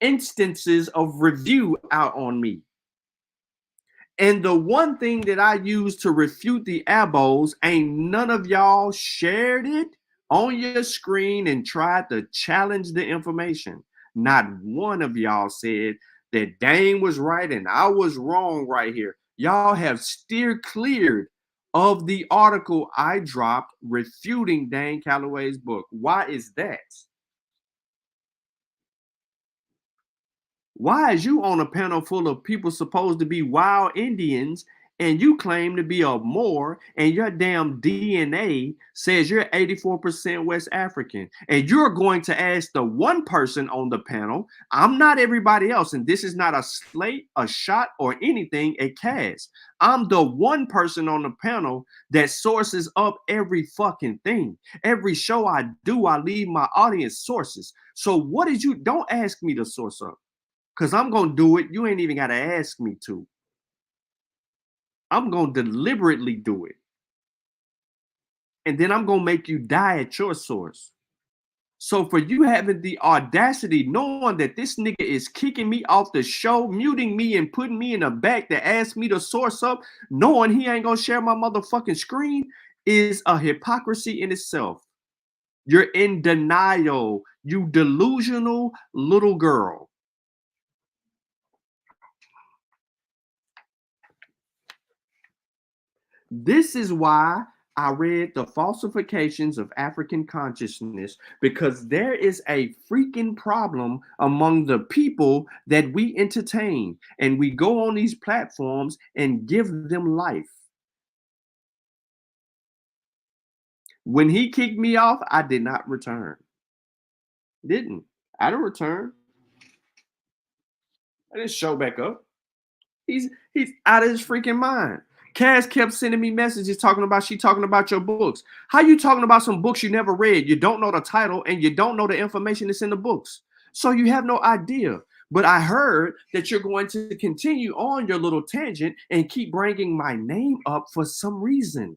instances of review out on me. And the one thing that I used to refute the Abos, ain't none of y'all shared it on your screen and tried to challenge the information. Not one of y'all said that Dane was right and I was wrong right here. Y'all have steered clear of the article I dropped refuting Dane Calloway's book. Why is that? Why is you on a panel full of people supposed to be wild Indians and you claim to be a Moor and your damn DNA says you're 84% West African, and you're going to ask the one person on the panel, I'm not everybody else, and this is not a slate, a shot, or anything, a cast. I'm the one person on the panel that sources up every fucking thing. Every show I do, I leave my audience sources. So what did you, don't ask me to source up, because I'm going to do it. You ain't even got to ask me to. I'm going to deliberately do it. And then I'm going to make you die at your source. So for you having the audacity, knowing that this nigga is kicking me off the show, muting me and putting me in the back to ask me to source up, knowing he ain't going to share my motherfucking screen, is a hypocrisy in itself. You're in denial, you delusional little girl. This is why I read The Falsifications of African Consciousness, because there is a freaking problem among the people that we entertain, and we go on these platforms and give them life. When he kicked me off, I did not return. Didn't. I didn't return. I didn't show back up. He's out of his freaking mind. Cass kept sending me messages talking about your books. How you talking about some books you never read? You don't know the title and you don't know the information that's in the books. So you have no idea. But I heard that you're going to continue on your little tangent and keep bringing my name up for some reason.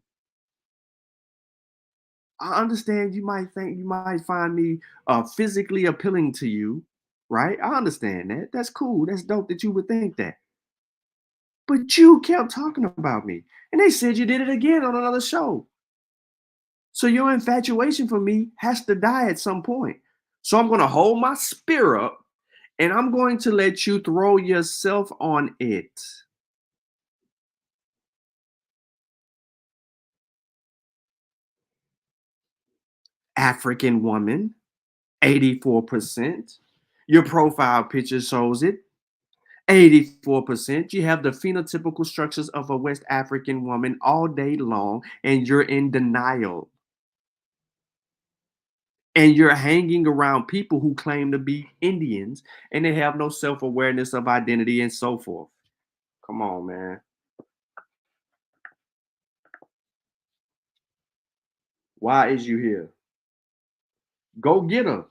I understand you might find me physically appealing to you, right? I understand that. That's cool. That's dope that you would think that. But you kept talking about me. And they said you did it again on another show. So your infatuation for me has to die at some point. So I'm going to hold my spear up And I'm going to let you throw yourself on it. African woman, 84%. Your profile picture shows it, 84%. You have the phenotypical structures of a West African woman all day long, and you're in denial. And you're hanging around people who claim to be Indians, and they have no self-awareness of identity and so forth. Come on, man. Why is you here? Go get her.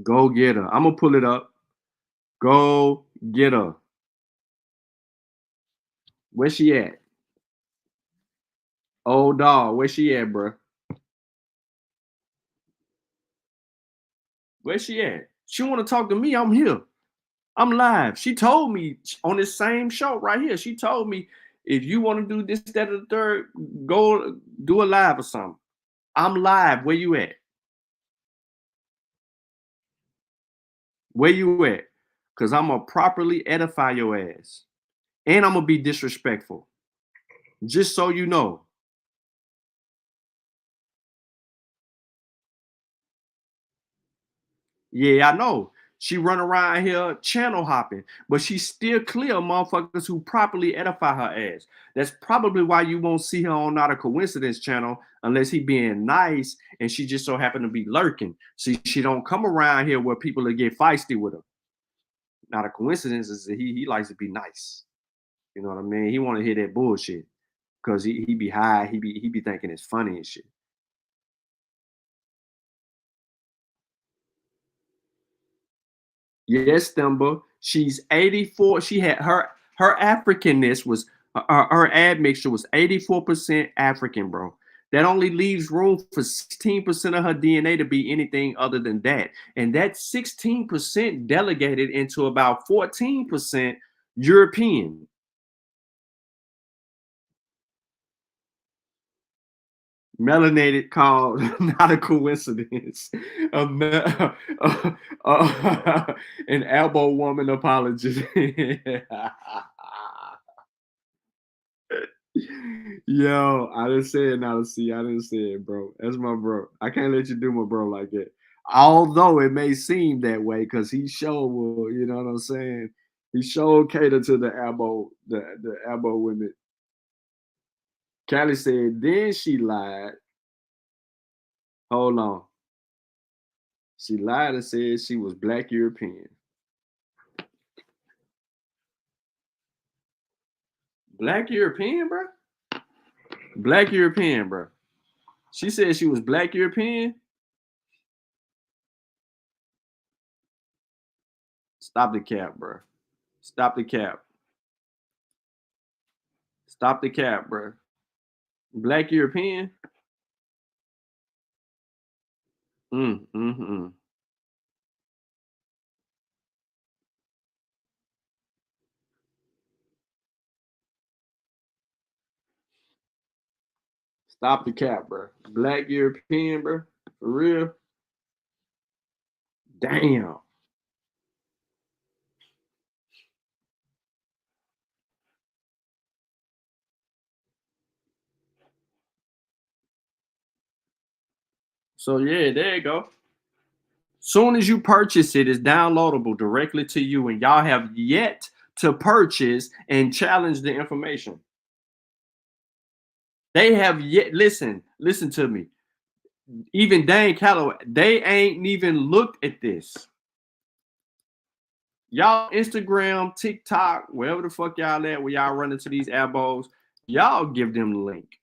Go get her. I'm going to pull it up. Go get her. Where she at? Oh, dog. Where she at, bro? Where she at? She want to talk to me. I'm here. I'm live. She told me on this same show right here. She told me, if you want to do this, that, or the third, go do a live or something. I'm live. Where you at? Where you at? Because I'm going to properly edify your ass. And I'm going to be disrespectful. Just so you know. Yeah, I know. She run around here channel hopping, but she's still clear motherfuckers who properly edify her ass. That's probably why you won't see her on Not a Coincidence channel unless he being nice and she just so happen to be lurking. See, she don't come around here where people will get feisty with her. Not a Coincidence is he likes to be nice. You know what I mean? He want to hear that bullshit because he be high. He be thinking it's funny and shit. Yes, Thimba. She's 84. She had her Africanness was her admixture was 84% African, bro. That only leaves room for 16% of her DNA to be anything other than that. And that 16% delegated into about 14% European. Melanated called Not a Coincidence. An elbow woman apologist. Yo, I didn't say it now to see. I didn't say it, bro. That's my bro. I can't let you do my bro like that. Although it may seem that way, because he showed, you know what I'm saying? He showed cater to the elbow women. Callie said, then she lied. Hold on. She lied and said she was Black European. Black European, bro? Black European, bro. She said she was Black European. Stop the cap, bro. Stop the cap. Stop the cap, bro. Black European? Stop the cap, bro. Black European, bro. For real? Damn. So yeah, there you go. Soon as you purchase it, it's downloadable directly to you, and y'all have yet to purchase and challenge the information. They have yet, listen to me. Even Dan Calloway, they ain't even looked at this. Y'all Instagram, TikTok, wherever the fuck y'all at, where y'all run into these Abos, y'all give them the link.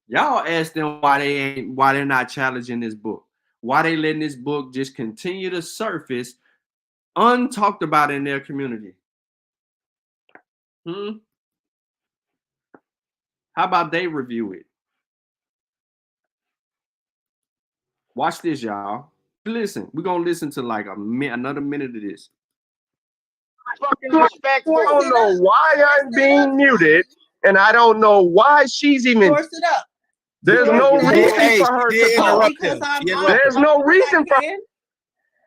Y'all ask them why they're not challenging this book. Why they letting this book just continue to surface untalked about in their community. How about they review it? Watch this, y'all. Listen, we're gonna listen to like another minute of this. I don't know why I'm being muted, and I don't know why she's even. Force it up. There's no reason Hey, for her she to did talk. interrupt him. She interrupted There's him. no reason for.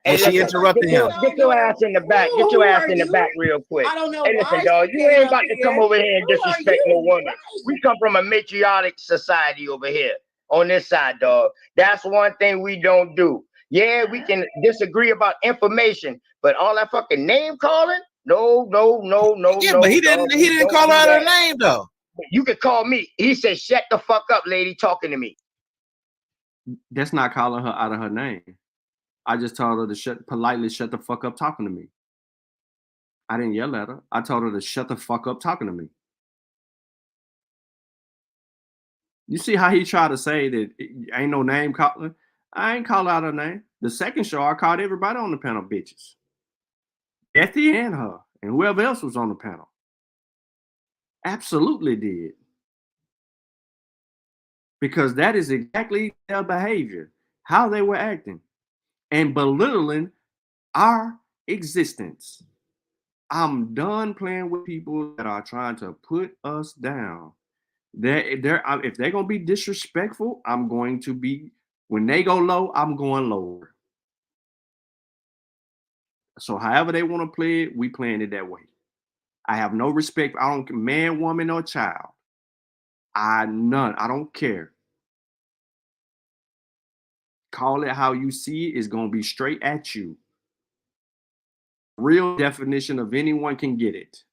And she interrupted him. Get your ass in the back. Get your ass in the back real quick. Hey, listen, dog. You ain't about to come over here and disrespect no woman. We come from a matriarchal society over here on this side, dog. That's one thing we don't do. Yeah, we can disagree about information, but all that fucking name calling? No. Yeah, but he didn't call her out her name though. You could call me. He said, "Shut the fuck up, lady, talking to me." That's not calling her out of her name. I just told her to politely shut the fuck up talking to me. I didn't yell at her. I told her to shut the fuck up talking to me. You see how he tried to say that ain't no name calling? I ain't call out her name. The second show, I called everybody on the panel bitches. Bethy and her, and whoever else was on the panel. Absolutely did. Because that is exactly their behavior, how they were acting. And belittling our existence. I'm done playing with people that are trying to put us down. If they're going to be disrespectful, I'm going to be, when they go low, I'm going lower. So however they want to play it, we playing it that way. I have no respect. I don't care, man, woman, or child. I don't care. Call it how you see it. It's going to be straight at you. Real definition of anyone can get it.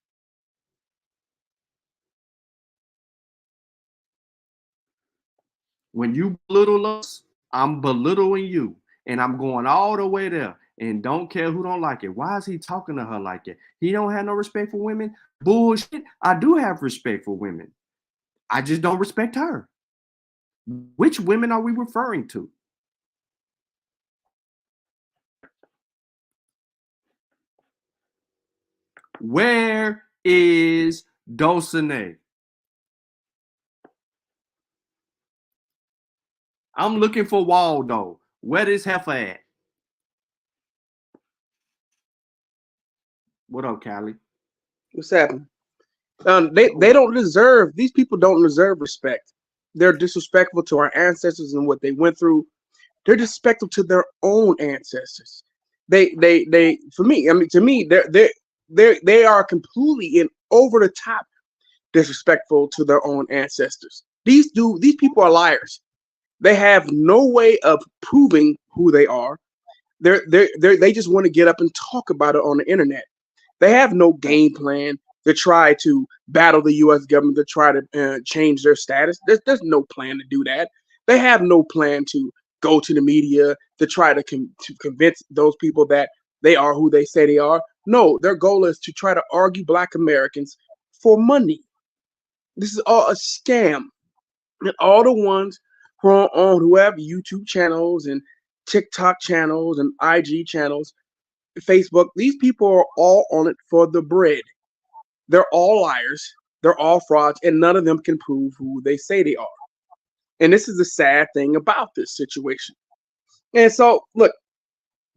When you belittle us, I'm belittling you. And I'm going all the way there. And don't care who don't like it. Why is he talking to her like that? He don't have no respect for women? Bullshit. I do have respect for women. I just don't respect her. Which women are we referring to? Where is Dulcinea? I'm looking for Waldo. Where is heifer at? What up, Callie? What's happening? They don't deserve, these people don't deserve respect. They're disrespectful to our ancestors and what they went through. They're disrespectful to their own ancestors. They for me, I mean, to me, they are completely and over the top disrespectful to their own ancestors. These people are liars. They have no way of proving who they are. They just want to get up and talk about it on the internet. They have no game plan to try to battle the U.S. government, to try to change their status. There's no plan to do that. They have no plan to go to the media to try to convince those people that they are who they say they are. No, their goal is to try to argue Black Americans for money. This is all a scam. And all the ones who are on whoever YouTube channels and TikTok channels and IG channels, Facebook, these people are all on it for the bread. They're all liars. They're all frauds, and none of them can prove who they say they are. And this is the sad thing about this situation. And so, look,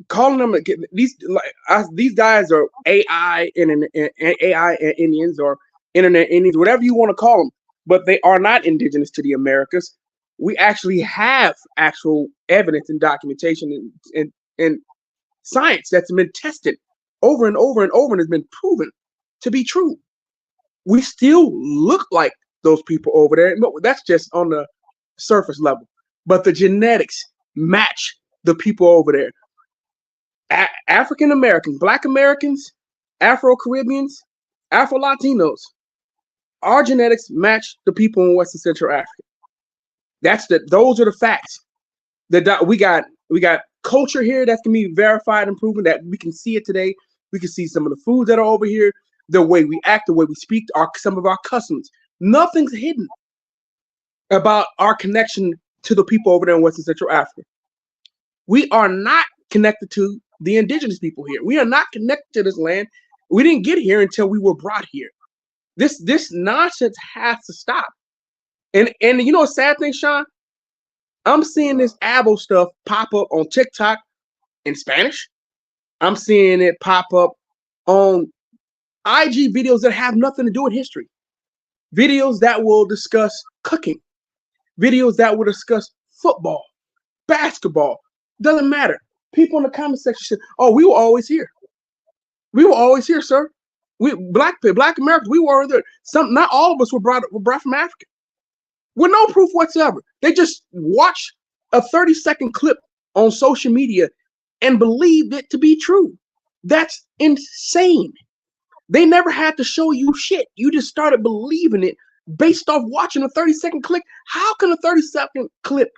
calling them these guys are AI and AI Indians or internet Indians, whatever you want to call them, but they are not indigenous to the Americas. We actually have actual evidence and documentation and science that's been tested over and over and over and has been proven to be true. We still look like those people over there. No, that's just on the surface level. But the genetics match the people over there. African Americans, Black Americans, Afro-Caribbeans, Afro-Latinos, our genetics match the people in West and Central Africa. Those are the facts. We got culture here that can be verified and proven, that we can see it today. We can see some of the foods that are over here, the way we act, the way we speak, some of our customs. Nothing's hidden about our connection to the people over there in West and Central Africa. We are not connected to the indigenous people here. We are not connected to this land. We didn't get here until we were brought here. This nonsense has to stop. And you know a sad thing, Sean? I'm seeing this Abos stuff pop up on TikTok in Spanish. I'm seeing it pop up on IG videos that have nothing to do with history. Videos that will discuss cooking. videos that would discuss football, basketball. Doesn't matter. People in the comment section said, "Oh, we were always here. We were always here, sir. We black Americans, we were there. Not all of us were brought from Africa with no proof whatsoever. They just watched a 30-second clip on social media and believed it to be true. That's insane. They never had to show you shit. You just started believing it based off watching a 30-second clip. How can a 30-second clip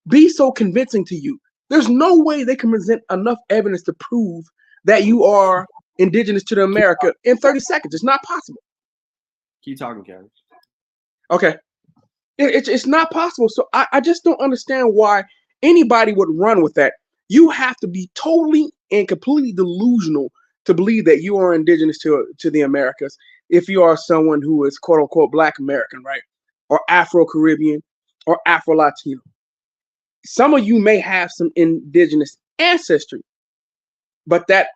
be so convincing to you? There's no way they can present enough evidence to prove that you are indigenous to the America in 30 seconds. It's not possible. Keep talking, Kevin. Okay. It's not possible. So I just don't understand why anybody would run with that. You have to be totally and completely delusional to believe that you are indigenous to the Americas if you are someone who is quote unquote Black American, right? Or Afro-Caribbean or Afro-Latino. Some of you may have some indigenous ancestry, but that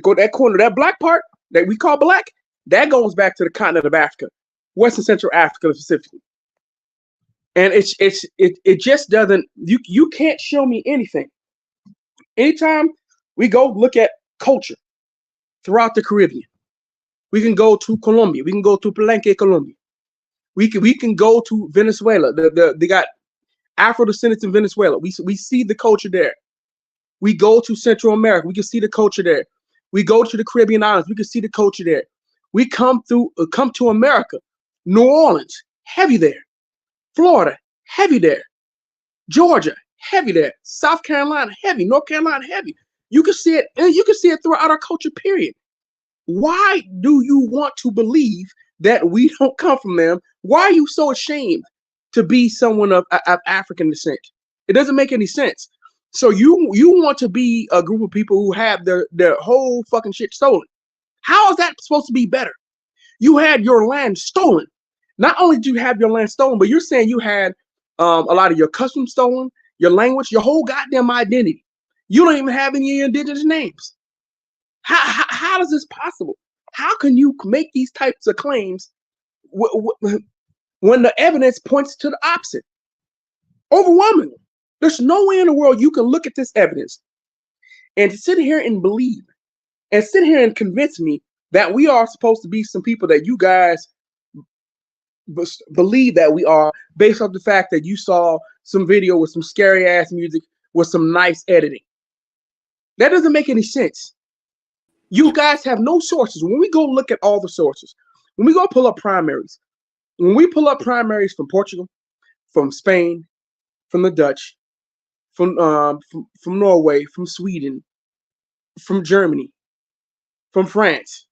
corner, that black part that we call black, that goes back to the continent of Africa, West and Central Africa specifically. And it just doesn't, you can't show me anything. Anytime we go look at culture throughout the Caribbean, we can go to Colombia, we can go to Palenque, Colombia. We can go to Venezuela. They got Afro descendants in Venezuela. We see the culture there. We go to Central America. We can see the culture there. We go to the Caribbean islands. We can see the culture there. We come to America. New Orleans, heavy there. Florida, heavy there. Georgia, heavy there. South Carolina, heavy. North Carolina, heavy. You can see it, and you can see it throughout our culture, period. Why do you want to believe that we don't come from them? Why are you so ashamed to be someone of African descent? It doesn't make any sense. So you want to be a group of people who have their whole fucking shit stolen. How is that supposed to be better? You had your land stolen. Not only did you have your land stolen, but you're saying you had a lot of your customs stolen, your language, your whole goddamn identity. You don't even have any indigenous names. How is this possible? How can you make these types of claims when the evidence points to the opposite? Overwhelmingly. There's no way in the world you can look at this evidence and sit here and believe and sit here and convince me that we are supposed to be some people that you guys believe that we are based off the fact that you saw some video with some scary ass music with some nice editing. That doesn't make any sense. You guys have no sources. When we go look at all the sources, when we go pull up primaries, when we pull up primaries from Portugal, from Spain, from the Dutch, from Norway, from Sweden, from Germany, from France,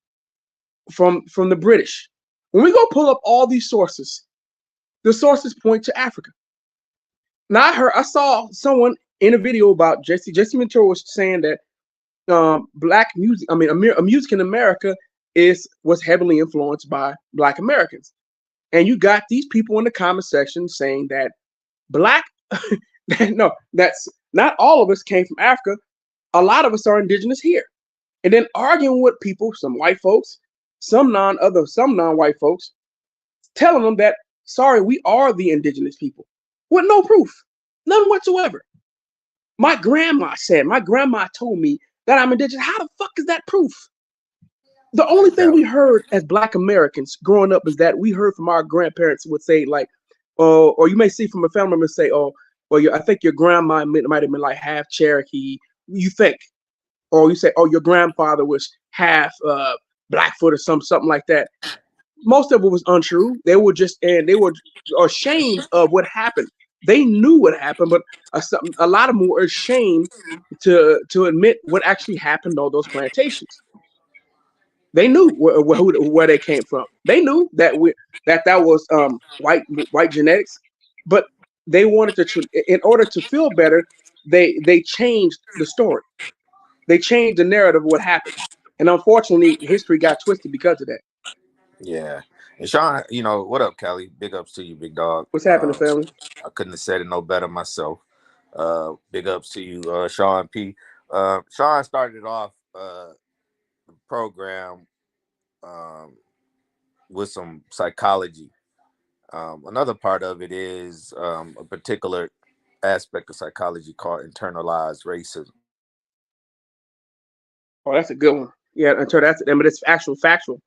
from the British. When we go pull up all these sources, the sources point to Africa. Now I saw someone in a video about Jesse Ventura was saying that black music, music in America was heavily influenced by Black Americans. And you got these people in the comment section saying that black, no, that's not all of us came from Africa. A lot of us are indigenous here. And then arguing with people, some white folks, some non-white folks, telling them that, sorry, we are the indigenous people with no proof, none whatsoever. My grandma told me that I'm indigenous. How the fuck is that proof? The only thing we heard as Black Americans growing up is that we heard from our grandparents would say like, or you may see from a family member say, oh, well, I think your grandma might have been like half Cherokee. You think, or you say, oh, your grandfather was half Blackfoot or something like that. Most of it was untrue. They were ashamed of what happened. They knew what happened, but a lot of them were ashamed to admit what actually happened on those plantations. They knew where they came from. They knew that was white genetics, but they wanted to, in order to feel better, they changed the story. They changed the narrative of what happened, and unfortunately, history got twisted because of that. Yeah. And Sean, what up, Kelly? Big ups to you, big dog. What's happening, family? I couldn't have said it no better myself. Big ups to you, Sean P. Sean started off the program with some psychology. Another part of it is a particular aspect of psychology called internalized racism. Oh, that's a good one. Yeah, until that's it. But it's actual factual.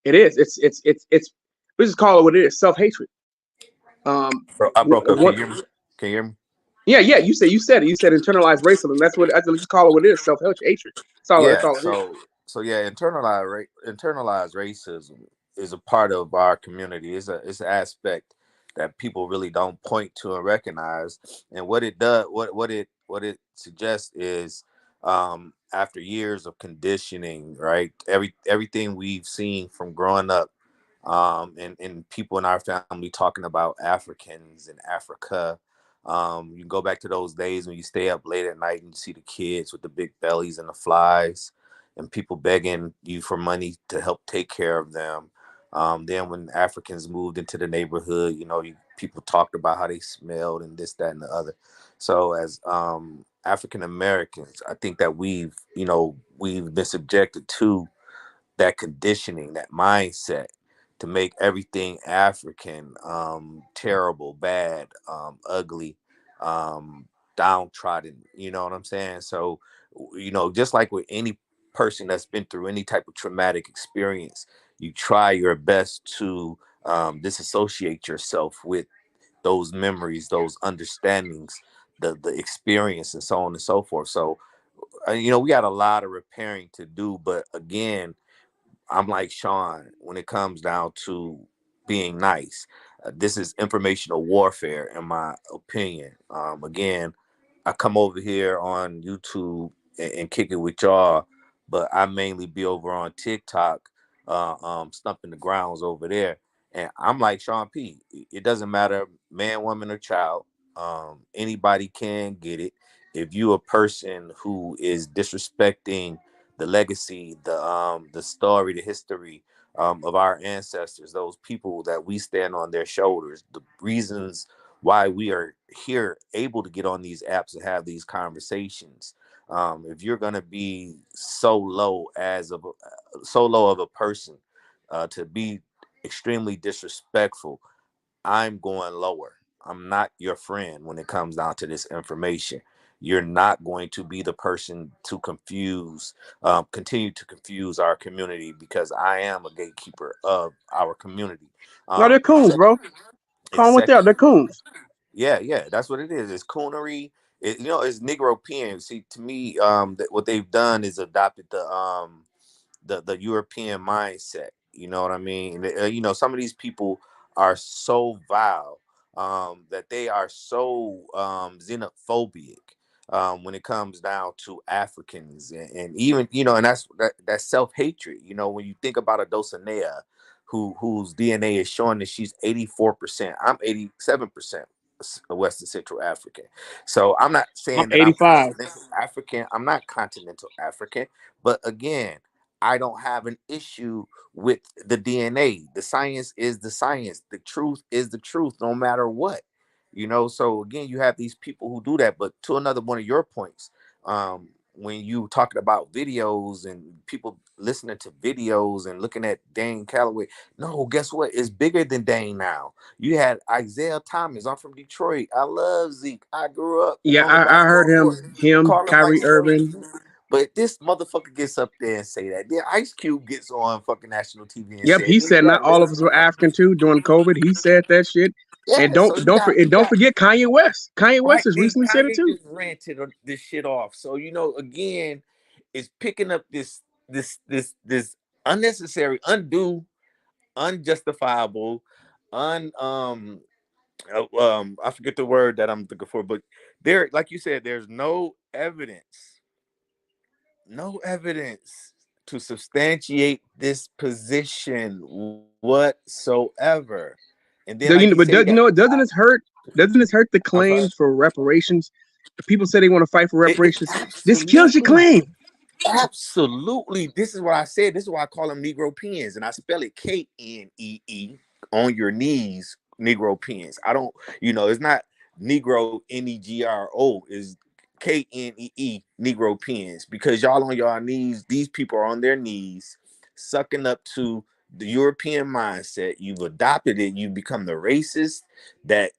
It is. It's. We just call it what it is. Self-hatred. Bro, I broke up. Can you hear me? Can you hear me? Yeah. You said it. You said internalized racism. That's what. Let's just call it what it is. Self-hatred. That's all. Yeah. That's all it is. So yeah, internalized racism is a part of our community. It's an aspect that people really don't point to and recognize. And what it does, what it suggests is, after years of conditioning, right? Everything we've seen from growing up, and people in our family talking about Africans and Africa. You can go back to those days when you stay up late at night and you see the kids with the big bellies and the flies, and people begging you for money to help take care of them. Then when Africans moved into the neighborhood, people talked about how they smelled and this, that, and the other. So as African Americans, I think that we've been subjected to that conditioning, that mindset to make everything African terrible, bad, ugly, downtrodden. You know what I'm saying? So, just like with any person that's been through any type of traumatic experience, you try your best to disassociate yourself with those memories, those understandings, the experience, and so on and so forth. So, we got a lot of repairing to do, but again, I'm like Sean when it comes down to being nice. This is informational warfare, in my opinion. Again, I come over here on YouTube and kick it with y'all, but I mainly be over on TikTok, stumping the grounds over there. And I'm like Sean P. It doesn't matter, man, woman, or child. Anybody can get it. If you a person who is disrespecting the legacy, the story, the history of our ancestors, those people that we stand on their shoulders, the reasons why we are here able to get on these apps and have these conversations. If you're gonna be so low of a person to be extremely disrespectful, I'm going lower. I'm not your friend when it comes down to this information. You're not going to be the person to continue to confuse our community, because I am a gatekeeper of our community. No, they're coons, bro. Call them what they are. They're coons. Yeah, that's what it is. It's coonery. It's Negro pen. See, to me, what they've done is adopted the European mindset. You know what I mean? Some of these people are so vile, that they are so xenophobic when it comes down to Africans, and even and that's self-hatred. When you think about a Dulcinea, whose DNA is showing that she's 84%. I'm 87% West and Central African. So I'm not saying that I'm 85. continental African. I'm not continental African, but again, I don't have an issue with the DNA. The science is the science. The truth is the truth, no matter what. So again, you have these people who do that. But to another one of your points, when you talking about videos and people listening to videos and looking at Dane Calloway, no, guess what? It's bigger than Dane now. You had Isaiah Thomas. I'm from Detroit. I love Zeke. I grew up Yeah, on the I heard basketball him, court. Kyrie Irving. But this motherfucker gets up there and say that. Then Ice Cube gets on fucking national TV and Yep, he said not all of us were African too during COVID. He said that shit. Yeah, and don't forget Kanye West. Kanye West has recently said it too. Just ranted this shit off. So again, it's picking up this unnecessary, undue, unjustifiable, I forget the word that I'm looking for, but there, like you said, there's no evidence to substantiate this position whatsoever. And then, doesn't this hurt? Doesn't this hurt the claims for reparations? People say they want to fight for reparations. This kills your claim. Absolutely. This is what I said. This is why I call them Negro pens, and I spell it Knee, on your knees, Negro pens. I don't, it's not Negro Negro, is Knee, Negro pens, because y'all on your knees. These people are on their knees, sucking up to the European mindset. You've adopted it. You become the racist that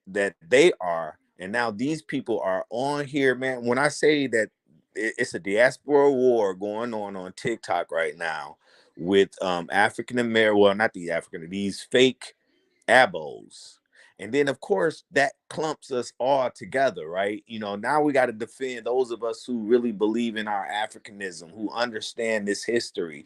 they are, and now these people are on here, man. When I say that it's a diaspora war going on TikTok right now with African American, well, not the African, these fake Abos. And then, of course, that clumps us all together, right? You know, now we got to defend those of us who really believe in our Africanism, who understand this history.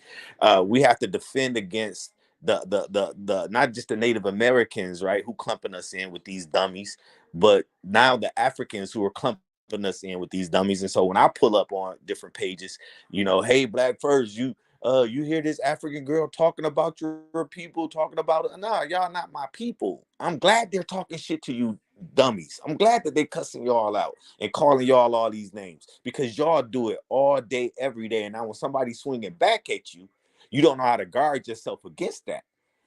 We have to defend against the not just the Native Americans, right, who clumping us in with these dummies, but now the Africans who are clumping us in with these dummies. And so when I pull up on different pages, you know, hey, Black First, you hear this African girl talking about your people, talking about it. Nah, y'all not my people. I'm glad they're talking shit to you dummies. I'm glad that they cussing y'all out and calling y'all all these names, because y'all do it all day, every day. And now when somebody's swinging back at you, you don't know how to guard yourself against that.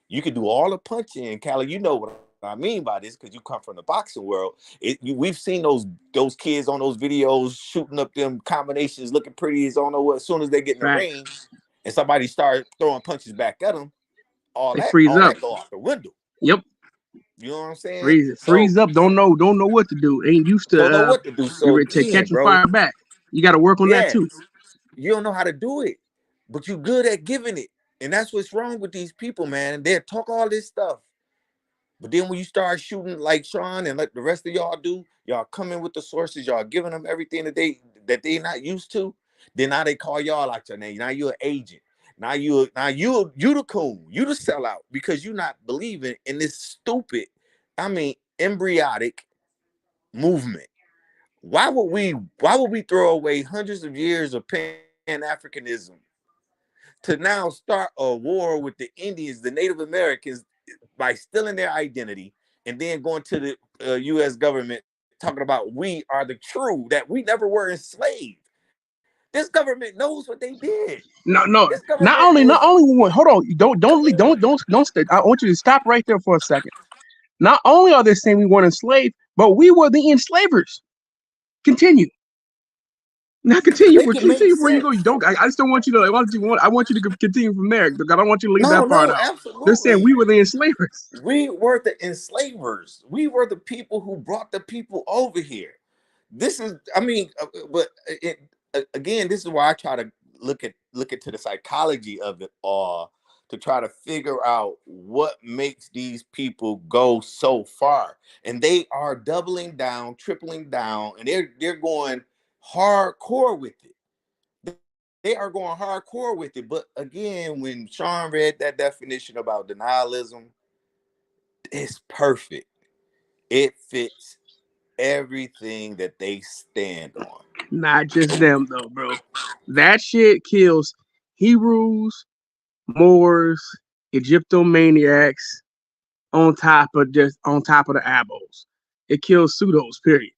You can do all the punching, and Callie, you know what I mean by this because you come from the boxing world. We've seen those kids on those videos shooting up them combinations, looking pretty as as soon as they get in the ring, and somebody start throwing punches back at them, all that go out the window. Yep. You know what I'm saying? Freeze up. Don't know what to do. Ain't used to. Don't know what to do. So to catch and fire back. You got to work on that too. You don't know how to do it, but you're good at giving it, and that's what's wrong with these people, man. They talk all this stuff, but then when you start shooting like Sean and like the rest of y'all do, y'all come in with the sources, y'all giving them everything that they not used to. Then now they call y'all out your name. Now you're an agent. Now you the cool. You the sellout because you're not believing in this stupid, embryotic movement. Why would we throw away hundreds of years of Pan-Africanism to now start a war with the Indians, the Native Americans, by stealing their identity and then going to the U.S. government talking about we are the true, that we never were enslaved. This government knows what they did. No. Not only one. Hold on. Don't stay. I want you to stop right there for a second. Not only are they saying we weren't enslaved, but we were the enslavers. Continue. Now continue where you go. You don't. I just don't want you to. I want you to continue from there. I don't want you to leave that part out. Absolutely. They're saying we were the enslavers. We were the enslavers. We were the people who brought the people over here. This is. Again, this is why I try to look into the psychology of it all to try to figure out what makes these people go so far. And they are doubling down, tripling down, and they're going hardcore with it. They are going hardcore with it. But again, when Sean read that definition about denialism, it's perfect. It fits everything that they stand on. Not just them though, bro. That shit kills Hebrews, Moors, Egyptomaniacs on top of the Abos. It kills pseudos, period.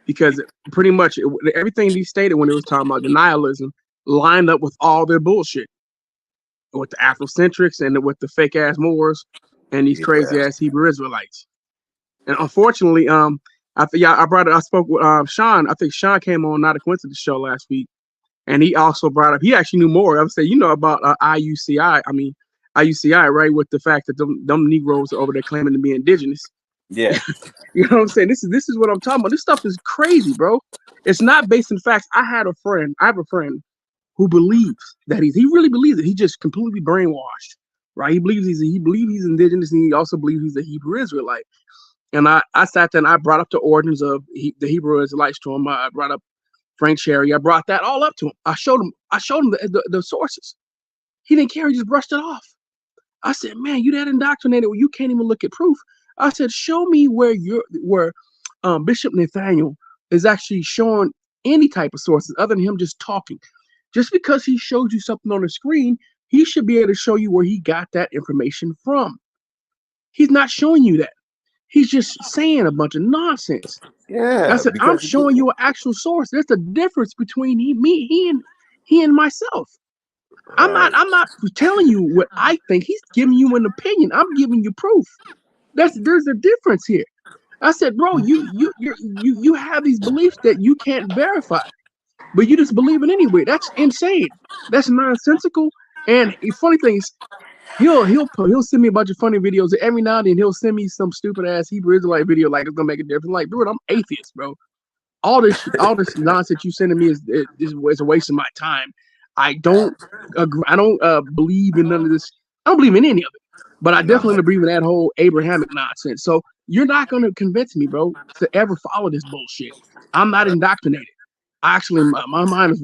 Because pretty much everything he stated when he was talking about denialism lined up with all their bullshit. With the Afrocentrics and with the fake ass Moors and these crazy ass Hebrew Israelites. And unfortunately, I spoke with Sean. I think Sean came on Not a Coincidence show last week, and he also brought up. He actually knew more. I would say, about IUCI. IUCI, right? With the fact that them Negroes are over there claiming to be indigenous. Yeah, you know what I'm saying. This is what I'm talking about. This stuff is crazy, bro. It's not based in facts. I have a friend who believes that he really believes it. He just completely brainwashed, right? He believes he's indigenous, and he also believes he's a Hebrew Israelite. And I sat there and I brought up the origins of the Hebrew Israelites to him. I brought up Frank Cherry. I brought that all up to him. I showed him the sources. He didn't care. He just brushed it off. I said, man, you that indoctrinated where you can't even look at proof. I said, show me where Bishop Nathaniel is actually showing any type of sources other than him just talking. Just because he showed you something on the screen, he should be able to show you where he got that information from. He's not showing you that. He's just saying a bunch of nonsense. Yeah. I said, I'm showing you an actual source. There's a difference between he and myself. Right. I'm not telling you what I think. He's giving you an opinion. I'm giving you proof. There's a difference here. I said, bro, you have these beliefs that you can't verify, but you just believe it anyway. That's insane. That's nonsensical. And the funny thing is, He'll send me a bunch of funny videos. Every now and then he'll send me some stupid ass Hebrew Israelite video like it's gonna make a difference. Like, dude, I'm atheist, bro. All this nonsense you sending me is a waste of my time. I don't agree. I don't believe in none of this. I don't believe in any of it. But I definitely believe in that whole Abrahamic nonsense. So you're not gonna convince me, bro, to ever follow this bullshit. I'm not indoctrinated. Actually, my mind is,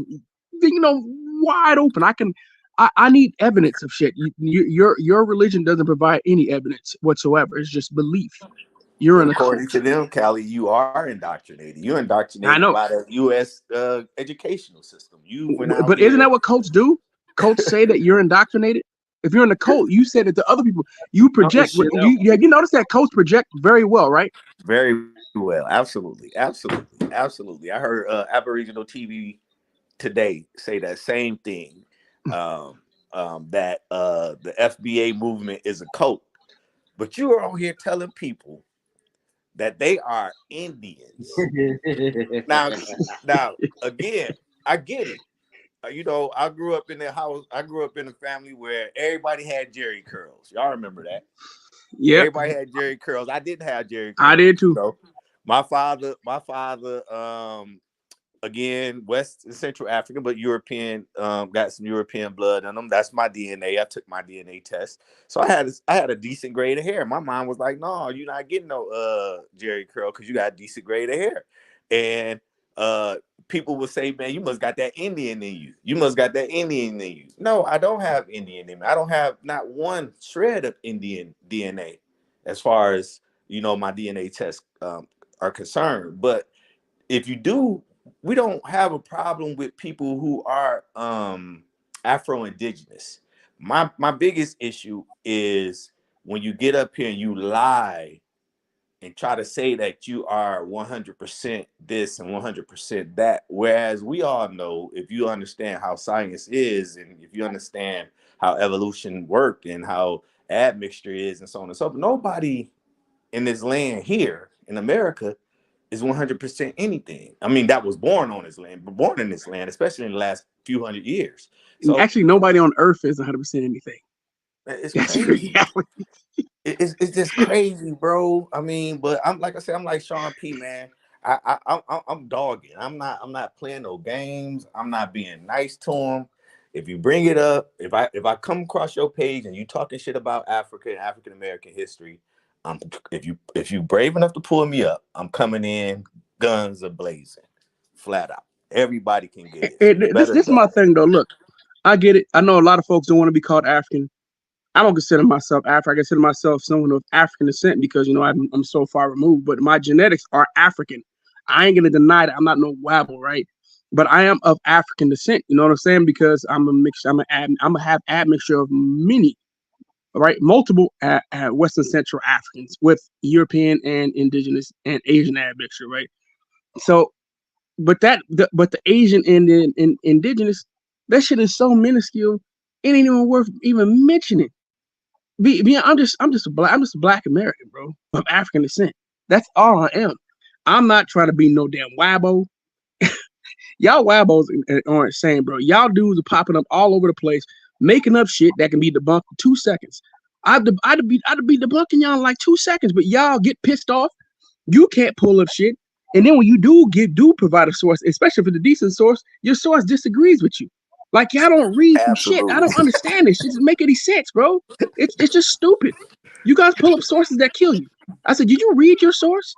wide open. I need evidence of shit. Your religion doesn't provide any evidence whatsoever. It's just belief. You're in a according cult. to them, Callie, you are indoctrinated. You're indoctrinated by the U.S. Educational system. You went out but here. Isn't that what cults do? Cults say that you're indoctrinated. If you're in a cult, you said it to other people. You project. You notice that cults project very well, right? Very well. Absolutely. I heard Aboriginal TV today say that same thing. That the FBA movement is a cult. But you are on here telling people that they are Indians. now, again, I get it. I grew up in the house. I grew up in a family where everybody had Jerry curls. Y'all remember that? Yeah. Everybody had Jerry curls. I didn't have Jerry curls. I did too. My father, again, West and Central African, but European, got some European blood in them. That's my DNA. I took my DNA test. So I had a decent grade of hair. My mom was like, no, you're not getting no Jerry curl because you got a decent grade of hair. And people would say, man, you must got that Indian in you. You must got that Indian in you. No, I don't have Indian in me. I don't have not one shred of Indian DNA as far as, my DNA tests are concerned. But if you do, we don't have a problem with people who are Afro-Indigenous. My biggest issue is when you get up here and you lie and try to say that you are 100% this and 100% that, whereas we all know, if you understand how science is and if you understand how evolution worked and how admixture is and so on and so forth, nobody in this land here in America is 100% anything. I mean, that was born on this land, but born in this land, especially in the last few hundred years. So actually, nobody on Earth is 100% anything. It's crazy. It's just crazy, bro. I mean, but I'm like I said, I'm like Sean P, man. I'm dogging. I'm not playing no games. I'm not being nice to him. If you bring it up, if I come across your page and you talking shit about Africa and African American history, if you brave enough to pull me up, I'm coming in guns a blazing, flat out. Everybody can get it. This is my thing though. Look, I get it. I know a lot of folks don't want to be called African. I don't consider myself African. I consider myself someone of African descent because I'm so far removed. But my genetics are African. I ain't gonna deny that. I'm not no wabble, right? But I am of African descent. You know what I'm saying? Because I'm a mix. I'm gonna have admixture of many, right? Multiple Western Central Africans with European and Indigenous and Asian admixture, right? So, but the Asian and the Indigenous, that shit is so minuscule. It ain't even worth even mentioning. I'm just a black American, bro, of African descent. That's all I am. I'm not trying to be no damn wabbo. Y'all wabbos aren't saying, bro. Y'all dudes are popping up all over the place, making up shit that can be debunked in 2 seconds. I'd be debunking y'all in like 2 seconds, but y'all get pissed off. You can't pull up shit, and then when you do provide a source, especially for the decent source, your source disagrees with you. Like y'all don't read some shit. I don't understand this. It doesn't make any sense, bro. It's just stupid. You guys pull up sources that kill you. I said, did you read your source?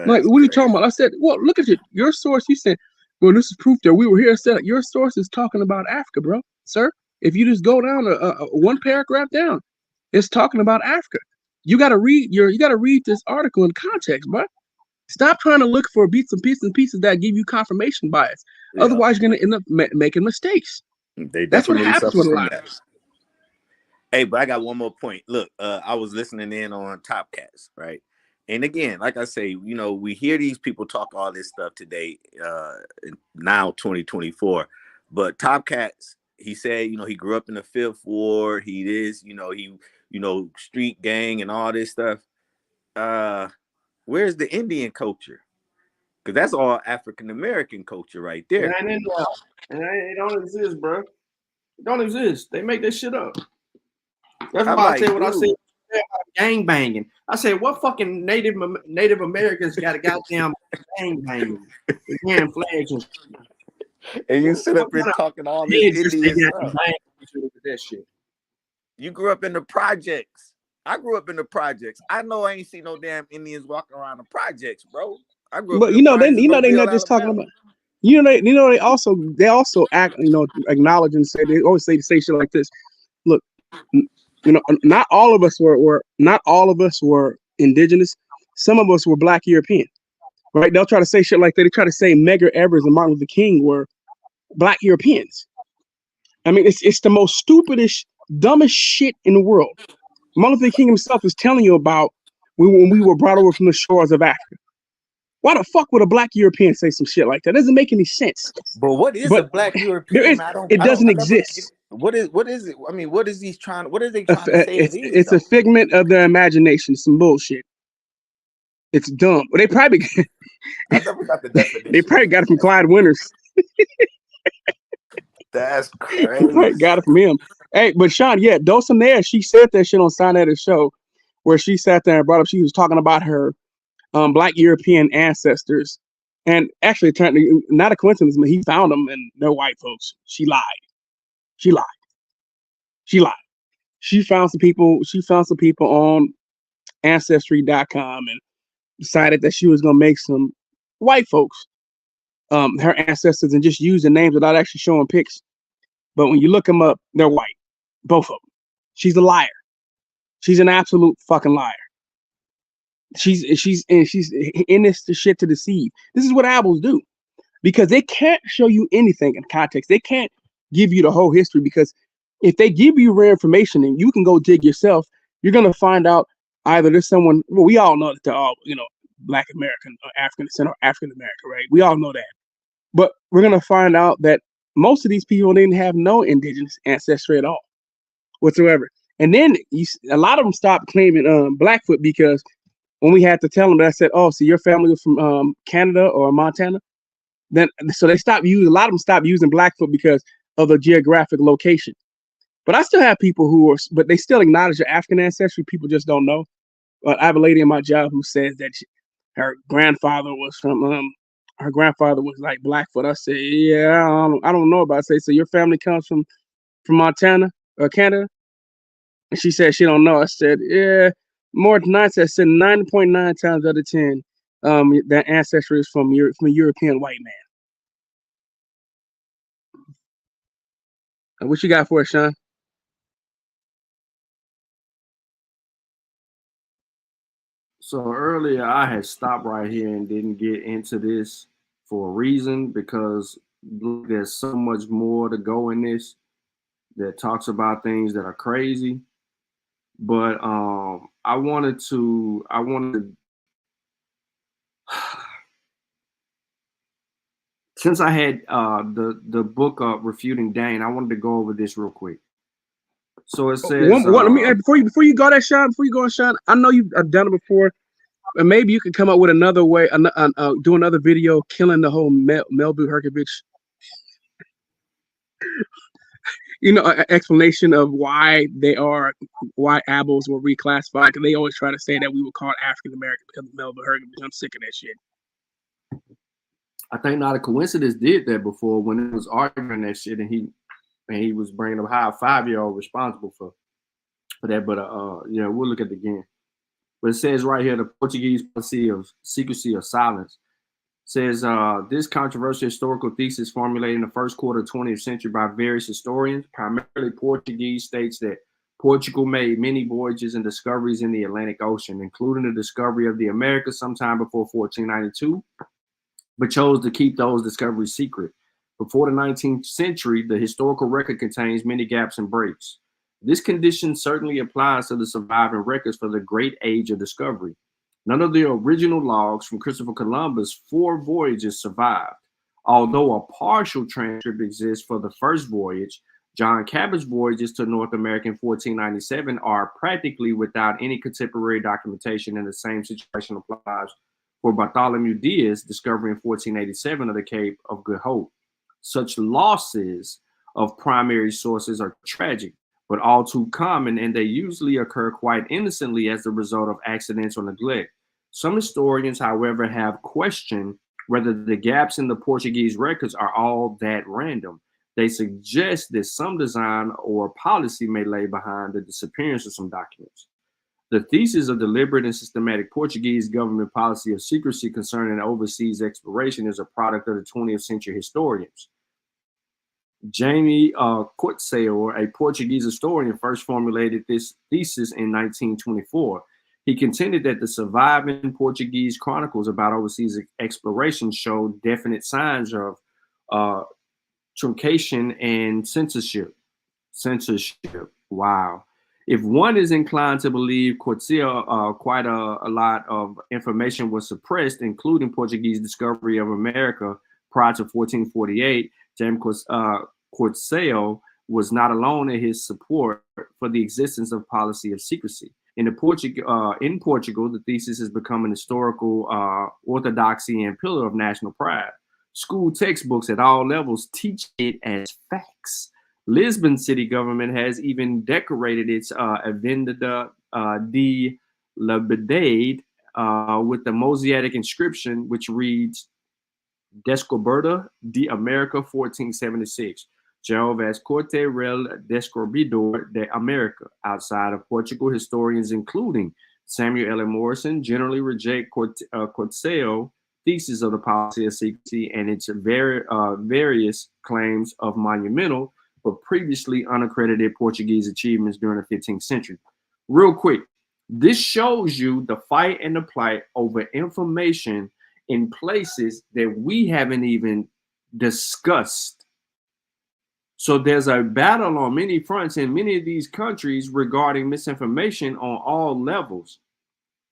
Like, what are you talking about? I said, well, look at it. Your source. You said, well, this is proof that we were here. I said, your source is talking about Africa, bro, sir. If you just go down one paragraph down, it's talking about Africa. You got to read this article in context, bro. Stop trying to look for bits and pieces that give you confirmation bias. Yeah. Otherwise, you're going to end up making mistakes. That's what happens with a lot of this. Hey, but I got one more point. Look, I was listening in on Top Cats, right? And again, like I say, we hear these people talk all this stuff today, now 2024. But Top Cats, he said, he grew up in the Fifth Ward. He is, street gang and all this stuff. Where's the Indian culture? Because that's all African American culture right there. It don't exist, bro. It don't exist. They make that shit up. That's I'm why I like, said what I said. dude. Gang banging. I said, what fucking Native Americans got a goddamn gang banging? Wearing flags and shit. And you sit up here What kind of talking all this kids just Indian they got to stuff. bang with that shit? You grew up in the projects. I grew up in the projects. I know I ain't seen no damn Indians walking around the projects, bro. I grew up But in you the know, projects, they're not Mobile, just talking Alabama. about. They also act, acknowledge and say, they always say shit like this. Look, not all of us were indigenous. Some of us were Black European, right? They'll try to say shit like that. They try to say Medgar Evers and Martin Luther King were Black Europeans. I mean, it's the most stupidest, dumbest shit in the world. Martin Luther King himself is telling you about when we were brought over from the shores of Africa. Why the fuck would a Black European say some shit like that? It doesn't make any sense. But what is a Black European? There is, it doesn't exist. What is it? I mean, what are they trying to say it is? It's a figment of their imagination. Some bullshit. It's dumb. They probably I never got the definition. They probably got it from Clyde Winters. That's They crazy. probably got it from him. Hey, but Sean, yeah, Dulcinea, she said that shit on Sinetta's show, where she sat there and brought up, she was talking about her Black European ancestors, and actually it turned not a coincidence, but he found them and they're white folks. She lied. She found some people on Ancestry.com and decided that she was gonna make some white folks her ancestors and just use the names without actually showing pics. But when you look them up, they're white. Both of them. She's a liar. She's an absolute fucking liar. She's in this shit to deceive. This is what Abos do, because they can't show you anything in context. They can't give you the whole history, because if they give you rare information and you can go dig yourself, you're gonna find out either there's someone. Well, we all know that they're all Black American or African descent or African American, right? We all know that, but we're gonna find out that most of these people didn't have no indigenous ancestry at all, whatsoever. And then a lot of them stopped claiming Blackfoot, because when we had to tell them that, I said, "Oh, so your family was from Canada or Montana?" Then so they stopped using. A lot of them stopped using Blackfoot because of the geographic location. But I still have people but they still acknowledge their African ancestry. People just don't know. But I have a lady in my job who says that her grandfather was from her grandfather was like Blackfoot. I said, yeah, I don't know about it. I say, so your family comes from Montana or Canada? And she said she don't know. I said, yeah, more than 9. I said 9.9 times out of 10, that ancestry is from a European white man. What you got for us, Sean? So earlier I had stopped right here and didn't get into this for a reason, because there's so much more to go in this that talks about things that are crazy. But I wanted to since I had the book Refuting Dane, I wanted to go over this real quick. So it says let me before you go there, Sean. Before you go on, Sean, I know you've done it before, and maybe you could come up with another way, do another video killing the whole Melbu Herkovich. Explanation of why Abos were reclassified. Because they always try to say that we were called African American because of Melbu Herkovich. I'm sick of that shit. I think Not a Coincidence did that before when it was arguing that shit, and he was bringing up how a 5-year-old responsible for that. But we'll look at it again. But it says right here, the Portuguese policy of secrecy or silence says this controversial historical thesis formulated in the first quarter of the 20th century by various historians, primarily Portuguese, states that Portugal made many voyages and discoveries in the Atlantic Ocean, including the discovery of the Americas sometime before 1492, but chose to keep those discoveries secret. Before the 19th century, the historical record contains many gaps and breaks. This condition certainly applies to the surviving records for the Great Age of Discovery. None of the original logs from Christopher Columbus' 4 voyages survived. Although a partial transcript exists for the first voyage, John Cabot's voyages to North America in 1497 are practically without any contemporary documentation, and the same situation applies for Bartholomew Diaz's discovery in 1487 of the Cape of Good Hope. Such losses of primary sources are tragic, but all too common, and they usually occur quite innocently as the result of accidents or neglect. Some historians, however, have questioned whether the gaps in the Portuguese records are all that random. They suggest that some design or policy may lay behind the disappearance of some documents. The thesis of deliberate and systematic Portuguese government policy of secrecy concerning overseas exploration is a product of the 20th century historians. Jamie Cortsair, a Portuguese historian, first formulated this thesis in 1924. He contended that the surviving Portuguese chronicles about overseas exploration showed definite signs of truncation and censorship. Wow. If one is inclined to believe Cortsair, quite a lot of information was suppressed, including Portuguese discovery of America prior to 1448. James Cortsair was not alone in his support for the existence of policy of secrecy. In Portugal, the thesis has become an historical orthodoxy and pillar of national pride. School textbooks at all levels teach it as facts. Lisbon city government has even decorated its Avenida de Liberdade with the mosaic inscription, which reads, Descoberta de America 1476. Jehovah's Corte Real Descobridor de America. Outside of Portugal, historians, including Samuel L. Morrison, generally reject Cortsair's thesis of the policy of secrecy and its various claims of monumental but previously unaccredited Portuguese achievements during the 15th century. Real quick, this shows you the fight and the plight over information in places that we haven't even discussed. So there's a battle on many fronts in many of these countries regarding misinformation on all levels.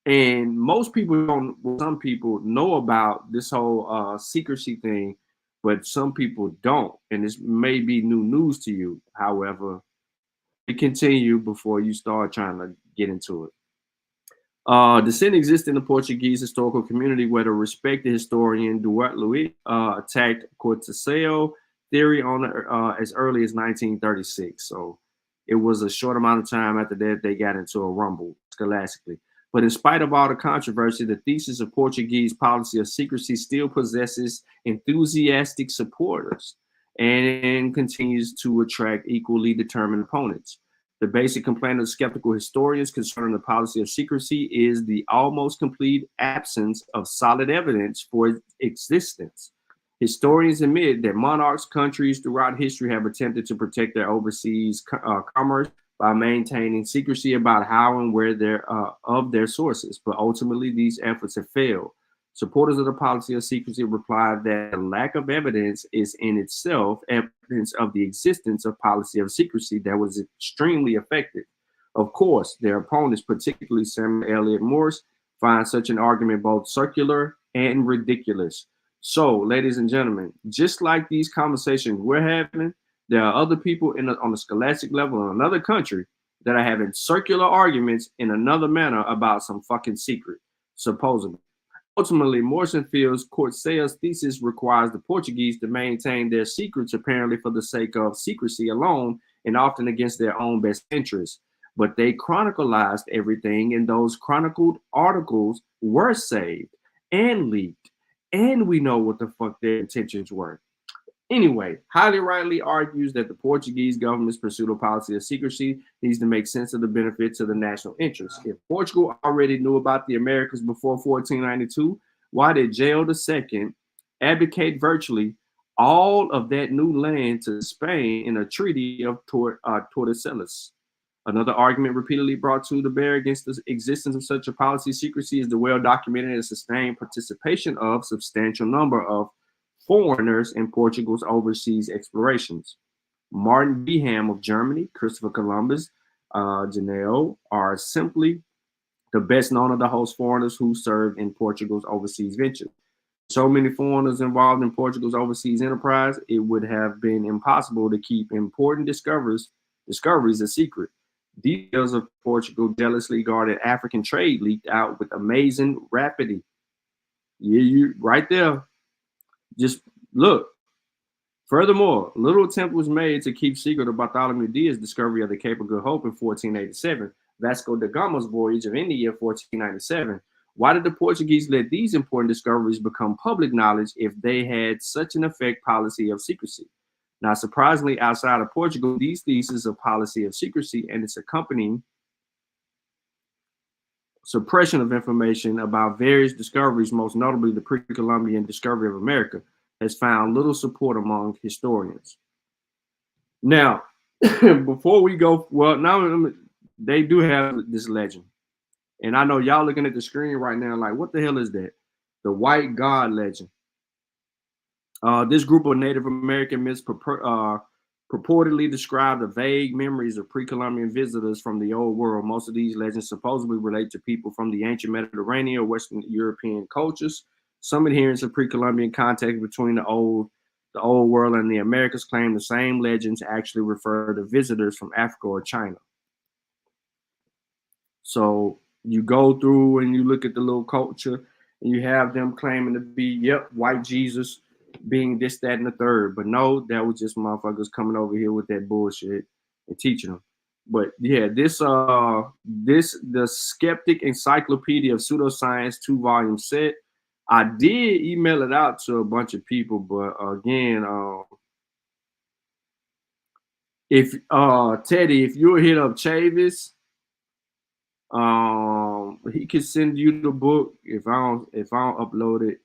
And most people don't, some people know about this whole secrecy thing, but some people don't. And this may be new news to you. However, to continue before you start trying to get into it. Dissent exists in the Portuguese historical community where the respected historian Duarte Luiz attacked Cortsair's theory on as early as 1936. So it was a short amount of time after that they got into a rumble scholastically. But in spite of all the controversy, the thesis of Portuguese policy of secrecy still possesses enthusiastic supporters and continues to attract equally determined opponents. The basic complaint of skeptical historians concerning the policy of secrecy is the almost complete absence of solid evidence for its existence. Historians admit that monarchs, countries throughout history have attempted to protect their overseas commerce by maintaining secrecy about how and where of their sources, but ultimately these efforts have failed. Supporters of the policy of secrecy reply that the lack of evidence is in itself evidence of the existence of policy of secrecy that was extremely effective. Of course, their opponents, particularly Samuel Eliot Morse, find such an argument both circular and ridiculous. So, ladies and gentlemen, just like these conversations we're having, there are other people on the scholastic level in another country that are having circular arguments in another manner about some fucking secret, supposedly. Ultimately, Morrison feels Cortsair's thesis requires the Portuguese to maintain their secrets apparently for the sake of secrecy alone and often against their own best interests. But they chronicalized everything, and those chronicled articles were saved and leaked, and we know what the fuck their intentions were. Anyway, highly rightly argues that the Portuguese government's pseudo policy of secrecy needs to make sense of the benefits of the national interest. If Portugal already knew about the Americas before 1492, why did Jael II abdicate virtually all of that new land to Spain in a treaty of Tordesillas? Another argument repeatedly brought to the bear against the existence of such a policy secrecy is the well-documented and sustained participation of substantial number of foreigners in Portugal's overseas explorations. Martin Beham of Germany, Christopher Columbus, Janelle are simply the best known of the host foreigners who served in Portugal's overseas ventures. So many foreigners involved in Portugal's overseas enterprise, it would have been impossible to keep important discoveries a secret. Details of Portugal jealously guarded African trade leaked out with amazing rapidity. Yeah, you right there. Just look, Furthermore, little attempt was made to keep secret of Bartholomew Diaz's discovery of the Cape of Good Hope in 1487, Vasco da Gama's voyage of India in 1497. Why did the Portuguese let these important discoveries become public knowledge if they had such an effect policy of secrecy? Not surprisingly, outside of Portugal, these theses of policy of secrecy and its accompanying suppression of information about various discoveries, most notably the pre-Columbian discovery of America, has found little support among historians. Now, before we go, well, now they do have this legend. And I know y'all looking at the screen right now like, what the hell is that? The white god legend. This group of Native American myths purportedly describe the vague memories of pre-Columbian visitors from the old world. Most of these legends supposedly relate to people from the ancient Mediterranean or Western European cultures. Some adherents of pre-Columbian contact between the old world and the Americas claim the same legends actually refer to visitors from Africa or China. So you go through and you look at the little culture and you have them claiming to be, yep, white Jesus, being this, that, and the third. But no, that was just motherfuckers coming over here with that bullshit and teaching them. But yeah, the Skeptic Encyclopedia of Pseudoscience 2-volume set, I did email it out to a bunch of people, but again, if Teddy, if you'll hit up Chavis, he can send you the book if I don't upload it,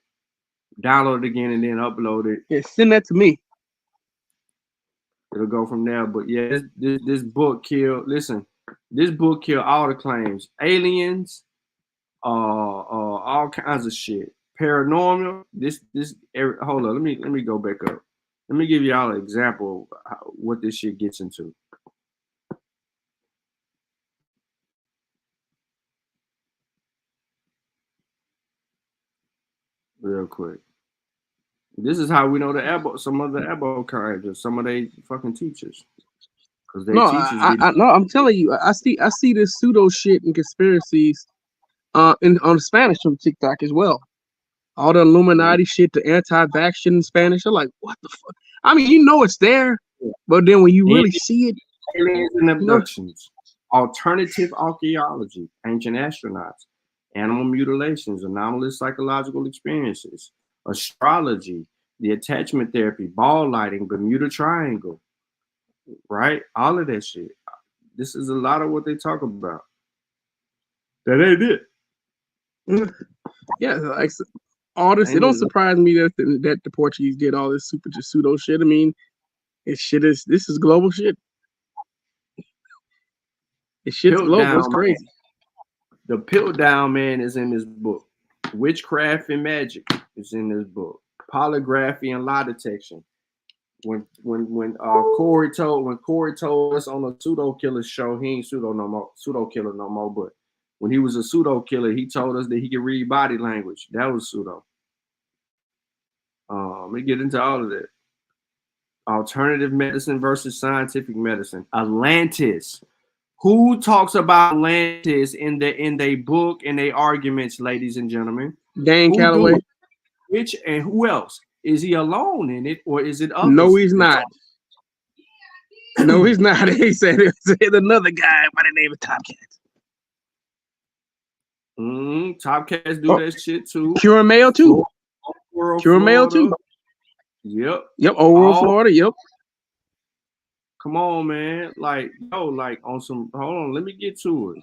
download it again and then upload it. Yeah, send that to me. It'll go from there. But yeah, this book killed. Listen, this book killed all the claims. Aliens, all kinds of shit. Paranormal. Hold on. Let me go back up. Let me give y'all an example of what this shit gets into. Real quick. This is how we know the Abos, some of the Abos characters, some of they fucking teachers. Because they teachers. No, I'm telling you, I see this pseudo shit and conspiracies on Spanish from TikTok as well. All the Illuminati shit, the anti-vax shit in Spanish. I'm like, what the fuck? I mean, you know it's there, but then when you really see it, aliens and abductions, alternative archaeology, ancient astronauts, animal mutilations, anomalous psychological experiences, astrology, the attachment therapy, ball lighting, Bermuda Triangle, right? All of that shit. This is a lot of what they talk about. That ain't it. Yeah, like all this. It don't surprise me that the Portuguese did all this pseudo shit. I mean, this is global shit. This shit's global. It's crazy. The Piltdown Man is in this book. Witchcraft and Magic is in this book. Polygraphy and lie detection. When Corey told us on a pseudo killer show, he ain't pseudo killer no more, but when he was a pseudo killer, he told us that he could read body language. That was pseudo. Let me get into all of that. Alternative medicine versus scientific medicine. Atlantis. Who talks about Atlantis in their book and their arguments, ladies and gentlemen? Dan Calloway. Which and who else? Is he alone in it, or is it others? No, he's not. No, he's not. He said it's another guy by the name of Top Cats. Top Cats do that shit too. Cure Mail too. Cure Mail too. Yep. Old World Florida. Yep. Come on, man. Like on some. Hold on, let me get to it.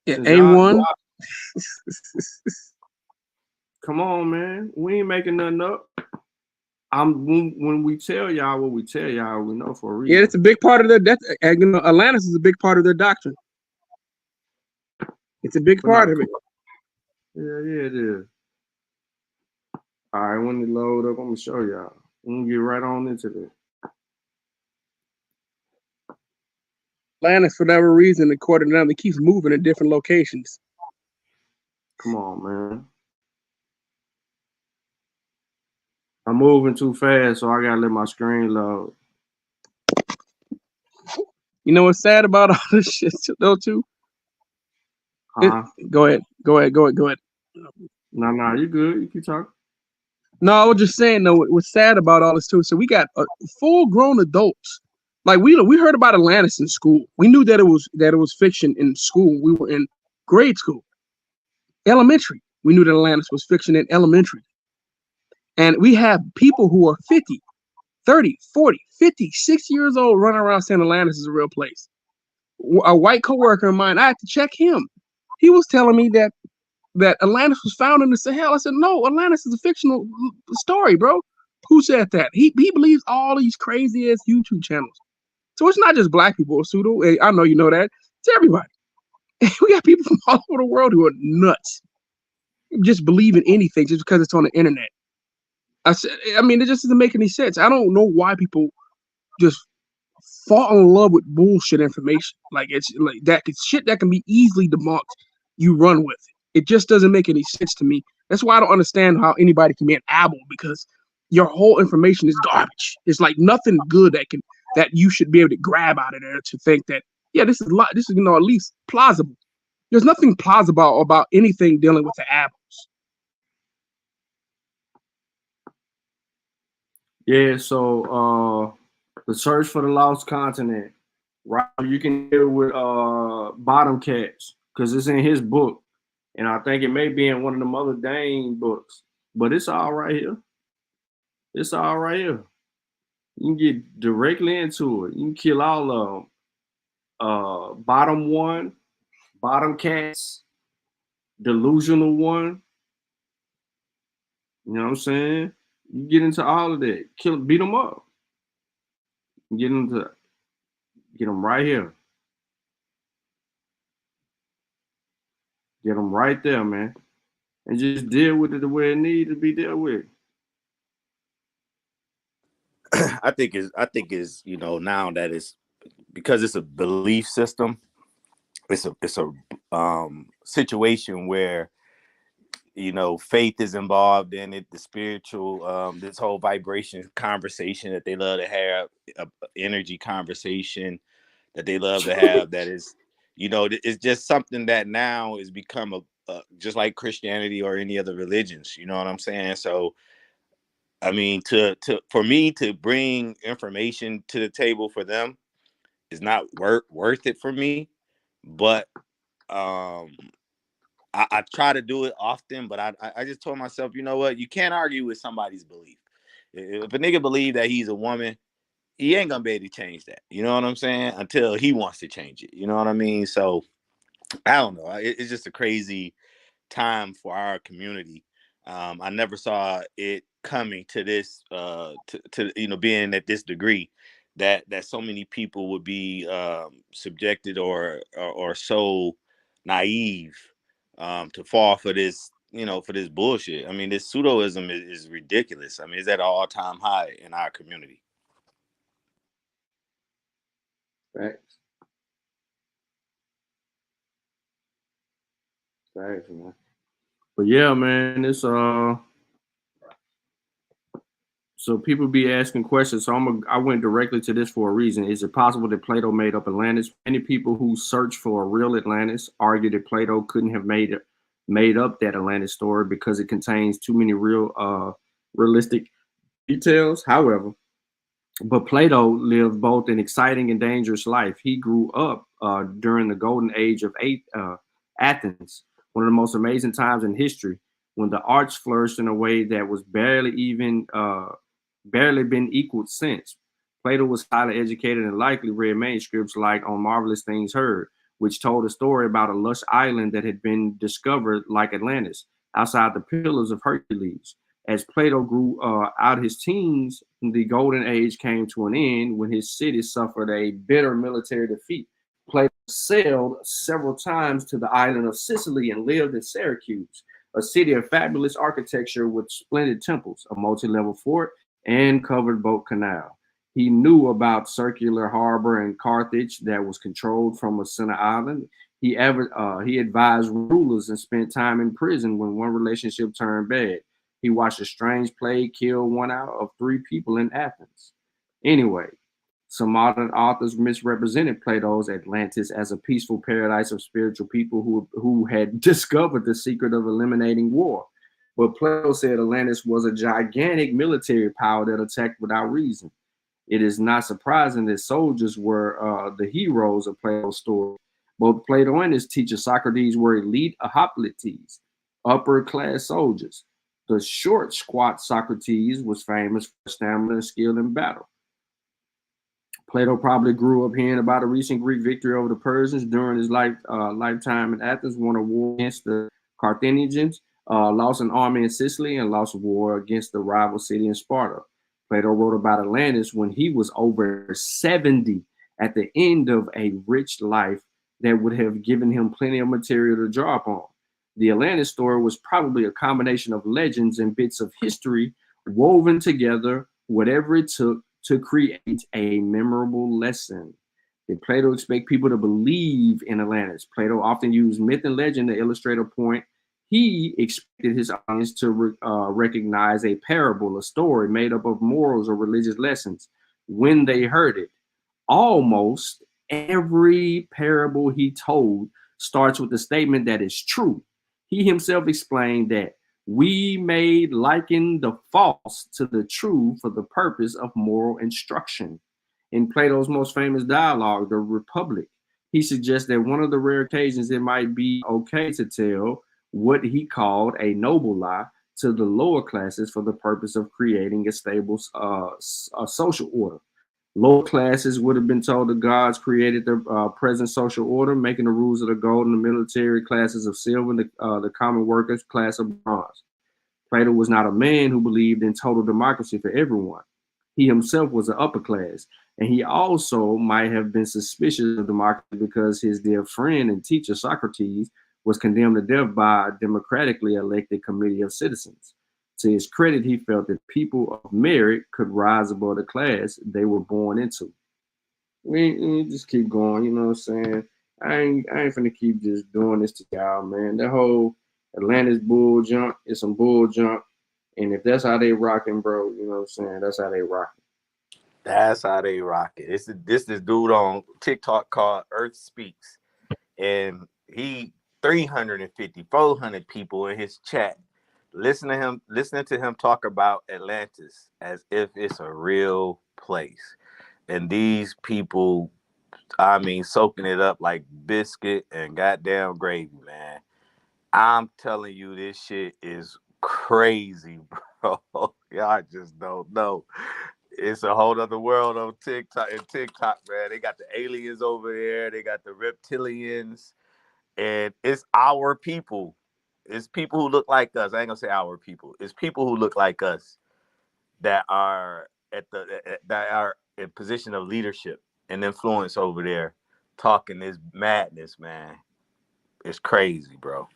Yeah, A1. Come on, man. We ain't making nothing up. When we tell y'all what we tell y'all, we know for a reason. Yeah, it's a big part of their. Atlantis is a big part of their doctrine. It's a big part of it. Yeah, it is. All right, when it load up, I'm gonna show y'all. I'm gonna get right on into this. Atlantis, for whatever reason, according to them, it keeps moving in different locations. Come on, man. I'm moving too fast, so I gotta let my screen load. You know what's sad about all this shit, though, too? Huh? Go ahead. No, you good. You keep talking. No, I was just saying though. What's sad about all this too? So we got full-grown adults. Like we heard about Atlantis in school. We knew that it was fiction in school. We were in grade school, elementary. We knew that Atlantis was fiction in elementary. And we have people who are 50, 30, 40, 50, 60 years old running around saying Atlantis is a real place. A white coworker of mine, I had to check him. He was telling me that Atlantis was found in the Sahel. I said, no, Atlantis is a fictional story, bro. Who said that? He believes all these crazy ass YouTube channels. So it's not just black people, pseudo. I know you know that. It's everybody. We got people from all over the world who are nuts. Just believe in anything just because it's on the internet. I mean, it just doesn't make any sense. I don't know why people just fall in love with bullshit information. Like it's like that shit that can be easily debunked. You run with it. It just doesn't make any sense to me. That's why I don't understand how anybody can be an Abel, because your whole information is garbage. It's like nothing good that you should be able to grab out of there to think that, yeah, this is at least plausible. There's nothing plausible about anything dealing with the Abels. Yeah, so the search for the lost continent, right? You can deal with Bottom Cats, because it's in his book. And I think it may be in one of them other Dane books. But it's all right here. It's all right here. You can get directly into it. You can kill all of them. Bottom One, Bottom Cats, Delusional One. You know what I'm saying? You get into all of that. Beat them up. Get them right here. Get them right there, man. And just deal with it the way it needs to be dealt with. I think is now that it's because it's a belief system. It's a situation where faith is involved in it. The spiritual, this whole vibration conversation that they love to have, energy conversation that they love to have. That is, it's just something that now has become just like Christianity or any other religions. You know what I'm saying? So, I mean, for me to bring information to the table for them is not worth it for me. But I try to do it often, but I just told myself, you know what? You can't argue with somebody's belief. If a nigga believe that he's a woman, he ain't gonna be able to change that. You know what I'm saying? Until he wants to change it. You know what I mean? So I don't know. It's just a crazy time for our community. I never saw it coming to this, to being at this degree, that so many people would be subjected or so naive to fall for this, for this bullshit. I mean, this pseudoism is ridiculous. I mean, it's at an all-time high in our community. Facts. Facts, man. But yeah, man, it's so people be asking questions. So I went directly to this for a reason. Is it possible that Plato made up Atlantis? Many people who search for a real Atlantis argue that Plato couldn't have made up that Atlantis story because it contains too many realistic details. However, but Plato lived both an exciting and dangerous life. He grew up during the golden age of Athens, one of the most amazing times in history, when the arts flourished in a way that was barely been equaled since. Plato was highly educated and likely read manuscripts like On Marvelous Things Heard, which told a story about a lush island that had been discovered like Atlantis, outside the Pillars of Hercules. As Plato grew out his teens, the golden age came to an end when his city suffered a bitter military defeat. Plato sailed several times to the island of Sicily and lived in Syracuse, a city of fabulous architecture with splendid temples, a multi-level fort, and covered boat canal. He knew about Circular Harbor in Carthage that was controlled from a center island. He advised rulers and spent time in prison when one relationship turned bad. He watched a strange plague kill 1 out of 3 people in Athens. Anyway, some modern authors misrepresented Plato's Atlantis as a peaceful paradise of spiritual people who had discovered the secret of eliminating war. But Plato said Atlantis was a gigantic military power that attacked without reason. It is not surprising that soldiers were the heroes of Plato's story. Both Plato and his teacher Socrates were elite hoplites, upper-class soldiers. The short, squat Socrates was famous for stamina and skill in battle. Plato probably grew up hearing about a recent Greek victory over the Persians during his lifetime in Athens, won a war against the Carthaginians, lost an army in Sicily, and lost a war against the rival city in Sparta. Plato wrote about Atlantis when he was over 70 at the end of a rich life that would have given him plenty of material to draw upon. The Atlantis story was probably a combination of legends and bits of history woven together, whatever it took to create a memorable lesson. Did Plato expect people to believe in Atlantis? Plato often used myth and legend to illustrate a point. He expected his audience to recognize a parable, a story made up of morals or religious lessons when they heard it. Almost every parable he told starts with a statement that is true. He himself explained that we may liken the false to the true for the purpose of moral instruction. In Plato's most famous dialogue, The Republic, he suggests that one of the rare occasions it might be okay to tell what he called a noble lie to the lower classes for the purpose of creating a stable social order. Lower classes would have been told the gods created the present social order, making the rules of the gold and the military classes of silver, and the common workers class of bronze. Plato was not a man who believed in total democracy for everyone. He himself was an upper class, and he also might have been suspicious of democracy because his dear friend and teacher Socrates was condemned to death by a democratically elected committee of citizens. To his credit, he felt that people of merit could rise above the class they were born into. We just keep going, you know what I'm saying? I ain't finna keep just doing this to y'all, man. That whole Atlantis bull junk is some bull junk. And if that's how they rocking, bro, you know what I'm saying? That's how they rocking. That's how they rock it. It's this dude on TikTok called Earth Speaks. And he 350, 400 people in his chat listening to him talk about Atlantis as if it's a real place. And these people, I mean, soaking it up like biscuit and goddamn gravy, man. I'm telling you, this shit is crazy, bro. Y'all just don't know. It's a whole other world on TikTok. And TikTok, man, they got the aliens over there. They got the reptilians. And it's our people. It's people who look like us. I ain't gonna say our people. It's people who look like us that are that are in position of leadership and influence over there, talking this madness, man. It's crazy, bro.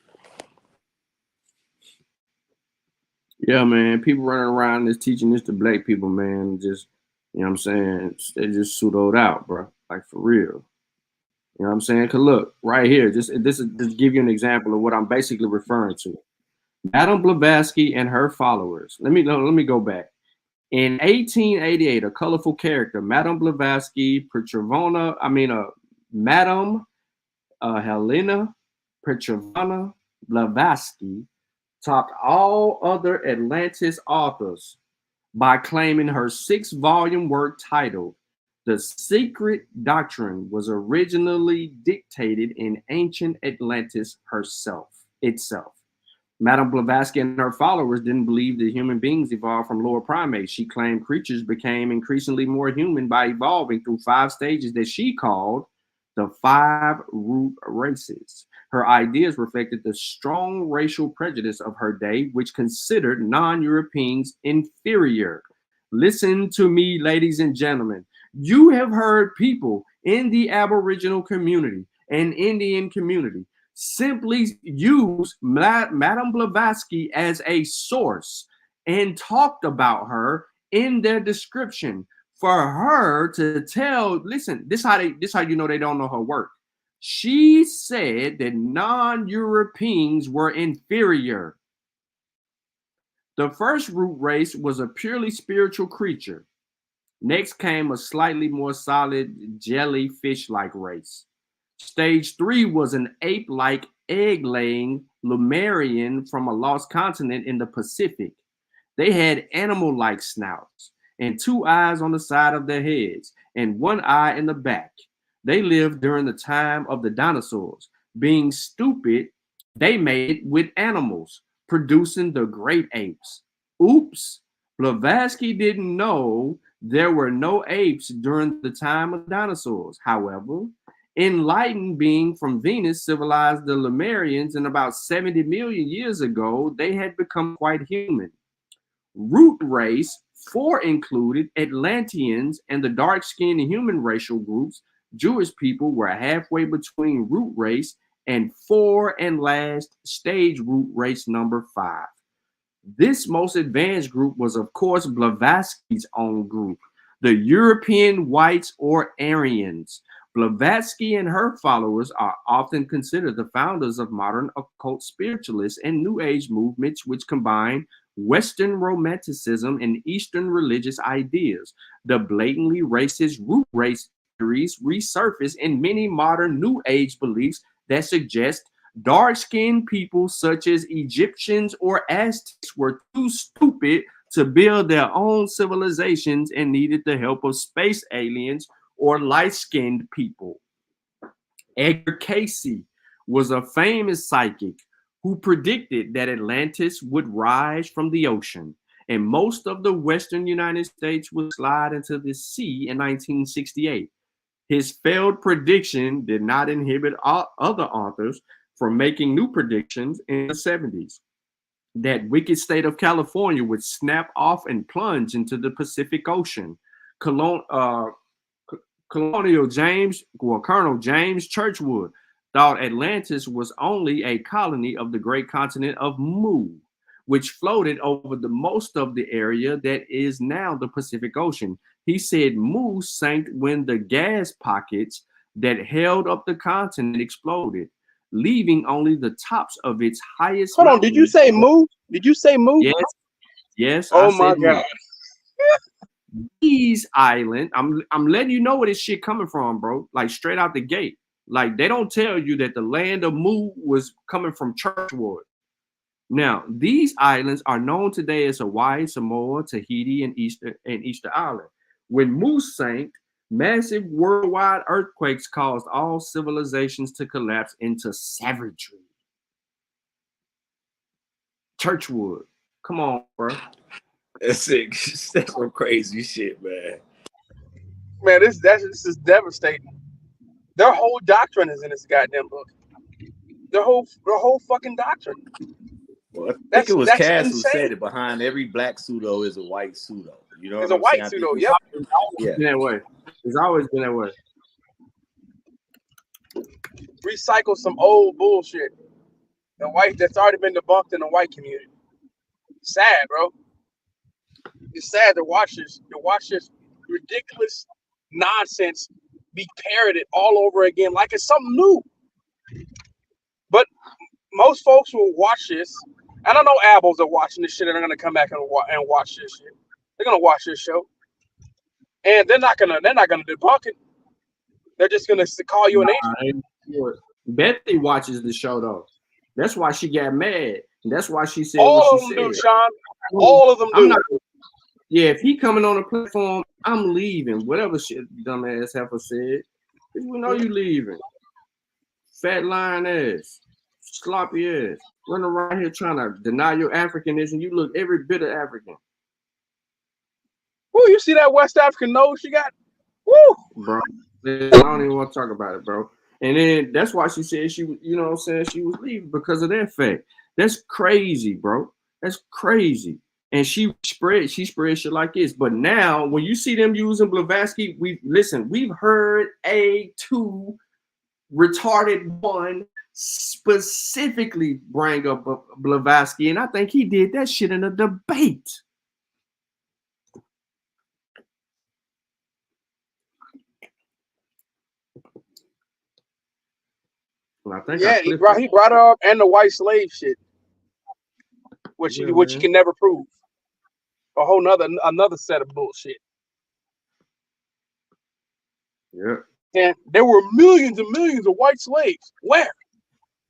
Yeah, man. People running around just teaching this to black people, man. Just, you know what I'm saying? They just pseudoed out, bro. Like, for real. You know what I'm saying? Because look, right here, just give you an example of what I'm basically referring to. Madame Blavatsky and her followers. Let me go back. In 1888, a colorful character, Madame Blavatsky, Madame Helena Petrovna Blavatsky topped all other Atlantis authors by claiming her 6-volume work titled The Secret Doctrine was originally dictated in ancient Atlantis itself. Madame Blavatsky and her followers didn't believe that human beings evolved from lower primates. She claimed creatures became increasingly more human by evolving through 5 stages that she called the 5 root races. Her ideas reflected the strong racial prejudice of her day, which considered non-Europeans inferior. Listen to me, ladies and gentlemen. You have heard people in the Aboriginal community and Indian community simply use Madame Blavatsky as a source and talked about her in their description. For her to tell, listen, this how you know they don't know her work. She said that non-Europeans were inferior. The first root race was a purely spiritual creature. Next came a slightly more solid jellyfish-like race. Stage 3 was an ape-like, egg-laying, Lemurian from a lost continent in the Pacific. They had animal-like snouts and 2 eyes on the side of their heads and 1 eye in the back. They lived during the time of the dinosaurs. Being stupid, they mated with animals, producing the great apes. Oops, Blavatsky didn't know there were no apes during the time of dinosaurs. However, enlightened being from Venus civilized the Lemurians, and about 70 million years ago, they had become quite human. Root race 4 included Atlanteans and the dark-skinned human racial groups. Jewish people were halfway between root race and 4 and last stage root race number 5. This most advanced group was, of course, Blavatsky's own group, the European whites or Aryans. Blavatsky and her followers are often considered the founders of modern occult spiritualists and New Age movements, which combine Western romanticism and Eastern religious ideas. The blatantly racist root race theories resurface in many modern New Age beliefs that suggest dark-skinned people such as Egyptians or Aztecs were too stupid to build their own civilizations and needed the help of space aliens or light-skinned people. Edgar Cayce was a famous psychic who predicted that Atlantis would rise from the ocean, and most of the western United States would slide into the sea in 1968. His failed prediction did not inhibit other authors from making new predictions in the 70s. That wicked state of California would snap off and plunge into the Pacific Ocean. Colonel James Churchwood thought Atlantis was only a colony of the great continent of Mu, which floated over the most of the area that is now the Pacific Ocean. He said Mu sank when the gas pockets that held up the continent exploded, leaving only the tops of its highest. Hold on, did you say Mu? Did you say Mu? Yes. Yes. Oh my God. These islands, I'm letting you know where this shit coming from, bro. Like straight out the gate. Like they don't tell you that the land of Mu was coming from Churchwood. Now, these islands are known today as Hawaii, Samoa, Tahiti, and Easter Island. When Mu sank, massive worldwide earthquakes caused all civilizations to collapse into savagery. Churchwood, come on, bro. That's sick. That's some crazy shit, man. Man, this is devastating. Their whole doctrine is in this goddamn book. Their whole fucking doctrine. Well, I think it was Cass who said it. Behind every black pseudo is a white pseudo. You know, there's a white pseudo. Yep. Yeah, that way. It's always been that way. Recycle some old bullshit. The white that's already been debunked in the white community. Sad, bro. It's sad to watch this ridiculous nonsense be parroted all over again like it's something new. But most folks will watch this. I don't know Abos are watching this shit and they're gonna come back and watch this shit. They're gonna watch this show, and they're not gonna debunk it. They're just gonna call you an agent. Betty watches the show though. That's why she got mad. That's why she said all what of she them said. do, Sean. All of them do. Yeah, if he coming on the platform, I'm leaving. Whatever shit dumbass heifer said, we know you leaving. Fat lying ass, sloppy ass, running around here trying to deny your Africanism. You look every bit of African. Woo, you see that West African nose she got? Woo, bro. I don't even want to talk about it, bro. And then that's why she said she was, you know what I'm saying, she was leaving because of that fact. That's crazy, bro. That's crazy. And she spread shit like this. But now when you see them using Blavatsky, we've heard A2 retarded one specifically bring up Blavatsky, and I think he did that shit in a debate. I think he brought up and the white slave shit, which you can never prove. A whole another set of bullshit. Yeah. And there were millions and millions of white slaves.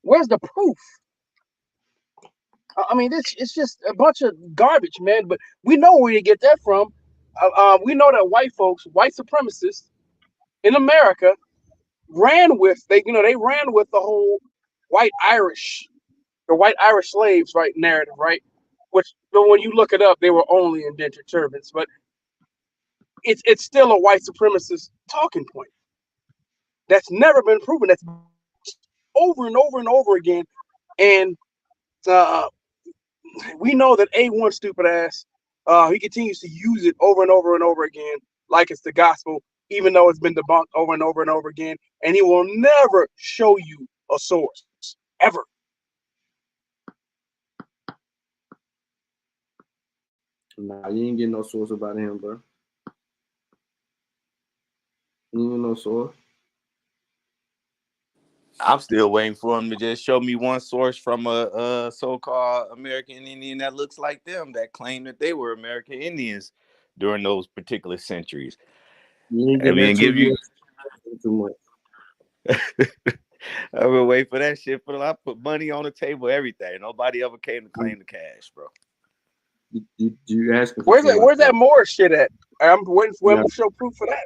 Where's the proof? I mean, it's just a bunch of garbage, man. But we know where you get that from. We know that white folks, white supremacists in America, ran with they ran with the whole white Irish, the white Irish slaves, right, narrative, right? Which, but when you look it up, they were only indentured servants. But it's still a white supremacist talking point that's never been proven. That's over and over and over again. And we know that A1 stupid ass, he continues to use it over and over and over again, like it's the gospel, even though it's been debunked over and over and over again. And he will never show you a source, ever. Nah, you ain't getting no source about him, bro. You ain't no source. I'm still waiting for him to just show me one source from a so-called American Indian that looks like them, that claim that they were American Indians during those particular centuries. You ain't I mean, give you too much. I will wait for that shit. I put money on the table, everything. Nobody ever came to claim the cash, bro. You asking? Where's that Moore shit at? I'm waiting for him to show proof for that.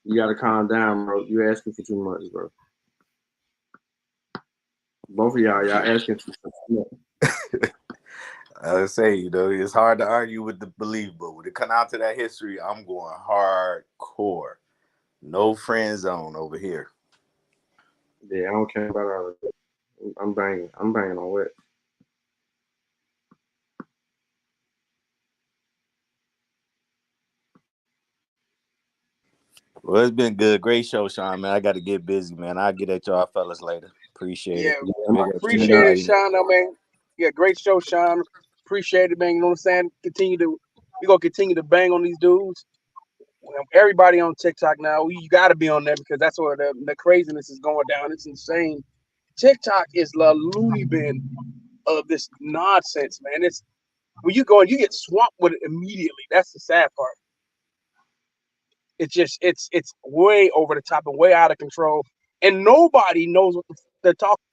You gotta calm down, bro. You asking for too much, bro. Both of y'all asking for too much. I say, it's hard to argue with the belief, but when it come out to that history, I'm going hardcore. No friend zone over here. Yeah, I don't care about all of that. I'm banging on wet. Well, it's been good. Great show, Sean, man. I got to get busy, man. I'll get at y'all fellas later. Appreciate it. Appreciate it, Sean, man. Yeah, great show, Sean. Appreciate it, man. You know what I'm saying? We're going to continue to bang on these dudes. Everybody on TikTok now, you got to be on there because that's where the craziness is going down. It's insane. TikTok is the loony bin of this nonsense, man. It's when you go and you get swamped with it immediately. That's the sad part. It's just it's way over the top and way out of control, and nobody knows what they're talking.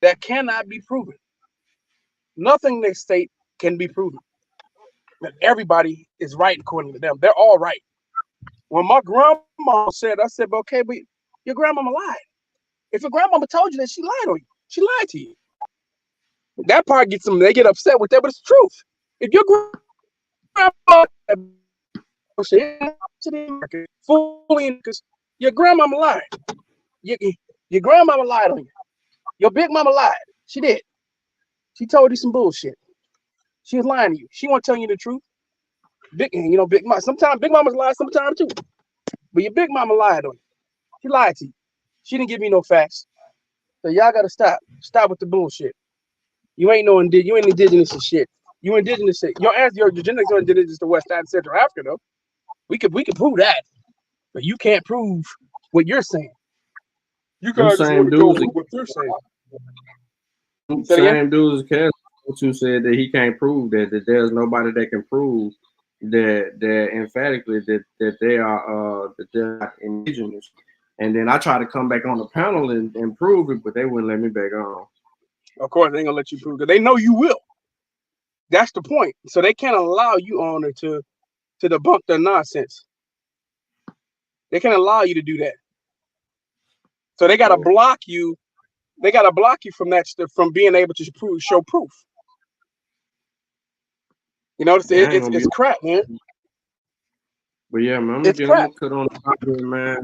That cannot be proven. Nothing they state can be proven. But everybody is right according to them. They're all right. When my grandma said, I said, okay, but your grandmama lied. If your grandmama told you that, she lied on you. She lied to you. That part gets them, they get upset with that, but it's the truth. If your grandma fully because your grandmama lied. Your grandmama lied on you. Your big mama lied. She did. She told you some bullshit. She was lying to you. She wasn't telling you the truth. Big mama. Sometimes big mamas lie, sometimes too. But your big mama lied on you. She lied to you. She didn't give you no facts. So y'all gotta stop. Stop with the bullshit. You ain't indigenous and shit. You indigenous shit. Your genetics are indigenous to West and Central Africa though. We could prove that. But you can't prove what you're saying. You guys just want to go with what they're saying. Same dudes who said that he can't prove that there's nobody that can prove that emphatically that they are that they're not indigenous. And then I try to come back on the panel and prove it, but they wouldn't let me back on. Of course, they ain't gonna let you prove it. They know you will. That's the point. So they can't allow you on there to debunk their nonsense. They can't allow you to do that. So they gotta block you. They gotta block you from that from being able to show proof. You know, it's crap, man. But yeah, man, I'm gonna cut on the topic, man.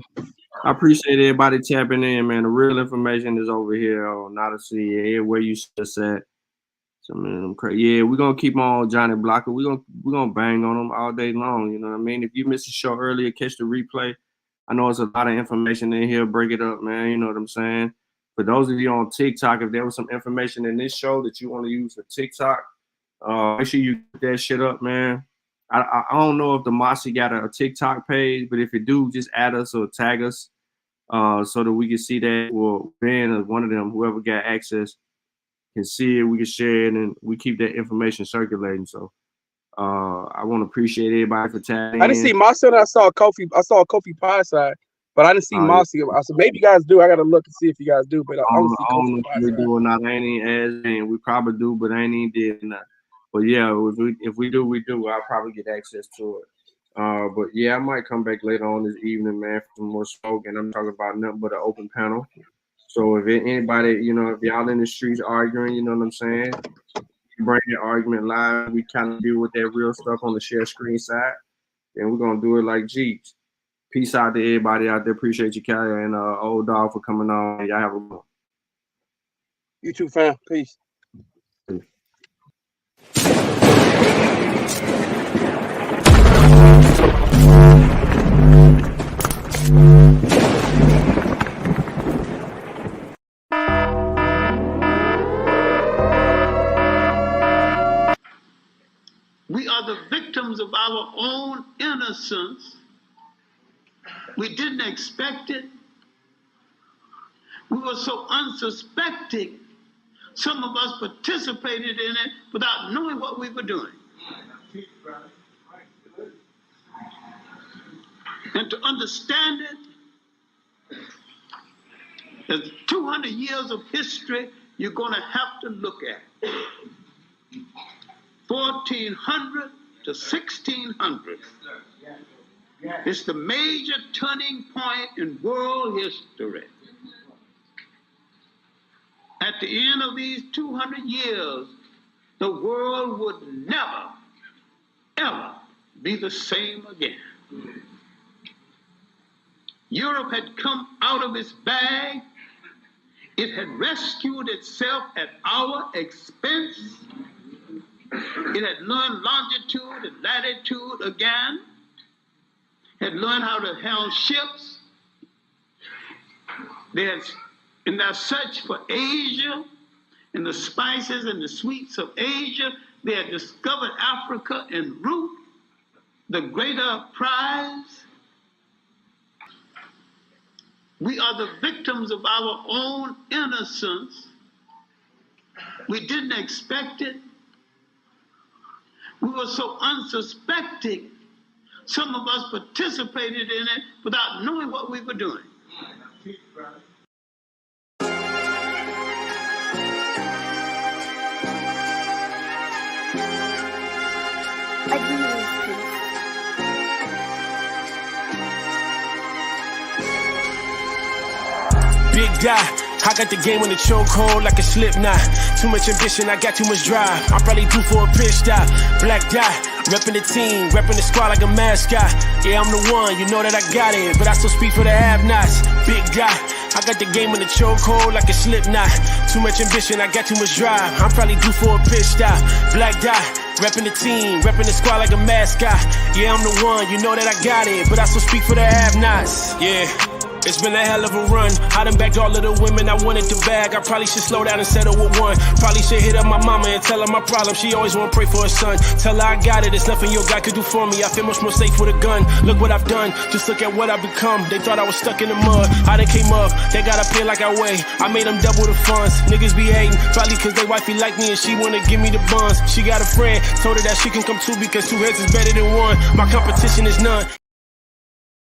I appreciate everybody tapping in, man. The real information is over here on Not a C. Where you just at. So man, yeah, we're gonna keep on Johnny Blocker. We're gonna bang on them all day long. You know what I mean? If you missed the show earlier, catch the replay. I know it's a lot of information in here. Break it up, man. You know what I'm saying? For those of you on TikTok, if there was some information in this show that you want to use for TikTok, make sure you get that shit up, man. I don't know if the Mossy got a TikTok page, but if you do, just add us or tag us so that we can see that. Well, Ben or one of them, whoever got access, can see it. We can share it, and we keep that information circulating. So I want to appreciate everybody for tagging. I didn't see my son. I saw Kofi Pie side. But I didn't see Mossy. I said maybe you guys do. I gotta look and see if you guys do. But I I don't don't, see I don't Coach know if we do or not. I ain't even asked, and we probably do, but I ain't even did nothing. But yeah, if we do, we do. I'll probably get access to it. But yeah, I might come back later on this evening, man, for some more smoke. And I'm talking about nothing but an open panel. So if anybody, you know, if y'all in the streets arguing, you know what I'm saying, bring your argument live. We kind of deal with that real stuff on the share screen side, and we're gonna do it like G's. Peace out to everybody out there. Appreciate you, Kelly, and Old Dog for coming on. Y'all have a good one. You too, fam. Peace. We are the victims of our own innocence. We didn't expect it. We were so unsuspecting. Some of us participated in it without knowing what we were doing. And to understand it, there's 200 years of history you're going to have to look at. 1400 to 1600. It's the major turning point in world history. At the end of these 200 years, the world would never, ever be the same again. Europe had come out of its bag. It had rescued itself at our expense. It had learned longitude and latitude again. Had learned how to handle ships. They had, in their search for Asia and the spices and the sweets of Asia, they had discovered Africa en route, the greater prize. We are the victims of our own innocence. We didn't expect it. We were so unsuspecting. Some of us participated in it without knowing what we were doing. Big guy, I got the game on the chokehold like a slip knot. Too much ambition, I got too much drive. I'm probably due for a pitch stop. Black guy, repping the team, repping the squad like a mascot. Yeah, I'm the one, you know that I got it, but I still speak for the have-nots. Big guy, I got the game on the chokehold like a slip knot. Too much ambition, I got too much drive. I'm probably due for a pitch stop. Black guy, repping the team, repping the squad like a mascot. Yeah, I'm the one, you know that I got it, but I still speak for the have-nots. Yeah. It's been a hell of a run. I done bagged all of the women I wanted to bag. I probably should slow down and settle with one. Probably should hit up my mama and tell her my problem. She always wanna pray for her son. Tell her I got it, it's nothing your God could do for me. I feel much more safe with a gun. Look what I've done, just look at what I've become. They thought I was stuck in the mud, I done came up. They got up here like I weigh, I made them double the funds. Niggas be hating, probably cause they wifey like me and she wanna give me the buns. She got a friend, told her that she can come too because two heads is better than one. My competition is none.